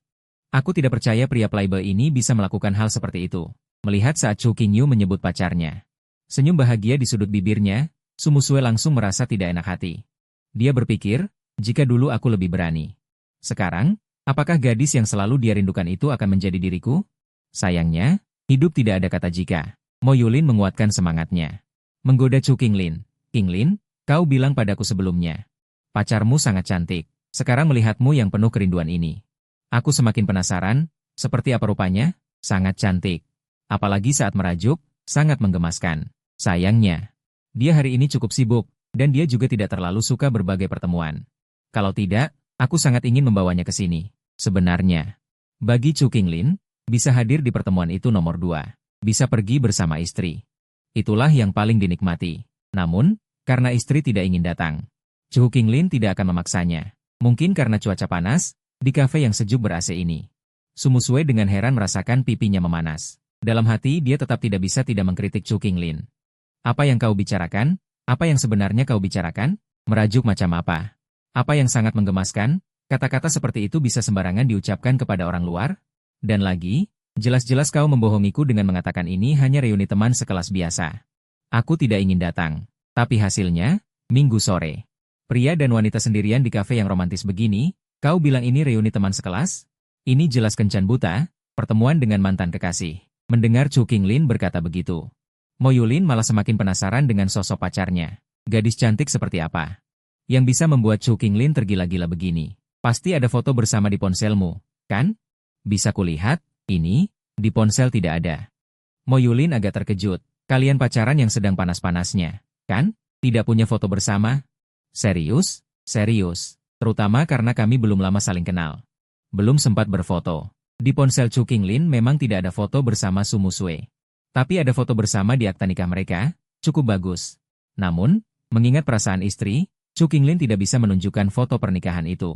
Aku tidak percaya pria playboy ini bisa melakukan hal seperti itu. Melihat saat Chu Qingyu menyebut pacarnya. Senyum bahagia di sudut bibirnya, Sumusue langsung merasa tidak enak hati. Dia berpikir, jika dulu aku lebih berani. Sekarang, apakah gadis yang selalu dia rindukan itu akan menjadi diriku? Sayangnya, hidup tidak ada kata jika. Mo Yulin menguatkan semangatnya. Menggoda Chu Qinglin. Qinglin, kau bilang padaku sebelumnya. Pacarmu sangat cantik. Sekarang melihatmu yang penuh kerinduan ini. Aku semakin penasaran, seperti apa rupanya? Sangat cantik. Apalagi saat merajuk, sangat menggemaskan. Sayangnya, dia hari ini cukup sibuk, dan dia juga tidak terlalu suka berbagai pertemuan. Kalau tidak, aku sangat ingin membawanya ke sini. Sebenarnya, bagi Chu Qinglin, bisa hadir di pertemuan itu nomor 2. Bisa pergi bersama istri. Itulah yang paling dinikmati. Namun, karena istri tidak ingin datang, Chu Qinglin tidak akan memaksanya. Mungkin karena cuaca panas, di kafe yang sejuk ber-AC ini. Sumusue dengan heran merasakan pipinya memanas. Dalam hati dia tetap tidak bisa tidak mengkritik Chu Qinglin. Apa yang kau bicarakan? Apa yang sebenarnya kau bicarakan? Merajuk macam apa? Apa yang sangat menggemaskan? Kata-kata seperti itu bisa sembarangan diucapkan kepada orang luar? Dan lagi, jelas-jelas kau membohongiku dengan mengatakan ini hanya reuni teman sekelas biasa. Aku tidak ingin datang. Tapi hasilnya, Minggu sore. Pria dan wanita sendirian di kafe yang romantis begini, kau bilang ini reuni teman sekelas? Ini jelas kencan buta, pertemuan dengan mantan kekasih. Mendengar Chu Qinglin berkata begitu, Mo Yulin malah semakin penasaran dengan sosok pacarnya. Gadis cantik seperti apa? Yang bisa membuat Chu Qinglin tergila-gila begini. Pasti ada foto bersama di ponselmu, kan? Bisa kulihat, ini, di ponsel tidak ada. Mo Yulin agak terkejut. Kalian pacaran yang sedang panas-panasnya, kan? Tidak punya foto bersama? Serius? Serius. Terutama karena kami belum lama saling kenal. Belum sempat berfoto. Di ponsel Chu Qinglin memang tidak ada foto bersama Sumusue. Tapi ada foto bersama di akta nikah mereka, cukup bagus. Namun, mengingat perasaan istri, Chu Qinglin tidak bisa menunjukkan foto pernikahan itu.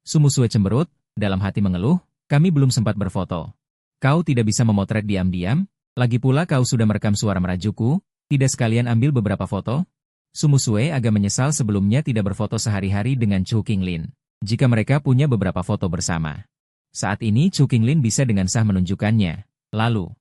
Sumusue cemberut, dalam hati mengeluh, kami belum sempat berfoto. Kau tidak bisa memotret diam-diam? Lagi pula kau sudah merekam suara merajuku, tidak sekalian ambil beberapa foto? Sumusue agak menyesal sebelumnya tidak berfoto sehari-hari dengan Chu Qinglin. Jika mereka punya beberapa foto bersama. Saat ini Chu Qinglin bisa dengan sah menunjukkannya. Lalu,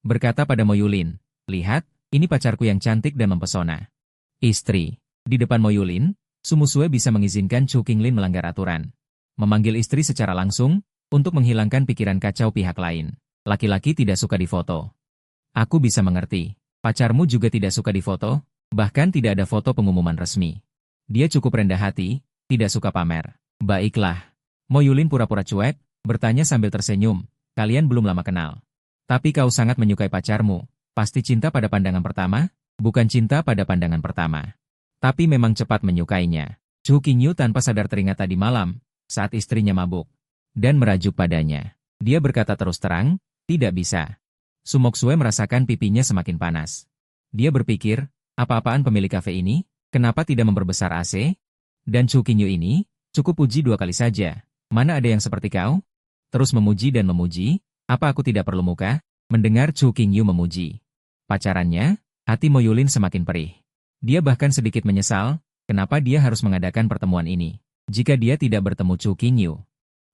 berkata pada Mo Yulin, lihat, ini pacarku yang cantik dan mempesona. Istri. Di depan Mo Yulin, Sumusue bisa mengizinkan Chu Qinglin melanggar aturan. Memanggil istri secara langsung, untuk menghilangkan pikiran kacau pihak lain. Laki-laki tidak suka difoto. Aku bisa mengerti. Pacarmu juga tidak suka difoto, bahkan tidak ada foto pengumuman resmi. Dia cukup rendah hati, tidak suka pamer. Baiklah. Mo Yulin pura-pura cuek, bertanya sambil tersenyum, kalian belum lama kenal. Tapi kau sangat menyukai pacarmu, pasti cinta pada pandangan pertama, bukan cinta pada pandangan pertama. Tapi memang cepat menyukainya. Chu Qingyu tanpa sadar teringat tadi malam, saat istrinya mabuk, dan merajuk padanya. Dia berkata terus terang, tidak bisa. Sumoksue merasakan pipinya semakin panas. Dia berpikir, apa-apaan pemilik kafe ini, kenapa tidak memperbesar AC? Dan Chu Qingyu ini, cukup puji 2 kali saja, mana ada yang seperti kau? Terus memuji dan memuji, apa aku tidak perlu muka? Mendengar Chu Qingyu memuji pacarannya, hati Mo Yulin semakin perih. Dia bahkan sedikit menyesal, kenapa dia harus mengadakan pertemuan ini. Jika dia tidak bertemu Chu Qingyu,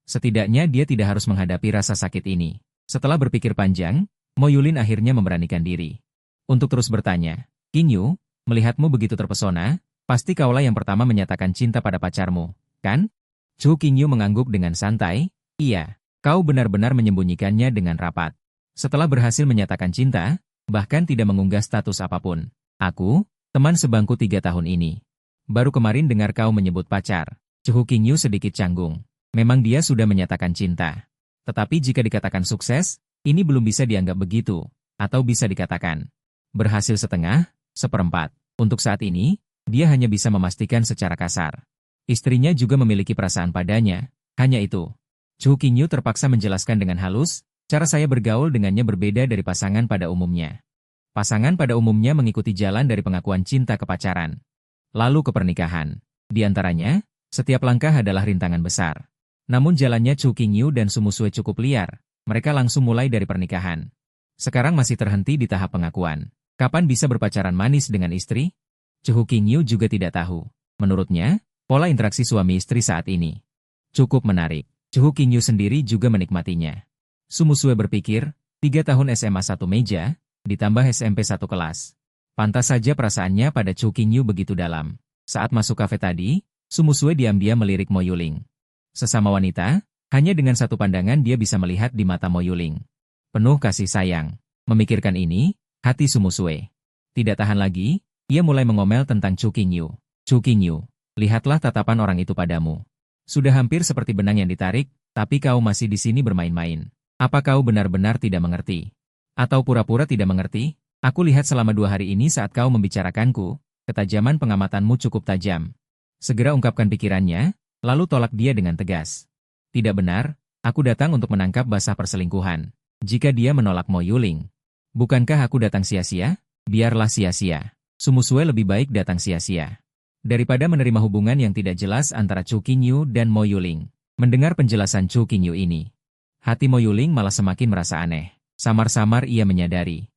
setidaknya dia tidak harus menghadapi rasa sakit ini. Setelah berpikir panjang, Mo Yulin akhirnya memberanikan diri. Untuk terus bertanya, Qingyu, melihatmu begitu terpesona, pasti kaulah yang pertama menyatakan cinta pada pacarmu, kan? Chu Qingyu mengangguk dengan santai, iya. Kau benar-benar menyembunyikannya dengan rapat. Setelah berhasil menyatakan cinta, bahkan tidak mengunggah status apapun. Aku, teman sebangku 3 tahun ini. Baru kemarin dengar kau menyebut pacar. Chu Qingyu sedikit canggung. Memang dia sudah menyatakan cinta. Tetapi jika dikatakan sukses, ini belum bisa dianggap begitu. Atau bisa dikatakan berhasil setengah, seperempat. Untuk saat ini, dia hanya bisa memastikan secara kasar. Istrinya juga memiliki perasaan padanya, hanya itu. Chu Qingyu terpaksa menjelaskan dengan halus, cara saya bergaul dengannya berbeda dari pasangan pada umumnya. Pasangan pada umumnya mengikuti jalan dari pengakuan cinta ke pacaran, lalu ke pernikahan. Di antaranya, setiap langkah adalah rintangan besar. Namun jalannya Chu Qingyu dan Sumusue cukup liar, mereka langsung mulai dari pernikahan. Sekarang masih terhenti di tahap pengakuan. Kapan bisa berpacaran manis dengan istri? Chu Qingyu juga tidak tahu. Menurutnya, pola interaksi suami istri saat ini cukup menarik. Chu Qingyu sendiri juga menikmatinya. Sumusue berpikir, 3 tahun SMA satu meja, ditambah SMP satu kelas. Pantas saja perasaannya pada Chu Qingyu begitu dalam. Saat masuk kafe tadi, Sumusue diam-diam melirik Mo Yuling. Sesama wanita, hanya dengan satu pandangan dia bisa melihat di mata Mo Yuling. Penuh kasih sayang. Memikirkan ini, hati Sumusue tidak tahan lagi, ia mulai mengomel tentang Chu Qingyu. Chu Qingyu, lihatlah tatapan orang itu padamu. Sudah hampir seperti benang yang ditarik, tapi kau masih di sini bermain-main. Apa kau benar-benar tidak mengerti? Atau pura-pura tidak mengerti? Aku lihat selama 2 hari ini saat kau membicarakanku, ketajaman pengamatanmu cukup tajam. Segera ungkapkan pikirannya, lalu tolak dia dengan tegas. Tidak benar, aku datang untuk menangkap basah perselingkuhan. Jika dia menolak Mo Yuling, bukankah aku datang sia-sia? Biarlah sia-sia. Sumusue lebih baik datang sia-sia daripada menerima hubungan yang tidak jelas antara Chu Qingyu dan Mo Yuling. Mendengar penjelasan Chu Qingyu ini, hati Mo Yuling malah semakin merasa aneh. Samar-samar ia menyadari,